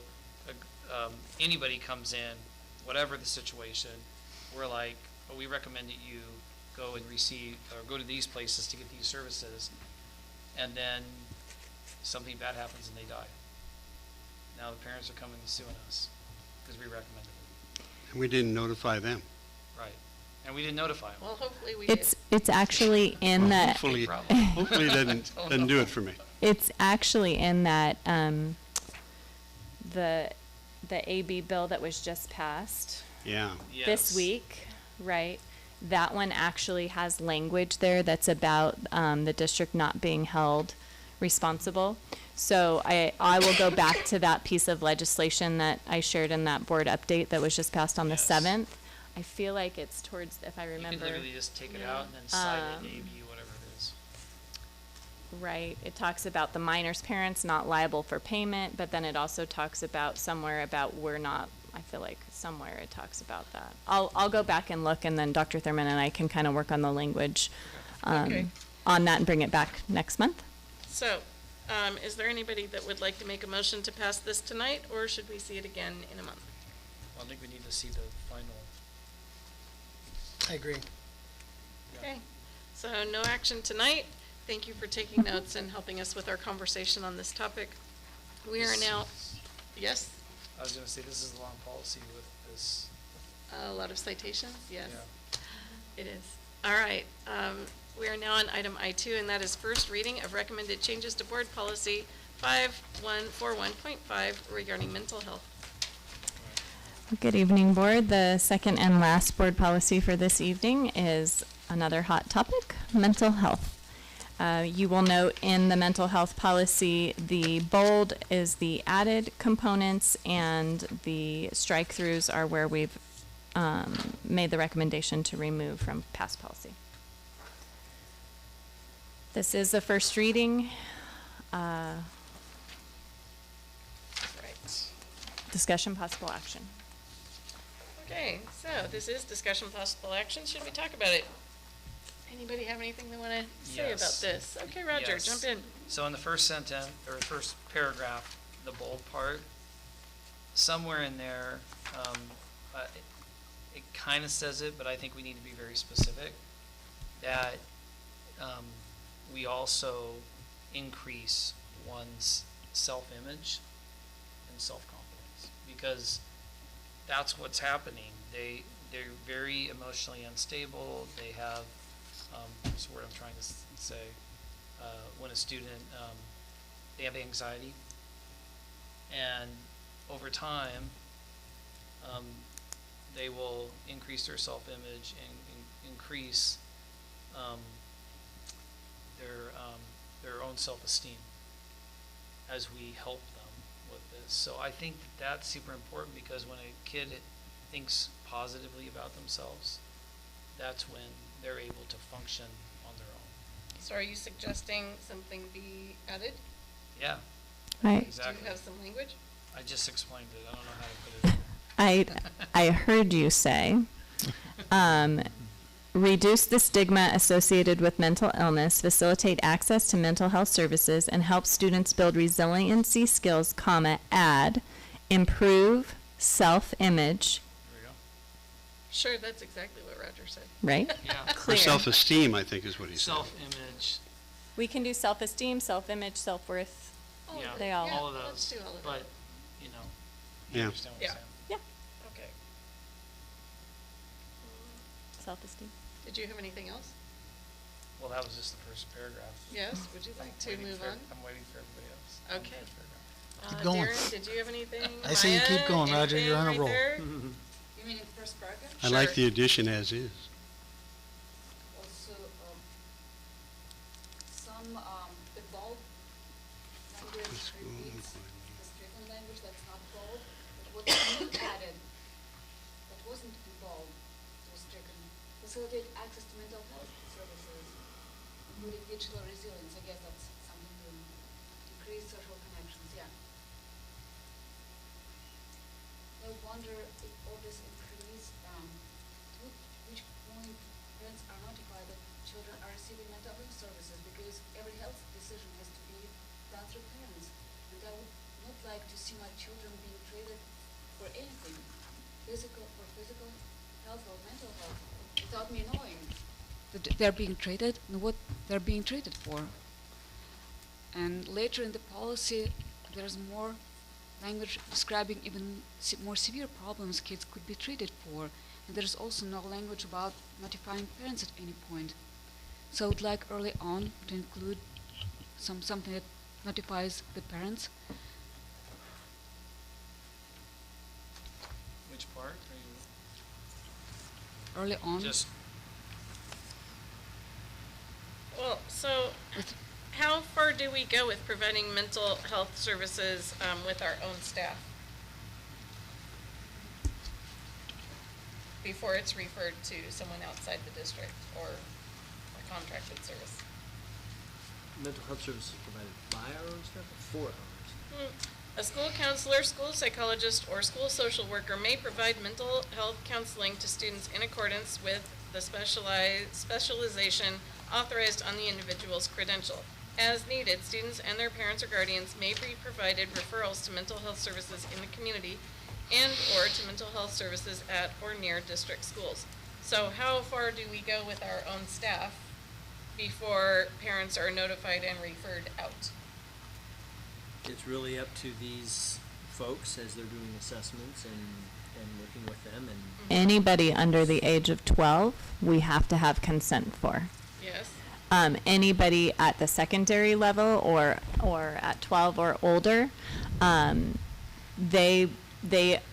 anybody comes in, whatever the situation, we're like, oh, we recommend that you go and receive, or go to these places to get these services, and then something bad happens and they die. Now the parents are coming and suing us because we recommended it.
And we didn't notify them.
Right. And we didn't notify them.
Well, hopefully we did.
It's actually in
Well,
that.
hopefully,
problem.
hopefully it doesn't do it for me.
It's actually in that, the AB bill that was just passed
Yeah.
this week, right? That one actually has language there that's about, the district not being held responsible. So I will go back to that piece of legislation that I shared in that board update that was just passed on the 7th. I feel like it's towards, if I
You
remember.
can literally just take it out and then cite it, AB, whatever it is.
Right, it talks about the minor's parents not liable for payment, but then it also talks about somewhere about we're not, I feel like somewhere it talks about that. I'll go back and look, and then Dr. Thurman and I can kind of work on the language
Okay.
on that and bring it back next month.
So, is there anybody that would like to make a motion to pass this tonight, or should we see it again in a month?
Well, I think we need to see the final.
I agree.
Okay, so no action tonight. Thank you for taking notes and helping us with our conversation on this topic. We are now, yes,
I was gonna say, this is a long policy with this.
a lot of citations, yes.
Yeah.
It is. All right, we are now on item I2, and that is first reading of recommended changes to board policy 5141.5 regarding mental health.
Good evening, board. The second and last board policy for this evening is another hot topic, mental health. You will note in the mental health policy, the bold is the added components and the strike-throughs are where we've made the recommendation to remove from past policy. This is the first reading. Discussion, possible action.
Okay, so this is discussion possible action. Should we talk about it? Anybody have anything they want to say about
Yes.
this? Okay, Roger,
Yes.
jump in.
So in the first sentence, or first paragraph, the bold part, somewhere in there, it kind of says it, but I think we need to be very specific, that we also increase one's self-image and self-confidence, because that's what's happening. They're very emotionally unstable. They have, what's the word I'm trying to say? When a student, they have anxiety, and over time, they will increase their self-image and increase their own self-esteem as we help them with this. So I think that's super important, because when a kid thinks positively about themselves, that's when they're able to function on their own.
So are you suggesting something be added?
Yeah.
Right.
Exactly.
Do you have some language?
I just explained it. I don't know how to put it.
I heard you say, reduce the stigma associated with mental illness, facilitate access to mental health services, and help students build resiliency skills, add, improve self-image,
Sure, that's exactly what Roger said.
right?
Yeah.
Or self-esteem, I think is what he said.
Self-image.
We can do self-esteem, self-image, self-worth.
Yeah,
They all.
all of those.
Let's do all of
But,
it.
you know,
Yeah.
you understand what I'm
Yeah.
saying.
Okay.
Self-esteem.
Did you have anything else?
Well, that was just the first paragraph.
Yes, would you like to
Waiting
move
for-
on?
I'm waiting for everybody else. on the
Okay.
first paragraph.
Keep going.
Darren, did you have anything?
I say you keep
Maya,
going, Roger, you're on a
anything
roll.
right there?
You mean in the first paragraph?
I like
Sure.
the addition as is.
Also, some evolved language repeats the stricken language that's not bold, but what you added that wasn't involved was stricken. Facilitate access to mental health services, including digital resilience. I guess that's something to increase social connections, yeah. I wonder if all this increase, to which point parents are notified that children are receiving mental health services, because every health decision has to be done through parents. And I would not like to see my children being treated for anything, physical health or mental health, without me knowing.
They're being treated, and what they're being treated for. And later in the policy, there's more language describing even more severe problems kids could be treated for. And there's also no language about notifying parents at any point. So I would like early on to include something that notifies the parents.
Which part are you?
Early on.
Just,
Well, so how far do we go with providing mental health services with our own staff? Before it's referred to someone outside the district or a contracted service?
Mental health services provided by our own staff or for ours?
A school counselor, school psychologist, or school social worker may provide mental health counseling to students in accordance with the specialization authorized on the individual's credential. As needed, students and their parents or guardians may be provided referrals to mental health services in the community and/or to mental health services at or near district schools. So how far do we go with our own staff before parents are notified and referred out?
It's really up to these folks as they're doing assessments and working with them and.
Anybody under the age of 12, we have to have consent for.
Yes.
Anybody at the secondary level or at 12 or older, they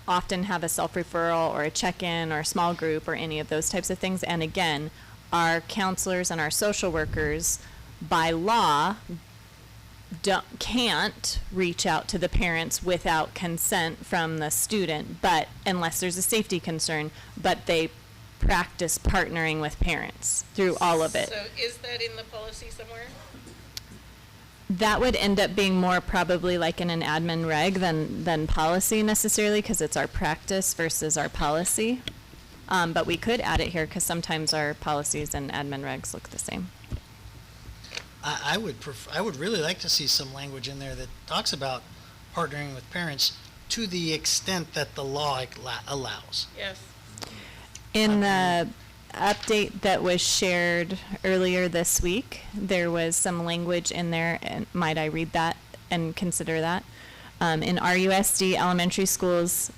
often have a self-referral or a check-in or a small group or any of those types of things. And again, our counselors and our social workers, by law, can't reach out to the parents without consent from the student, but unless there's a safety concern, but they practice partnering with parents through all of it.
So is that in the policy somewhere?
That would end up being more probably like in an admin reg than policy necessarily, because it's our practice versus our policy. But we could add it here because sometimes our policies and admin regs look the same.
I would really like to see some language in there that talks about partnering with parents to the extent that the law allows.
Yes.
In the update that was shared earlier this week, there was some language in there, and might I read that and consider that? In RUSD elementary schools,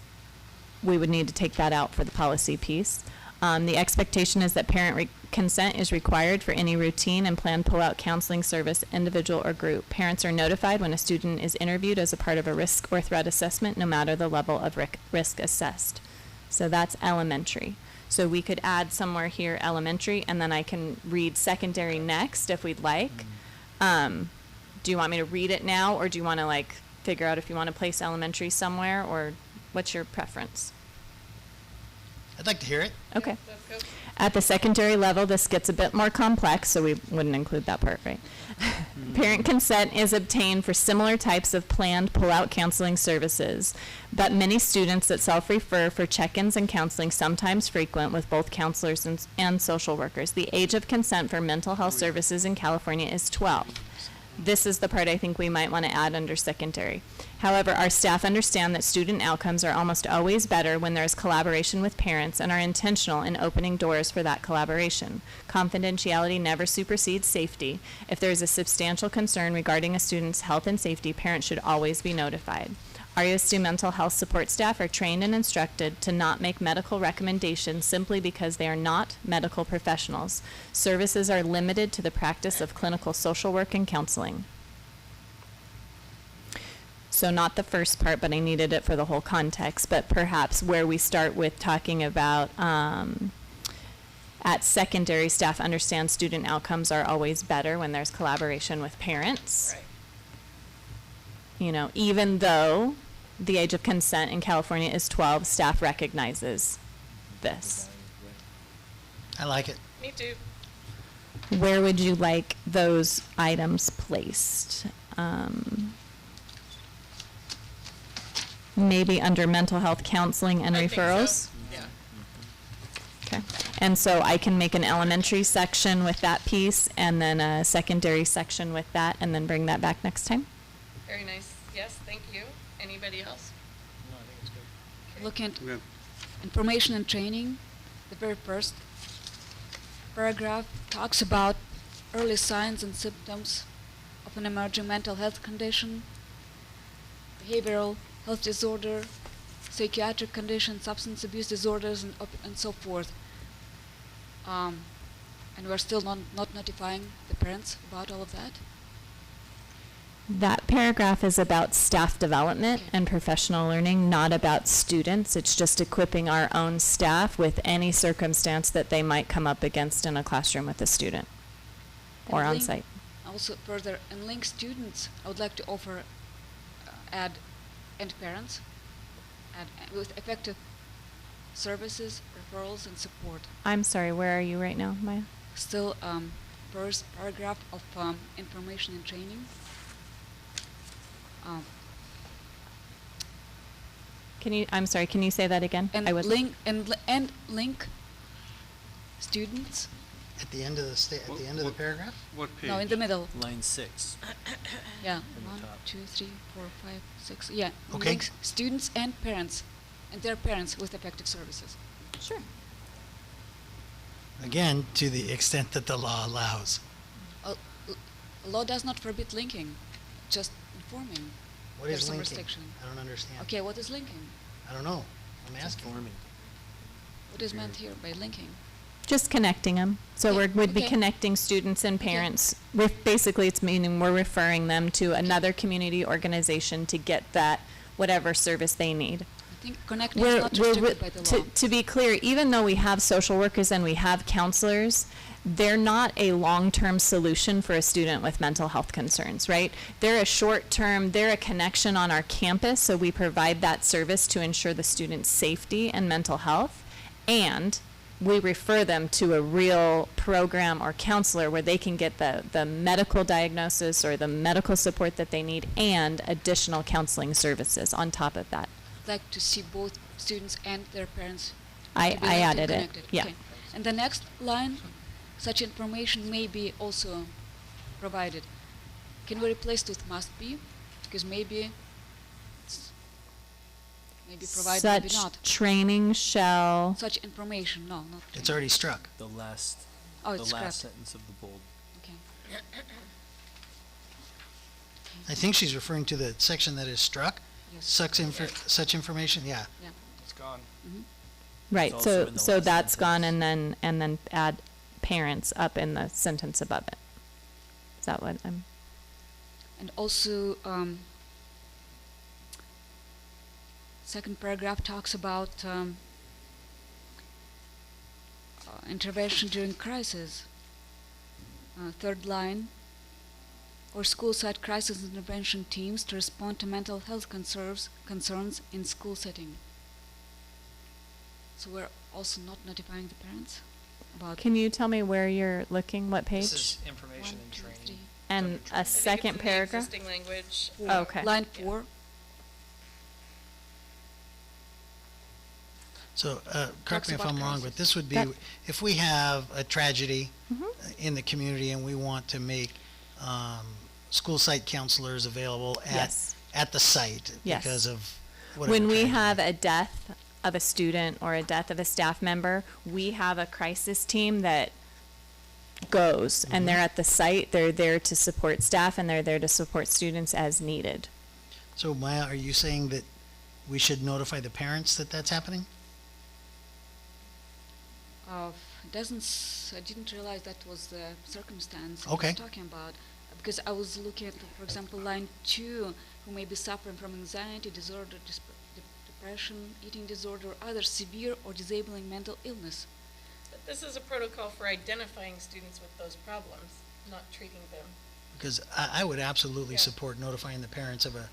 we would need to take that out for the policy piece. The expectation is that parent consent is required for any routine and planned pull-out counseling service, individual or group. Parents are notified when a student is interviewed as a part of a risk or threat assessment, no matter the level of risk assessed. So that's elementary. So we could add somewhere here elementary, and then I can read secondary next if we'd like. Do you want me to read it now, or do you want to like figure out if you want to place elementary somewhere, or what's your preference?
I'd like to hear it.
Okay. At the secondary level, this gets a bit more complex, so we wouldn't include that part, right? Parent consent is obtained for similar types of planned pull-out counseling services, but many students that self-refer for check-ins and counseling sometimes frequent with both counselors and social workers. The age of consent for mental health services in California is 12. This is the part I think we might want to add under secondary. However, our staff understand that student outcomes are almost always better when there is collaboration with parents and are intentional in opening doors for that collaboration. Confidentiality never supersedes safety. If there is a substantial concern regarding a student's health and safety, parents should always be notified. RUSD mental health support staff are trained and instructed to not make medical recommendations simply because they are not medical professionals. Services are limited to the practice of clinical social work and counseling. So not the first part, but I needed it for the whole context, but perhaps where we start with talking about at secondary, staff understand student outcomes are always better when there's collaboration with parents.
Right.
You know, even though the age of consent in California is 12, staff recognizes this.
I like it.
Me too.
Where would you like those items placed? Maybe under mental health counseling and
I think so.
referrals?
Yeah.
Okay. And so I can make an elementary section with that piece and then a secondary section with that and then bring that back next time?
Very nice. Yes, thank you. Anybody else?
No, I think it's good.
Looking at
Okay.
information and training, the very first paragraph talks about early signs and symptoms of an emerging mental health condition, behavioral health disorder, psychiatric condition, substance abuse disorders, and so forth. And we're still not notifying the parents about all of that.
That paragraph is about staff development and professional learning, not about students. It's just equipping our own staff with any circumstance that they might come up against in a classroom with a student or
And
on
link-
site.
Also further, and link students, I would like to offer, add, and parents, add, with effective services, referrals, and support.
I'm sorry, where are you right now, Maya?
Still, first paragraph of information and training.
I'm sorry, can you say that again?
And
I was
link link students.
At the end of at the end of the paragraph?
What page?
No, in the middle.
Line 6.
Yeah,
the
1,
top.
2, 3, 4, 5, 6. Yeah.
Okay.
Links students and parents, and their parents with effective services.
Sure.
Again, to the extent that the law allows.
Law does not forbid linking, just informing.
What
There's
is
some
linking?
restriction.
I don't understand.
Okay, what is linking?
I don't know. I'm asking.
What is meant here by linking?
Just connecting them. So
Yeah,
we'd be
okay.
connecting students and
Okay.
parents. Basically, it's meaning we're referring them to another community organization to get that whatever service they need.
I think connecting is not restricted by the law.
To be clear, even though we have social workers and we have counselors, they're not a long-term solution for a student with mental health concerns, right? They're a short-term, they're a connection on our campus, so we provide that service to ensure the student's safety and mental health. And we refer them to a real program or counselor where they can get the medical diagnosis or the medical support that they need and additional counseling services on top of that.
Like to see both students and their parents.
I
to be able to
added it,
connect
yeah.
Okay. And the next line, such information may be also provided. Can we replace with must be? Because maybe it's maybe provide, maybe
Such
not.
training shall,
Such information, no, not.
It's already struck.
The last,
Oh,
the
it's
last
scrapped.
sentence of the bold.
Okay.
I think she's referring to the section that is struck.
Yes.
Such information, yeah.
Yeah.
It's gone.
right,
also
so,
in the
so
last
that's gone
sentence.
and then add parents up in the sentence above it. Is that what I'm?
And also, second paragraph talks about intervention during crisis. Third line, or school site crisis intervention teams to respond to mental health concerns in school setting. So we're also not notifying the parents about.
Can you tell me where you're looking, what page?
This is information and training.
And a second paragraph?
Existing language.
Okay.
Line 4.
So, correct
Talks
me if
about
I'm wrong,
crisis.
but this would be,
That-
if we have a tragedy
Mhm.
in the community and we want to make school site counselors available
Yes.
at the site
Yes.
because of whatever.
When we
tragedy.
have a death of a student or a death of a staff member, we have a crisis team that goes and they're at the site. They're there to support staff and they're there to support students as needed.
So Maya, are you saying that we should notify the parents that that's happening?
I didn't realize that was the circumstance I
Okay.
was talking about. Because I was looking at, for example, line 2, who may be suffering from anxiety disorder, depression, eating disorder, or other severe or disabling mental illness.
But this is a protocol for identifying students with those problems, not treating them.
Because I would absolutely
Yeah.
support notifying the parents of a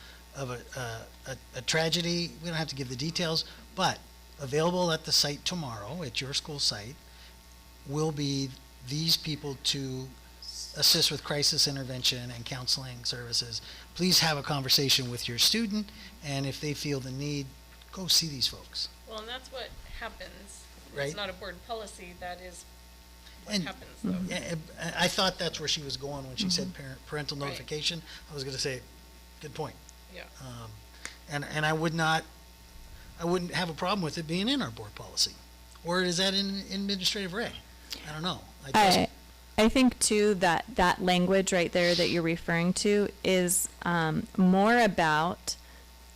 tragedy. We don't have to give the details, but available at the site tomorrow, at your school site, will be these people to assist with crisis intervention and counseling services. Please have a conversation with your student, and if they feel the need, go see these folks.
Well, and that's what happens.
Right.
It's not a board policy, that is what
And-
happens though.
Yeah, I thought that's where she was going when she said parental
Right.
notification. I was gonna say, good point.
Yeah.
And I wouldn't have a problem with it being in our board policy. Or is that in administrative reg? I don't know.
I think too that language right there that you're referring to is more about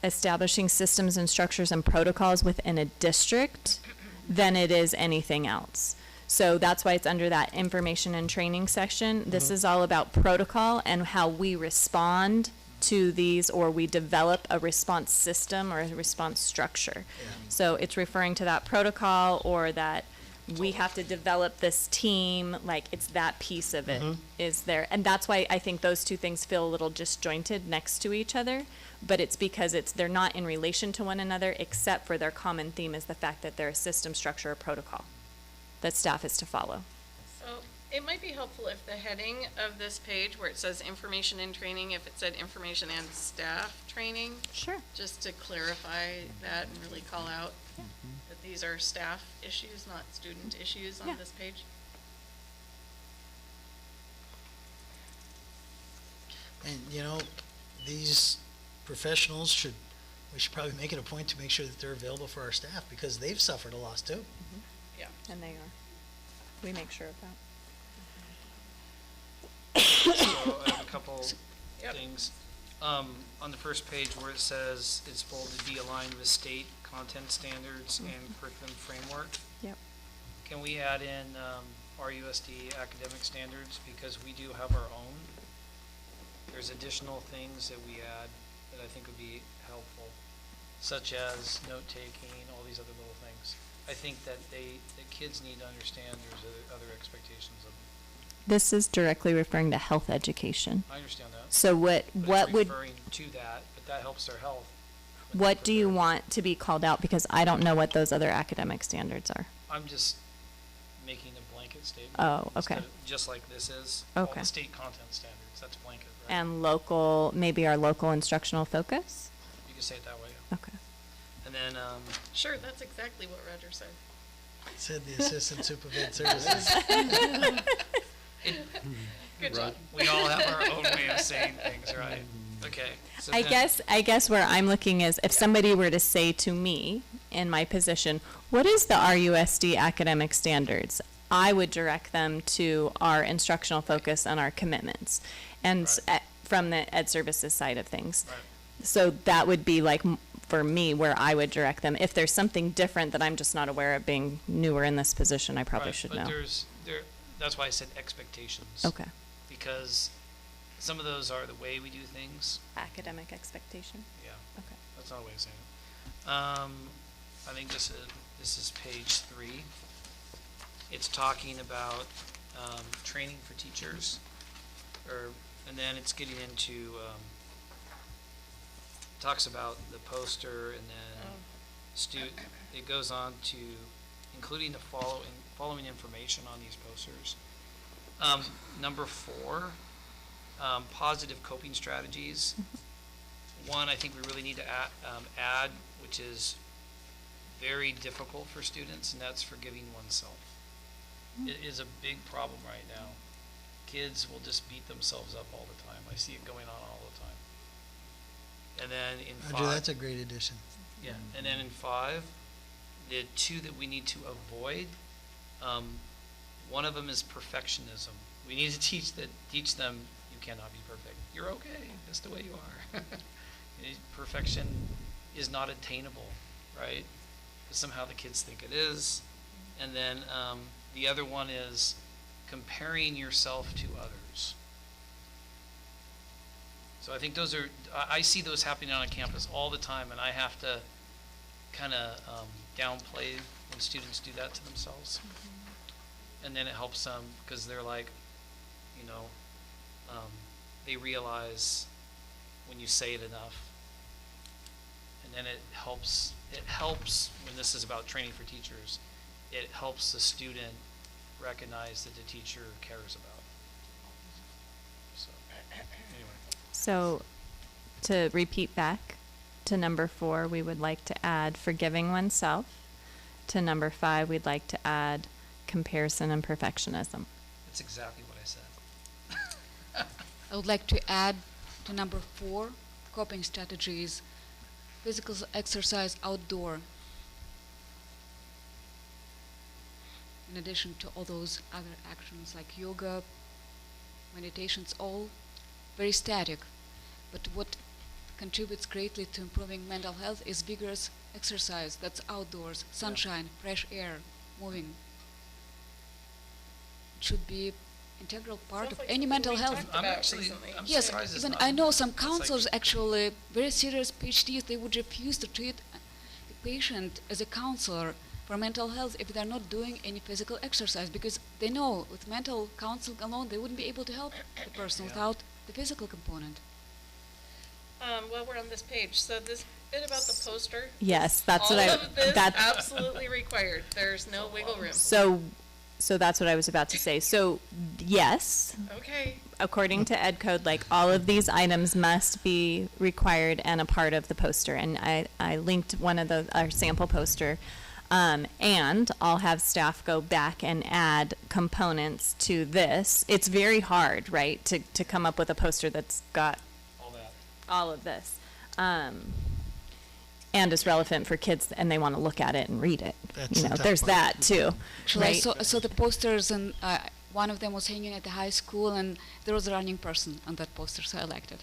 establishing systems and structures and protocols within a district than it is anything else. So that's why it's under that information and training section. This is all about protocol and how we respond to these, or we develop a response system or a response structure. So it's referring to that protocol, or that we have to develop this team, like it's that piece of it is there. And that's why I think those two things feel a little disjointed next to each other, but it's because they're not in relation to one another, except for their common theme is the fact that they're a system, structure, or protocol that staff is to follow.
So it might be helpful if the heading of this page where it says information and training, if it said information and staff training.
Sure.
Just to clarify that and really call out that these are staff issues, not student issues on this page.
And, these professionals we should probably make it a point to make sure that they're available for our staff, because they've suffered a loss too.
Yeah.
And they are. We make sure of that.
So I have a couple
Yep.
things. On the first page where it says it's bolded, be aligned with state content standards and curriculum framework.
Yep.
Can we add in RUSD academic standards, because we do have our own? There's additional things that we add that I think would be helpful, such as note-taking, all these other little things. I think that kids need to understand there's other expectations of them.
This is directly referring to health education.
I understand that.
So what
But
would,
it's referring to that, but that helps their health.
what do you want to be called out? Because I don't know what those other academic standards are.
I'm just blanket statement.
Oh, okay.
instead of- Just like this is. All
Okay.
the state content standards, that's blanket, right?
And local, maybe our local instructional focus?
You can say it that way.
Okay.
And then,
Sure, that's exactly what Roger said.
Said the assistant superintendent services.
Good job.
we all have our own way of saying things, right? Okay. So
I
then-
guess where I'm looking is if somebody were to say to me in my position, what is the RUSD academic standards? I would direct them to our instructional focus and our commitments, and from the ed services side of things. So that would be like for me where I would direct them. If there's something different that I'm just not aware of, being newer in this position, I probably
Right,
should
but
know.
that's why I said expectations.
Okay.
Because some of those are the way we do things.
Academic expectation.
Yeah.
Okay.
That's not a way of saying it. I think this is page 3. It's talking about training for teachers, and then it's getting into talks about the poster, and then it goes on to including the following information on these posters. Number 4, positive coping strategies. One, I think we really need to add, which is very difficult for students, and that's forgiving oneself. It is a big problem right now. Kids will just beat themselves up all the time. I see it going on all the time. And then in
Roger,
5,
that's a great addition.
yeah, and then in 5, the 2 that we need to avoid, one of them is perfectionism. We need to teach them you cannot be perfect. You're okay, just the way you are. Perfection is not attainable, right? But somehow the kids think it is. And then the other one is comparing yourself to others. So I think those are, I see those happening on a campus all the time, and I have to kind of downplay when students do that to themselves. And then it helps them because they're like, they realize when you say it enough. And then it helps when this is about training for teachers, it helps the student recognize that the teacher cares about. So, anyway.
So, to repeat back to number 4, we would like to add forgiving oneself. To number 5, we'd like to add comparison and perfectionism.
That's exactly what I said.
I would like to add to number 4, coping strategies, physical exercise outdoor. In addition to all those other actions like yoga, meditations, all very static. But what contributes greatly to improving mental health is vigorous exercise. That's outdoors, sunshine, fresh air, moving. It should be integral part
Sounds
of
like
any
something
mental
we
health.
talked about recently.
I'm
Yes,
surprised it's
even
not-
I know some
it's like-
counselors actually, very serious PhDs, they would refuse to treat the patient as a counselor for mental health if they're not doing any physical exercise, because they know with mental counseling alone they wouldn't be able to help the person without the physical component.
Well, we're on this page, so this bit about the poster.
Yes, that's what
all
I-
of this
that's-
absolutely required. There's no wiggle room.
So that's what I was about to say. So, yes.
Okay.
According to Ed Code, like all of these items must be required and a part of the poster. And I linked one of our sample poster. And I'll have staff go back and add components to this. It's very hard, right, to come up with a poster that's got all of this. And is relevant for kids and they want to look at it and read it.
That's the tough
There's
part.
that too.
Actually,
right?
I saw the posters, and one of them was hanging at the high school, and there was a running person on that poster, so I liked it.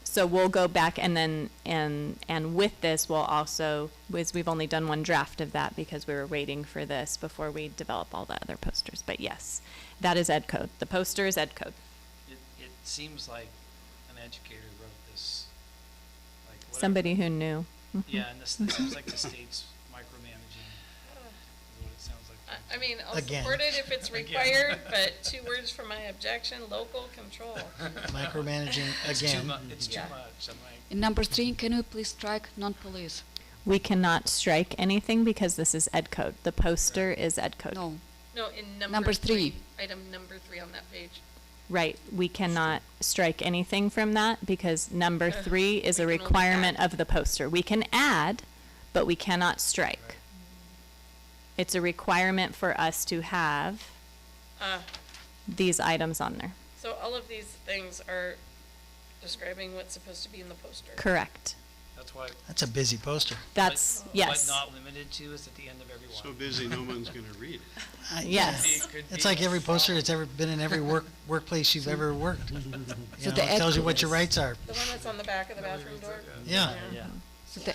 So we'll go back and then, and with this, we'll also, we've only done one draft of that because we were waiting for this before we develop all the other posters. But yes, that is Ed Code. The poster is Ed Code.
It seems like an educator wrote this. Like whatever.
Somebody who knew.
Yeah, and this seems like the state's micromanaging. Is what it sounds like.
I mean, I'll
Again.
support it if it's required, but 2 words for my objection, local control.
Micromanaging
It's
again.
It's too much. I'm like,
In number 3, can we please strike non-police?
We cannot strike anything because this is ed code. The poster is ed code.
No.
No, in
Number three.
Item number 3 on that page.
Right, we cannot strike anything from that because number 3 is a
we can only
requirement of the poster. We can add, but we cannot strike. It's a requirement for us to have these items on there.
So all of these things are describing what's supposed to be in the poster.
Correct.
That's why.
That's a busy poster.
That's, yes.
But not limited to is at the end of every one.
So busy, no one's going to read it.
Yes.
It's like every poster that's ever been in every workplace you've ever worked.
So
It
the ed
tells you
code
what your
is-
rights are.
The one that's on the back of the bathroom door?
Yeah.
So the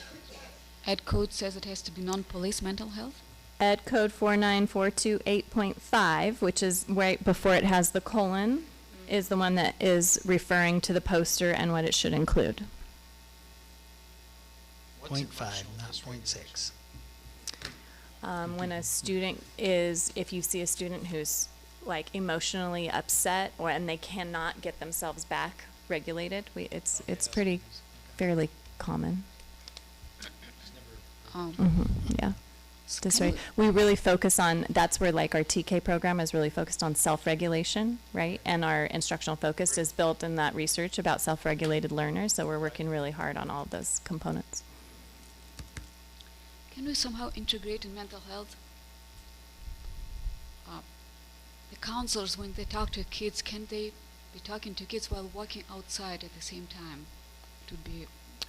ed code says it has to be non-police mental health?
Ed code 49428.5, which is right before it has the colon, is the one that is referring to the poster and what it should include.
0.5, not 0.6.
When a student is, if you see a student who's like emotionally upset and they cannot get themselves back regulated, it's pretty fairly common. Yeah. That's right. We really focus on, that's where like our TK program is really focused on self-regulation, right? And our instructional focus is built in that research about self-regulated learners, so we're working really hard on all of those components.
Can we somehow integrate in mental health? The counselors, when they talk to kids, can they be talking to kids while walking outside at the same time? It would be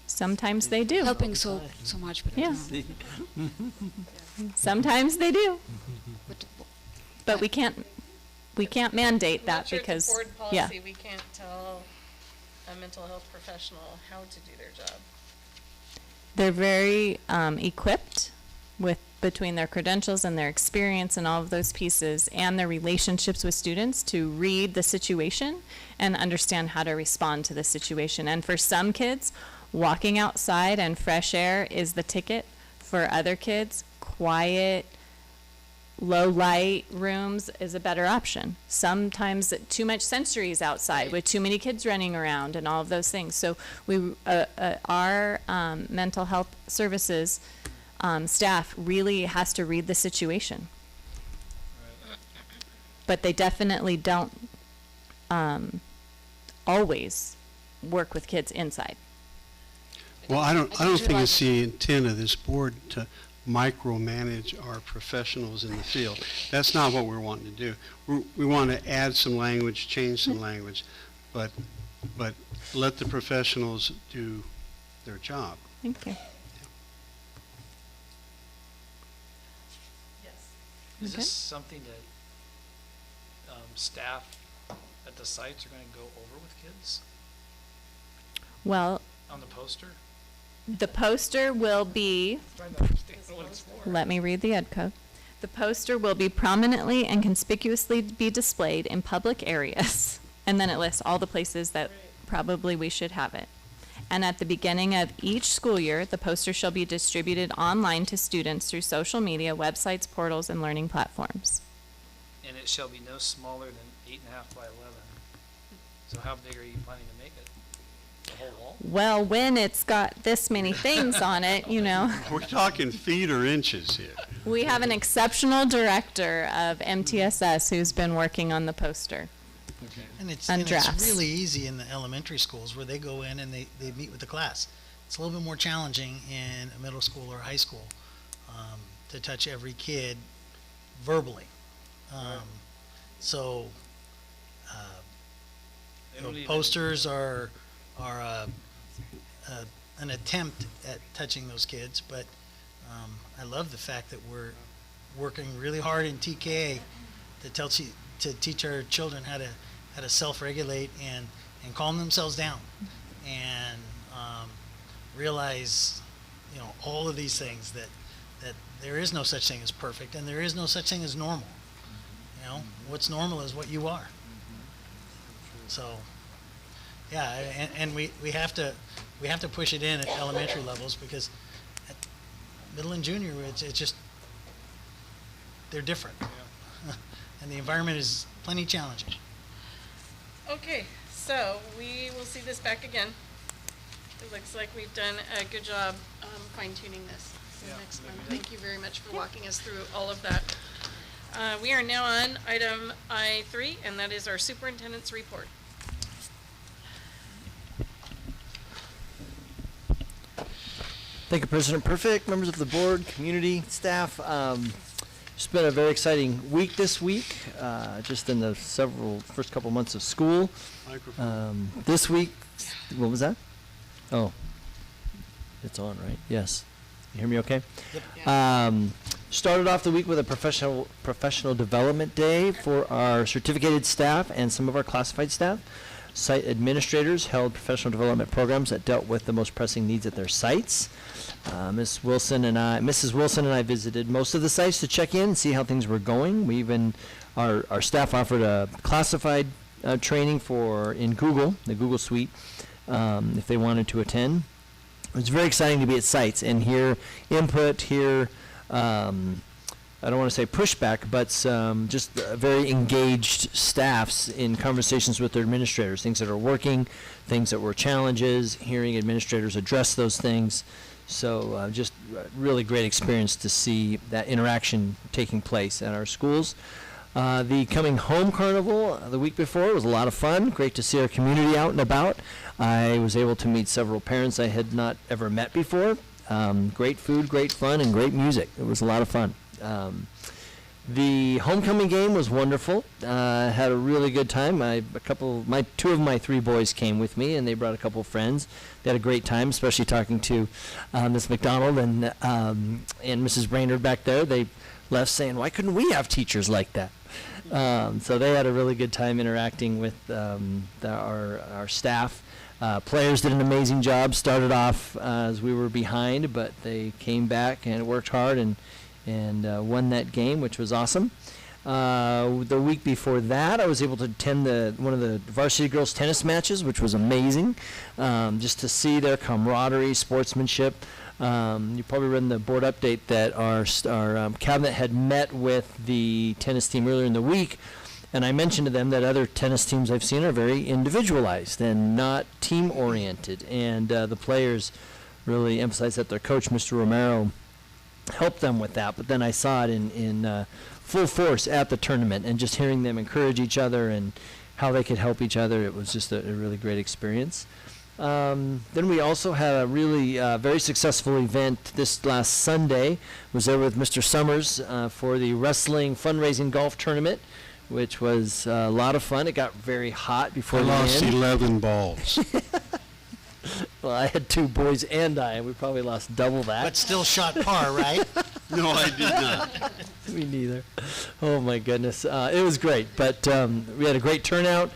Sometimes they do.
helping so much. But I
Yeah.
don't know.
Sometimes they do.
But
But we can't mandate that
Not sure
because,
it's a board
yeah.
policy. We can't tell a mental health professional how to do their job.
They're very equipped with between their credentials and their experience and all of those pieces and their relationships with students to read the situation and understand how to respond to the situation. And for some kids, walking outside and fresh air is the ticket. For other kids, quiet, low light rooms is a better option. Sometimes too much sensory is outside with too many kids running around and all of those things. So we, our mental health services staff really has to read the situation. But they definitely don't always work with kids inside.
Well, I don't think it's the intent of this board to micromanage our professionals in the field. That's not what we're wanting to do. We want to add some language, change some language, but let the professionals do their job.
Thank you.
Is
Okay.
this something that staff at the sites are going to go over with kids
Well,
on the poster?
the poster will be,
Trying to understand what it's for.
let me read the ed code. The poster will be prominently and conspicuously be displayed in public areas. And then it lists all the places that probably we should have it. And at the beginning of each school year, the poster shall be distributed online to students through social media, websites, portals, and learning platforms.
And it shall be no smaller than 8.5 by 11. So how big are you planning to make it? The whole wall?
Well, when it's got this many things on it, you know.
We're talking feet or inches here.
We have an exceptional director of MTSS who's been working on the poster.
And it's
drafts.
really easy in the elementary schools where they go in and they meet with the class. It's a little bit more challenging in a middle school or high school to touch every kid verbally. So posters are an attempt at touching those kids, but I love the fact that we're working really hard in TKA to teach our children how to self-regulate and calm themselves down and realize, all of these things that there is no such thing as perfect and there is no such thing as normal. What's normal is what you are. So, yeah, and we have to push it in at elementary levels because at middle and junior it's just they're different, and the environment is plenty challenging.
Okay, so we will see this back again. It looks like we've done a good job fine-tuning this. next month. Thank you very much for walking us through all of that. We are now on item I3, and that is our superintendent's report.
Thank you, President Perfect, members of the board, community, staff. It's been a very exciting week this week, just in the first couple months of school. This week, what was that? Oh, it's on, right? Yes. You hear me okay? Yep. Started off the week with a professional development day for our certificated staff and some of our classified staff. Site administrators held professional development programs that dealt with the most pressing needs at their sites. Mrs. Wilson and I visited most of the sites to check in and see how things were going. Our staff offered a classified training in Google, the Google Suite, if they wanted to attend. It was very exciting to be at sites and hear input, I don't want to say pushback, but just very engaged staffs in conversations with their administrators, things that are working, things that were challenges, hearing administrators address those things. So just really great experience to see that interaction taking place at our schools. The Coming Home Carnival the week before was a lot of fun. Great to see our community out and about. I was able to meet several parents I had not ever met before. Great food, great fun, and great music. It was a lot of fun. The homecoming game was wonderful. Had a really good time. Two of my three boys came with me, and they brought a couple of friends. They had a great time, especially talking to Miss McDonald and Mrs. Brainerd back there. They left saying, "Why couldn't we have teachers like that?" So they had a really good time interacting with our staff. Players did an amazing job. Started off as we were behind, but they came back and worked hard and won that game, which was awesome. The week before that, I was able to attend one of the varsity girls tennis matches, which was amazing. Just to see their camaraderie, sportsmanship. You probably read in the board update that our cabinet had met with the tennis team earlier in the week, and I mentioned to them that other tennis teams I've seen are very individualized and not team-oriented, and the players really emphasized that their coach, Mr. Romero, helped them with that. But then I saw it in full force at the tournament, and just hearing them encourage each other and how they could help each other, it was just a really great experience. Then we also had a really very successful event this last Sunday. Was there with Mr. Summers for the wrestling fundraising golf tournament, which was a lot of fun. It got very hot before the end.
I lost 11 balls.
Well, I had two boys and we probably lost double that.
But still shot par, right?
No, I did not.
Me neither. Oh my goodness. It was great, but we had a great turnout.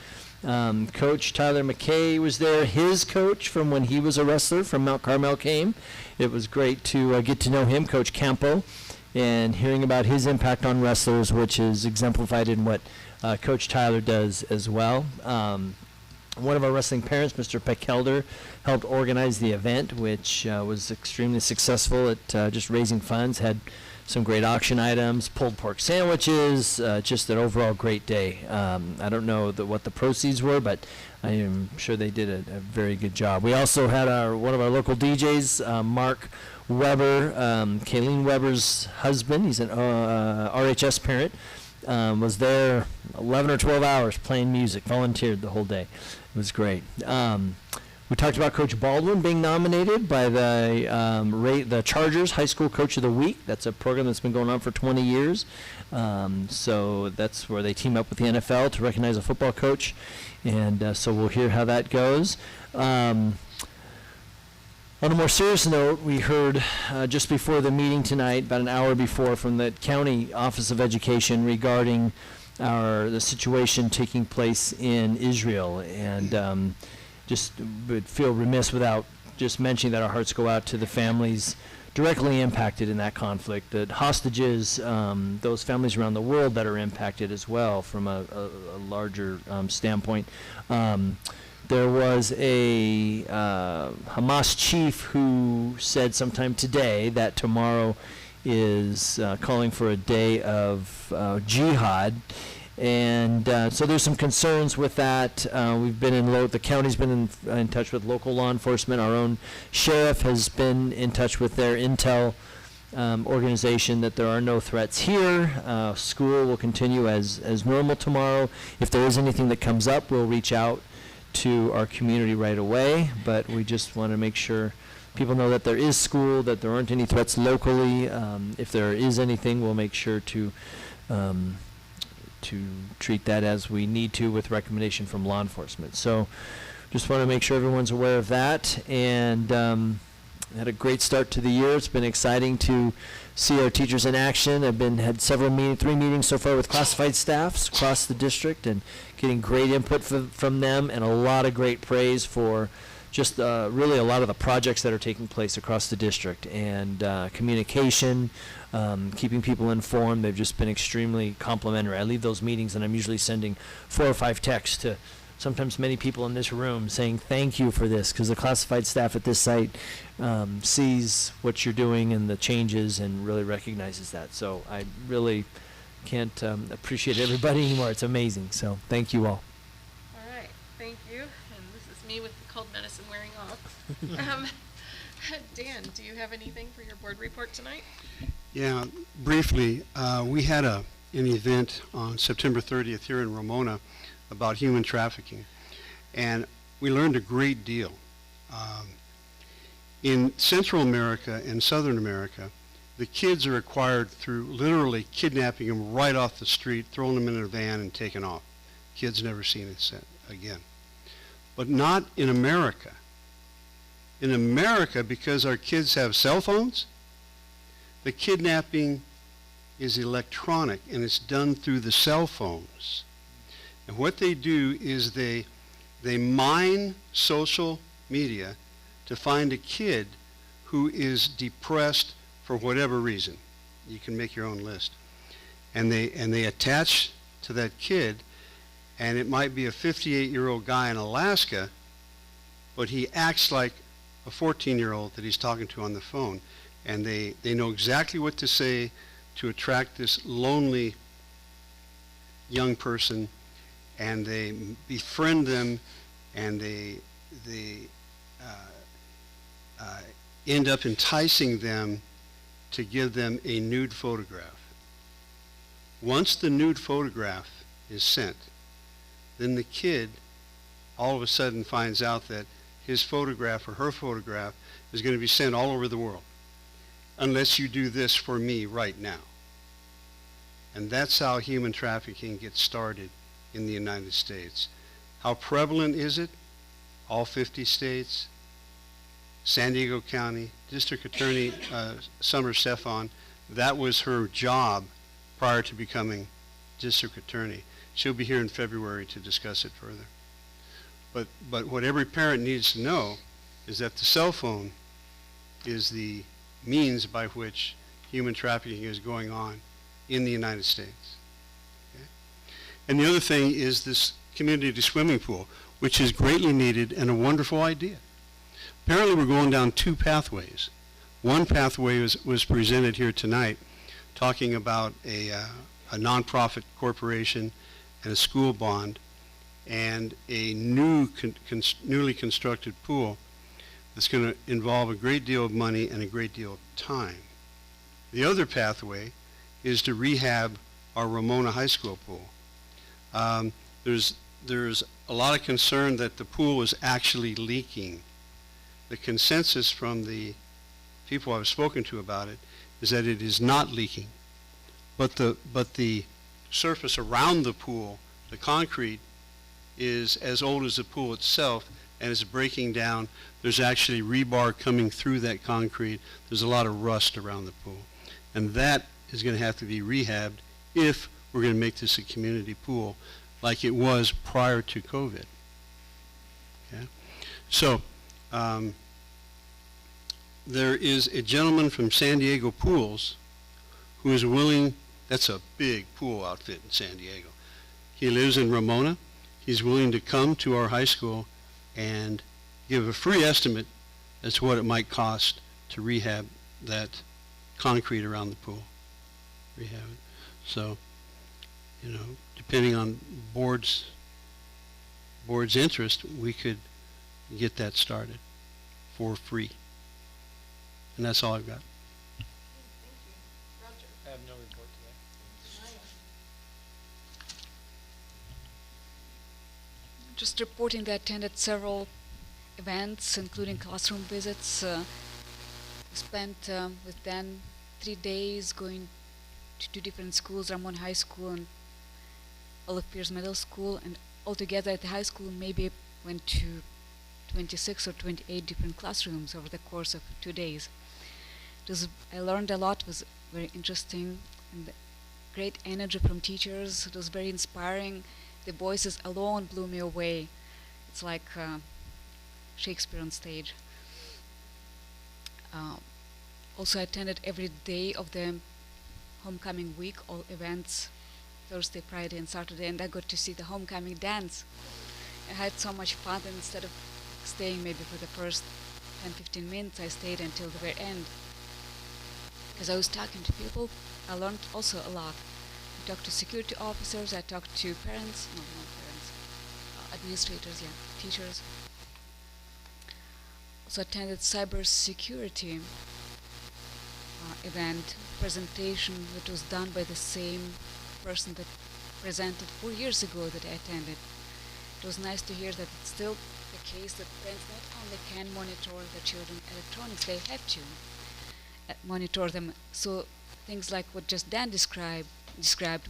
Coach Tyler McKay was there. His coach from when he was a wrestler from Mount Carmel came. It was great to get to know him, Coach Campo, and hearing about his impact on wrestlers, which is exemplified in what Coach Tyler does as well. One of our wrestling parents, Mr. Peckhelder, helped organize the event, which was extremely successful at just raising funds. Had some great auction items, pulled pork sandwiches, just an overall great day. I don't know what the proceeds were, but I am sure they did a very good job. We also had one of our local DJs, Mark Weber, Kayleen Weber's husband. He's an RHS parent. Was there 11 or 12 hours playing music, volunteered the whole day. It was great. We talked about Coach Baldwin being nominated by the Chargers High School Coach of the Week. That's a program that's been going on for 20 years. So that's where they team up with the NFL to recognize a football coach. And so we'll hear how that goes. On a more serious note, we heard just before the meeting tonight, about an hour before, from the County Office of Education regarding the situation taking place in Israel. And just would feel remiss without just mentioning that our hearts go out to the families directly impacted in that conflict, the hostages, those families around the world that are impacted as well from a larger standpoint. There was a Hamas chief who said sometime today that tomorrow is calling for a day of jihad. And so there's some concerns with that. We've been the county's been in touch with local law enforcement. Our own sheriff has been in touch with their intel organization that there are no threats here. School will continue as normal tomorrow. If there is anything that comes up, we'll reach out to our community right away, but we just want to make sure people know that there is school, that there aren't any threats locally. If there is anything, we'll make sure to treat that as we need to with recommendation from law enforcement. So just want to make sure everyone's aware of that, and had a great start to the year. It's been exciting to see our teachers in action. I've had three meetings so far with classified staffs across the district, and getting great input from them, and a lot of great praise for just really a lot of the projects that are taking place across the district, and communication, keeping people informed. They've just been extremely complimentary. I leave those meetings and I'm usually sending 4 or 5 texts to sometimes many people in this room saying thank you for this, because the classified staff at this site sees what you're doing and the changes and really recognizes that. So I really can't appreciate everybody anymore. It's amazing. So thank you all.
All right, thank you. And this is me with the cold medicine wearing off. Dan, do you have anything for your board report tonight?
Yeah, briefly, we had an event on September 30th here in Ramona about human trafficking, and we learned a great deal. In Central America and Southern America, the kids are acquired through literally kidnapping them right off the street, throwing them in a van and taking off. Kids never seen it again. But not in America. In America, because our kids have cell phones, the kidnapping is electronic and it's done through the cell phones. And what they do is they mine social media to find a kid who is depressed for whatever reason. You can make your own list. And they attach to that kid, and it might be a 58-year-old guy in Alaska, but he acts like a 14-year-old that he's talking to on the phone. And they know exactly what to say to attract this lonely young person, and they befriend them, and they end up enticing them to give them a nude photograph. Once the nude photograph is sent, then the kid all of a sudden finds out that his photograph or her photograph is going to be sent all over the world, unless you do this for me right now. And that's how human trafficking gets started in the United States. How prevalent is it? All 50 states, San Diego County, District Attorney Summer Stefan, that was her job prior to becoming District Attorney. She'll be here in February to discuss it further. But what every parent needs to know is that the cell phone is the means by which human trafficking is going on in the United States. Okay? And the other thing is this community swimming pool, which is greatly needed and a wonderful idea. Apparently we're going down 2 pathways. One pathway was presented here tonight, talking about a nonprofit corporation and a school bond and a newly constructed pool that's going to involve a great deal of money and a great deal of time. The other pathway is to rehab our Ramona High School pool. There's a lot of concern that the pool is actually leaking. The consensus from the people I've spoken to about it is that it is not leaking. But the surface around the pool, the concrete, is as old as the pool itself and is breaking down. There's actually rebar coming through that concrete. There's a lot of rust around the pool. And that is going to have to be rehabbed if we're going to make this a community pool like it was prior to COVID. Okay? So there is a gentleman from San Diego Pools who is willing, that's a big pool outfit in San Diego. He lives in Ramona. He's willing to come to our high school and give a free estimate as to what it might cost to rehab that concrete around the pool. Rehab it. So, you know, depending on board's interest, we could get that started for free. And that's all I've got.
Thank
just reporting that I attended several events, including classroom visits. Spent with Dan 3 days going to 2 different schools, Ramon High School and Olive Pierce Middle School, and altogether at the high school maybe went to 26 or 28 different classrooms over the course of 2 days. I learned a lot. It was very interesting, and great energy from teachers. It was very inspiring. The voices alone blew me away. It's like Shakespeare on stage. Also, I attended every day of the homecoming week, all events, Thursday, Friday, and Saturday, and I got to see the homecoming dance. I had so much fun, and instead of staying maybe for the first 10-15 minutes, I stayed until the very end. Because I was talking to people, I learned also a lot. I talked to security officers, I talked to parents, no, not parents, administrators, yeah, teachers. Also attended cybersecurity event presentation that was done by the same person that presented 4 years ago that I attended. It was nice to hear that it's still the case that parents not only can monitor the children electronics, they have to monitor them, so things like what just Dan described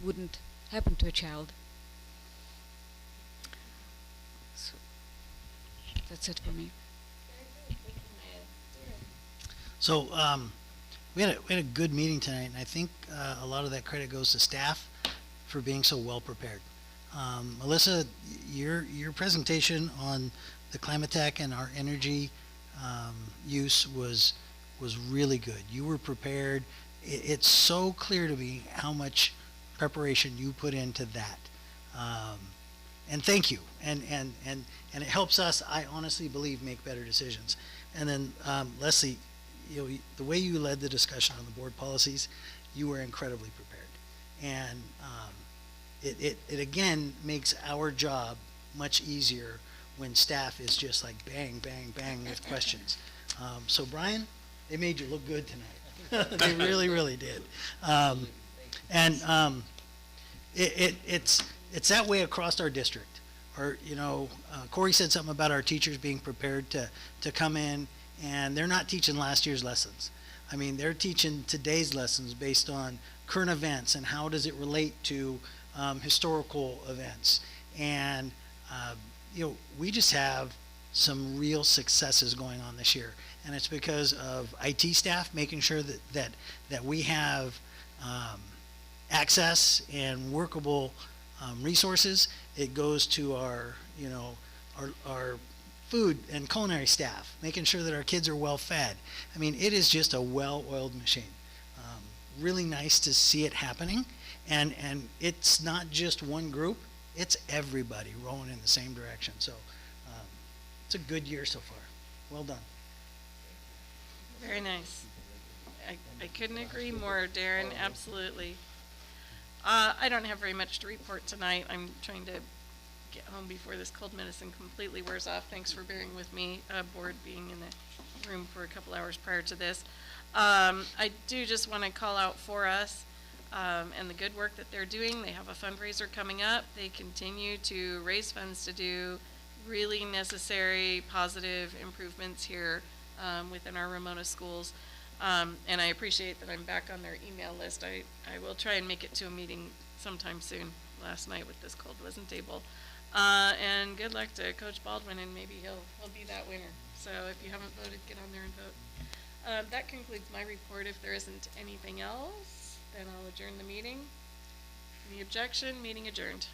wouldn't happen to a child. So that's it for me.
So we had a good meeting tonight, and I think a lot of that credit goes to staff for being so well prepared. Melissa, your presentation on the climate tech and our energy use was really good. You were prepared. It's so clear to me how much preparation you put into that. And thank you. And it helps us, I honestly believe, make better decisions. And then Leslie, the way you led the discussion on the board policies, you were incredibly prepared. And it again makes our job much easier when staff is just like bang, bang, bang with questions. So Brian, they made you look good tonight. They really, really did. It's that way across our district. Or Corey said something about our teachers being prepared to come in, and they're not teaching last year's lessons. I mean, they're teaching today's lessons based on current events and how does it relate to historical events. And we just have some real successes going on this year, and it's because of IT staff making sure that we have access and workable resources. It goes to our food and culinary staff, making sure that our kids are well fed. I mean, it is just a well-oiled machine. Really nice to see it happening, and it's not just one group, it's everybody rowing in the same direction. So it's a good year so far. Well done.
Very nice. I couldn't agree more, Darren, absolutely. I don't have very much to report tonight. I'm trying to get home before this cold medicine completely wears off. Thanks for bearing with me, board being in the room for a couple hours prior to this. I do just want to call out for us and the good work that they're doing. They have a fundraiser coming up. They continue to raise funds to do really necessary positive improvements here within our Ramona schools. And I appreciate that I'm back on their email list. I will try and make it to a meeting sometime soon. Last night with this cold wasn't able. And good luck to Coach Baldwin, and maybe he'll be that winner. So if you haven't voted, get on there and vote. That concludes my report. If there isn't anything else, then I'll adjourn the meeting. Any objection? Meeting adjourned.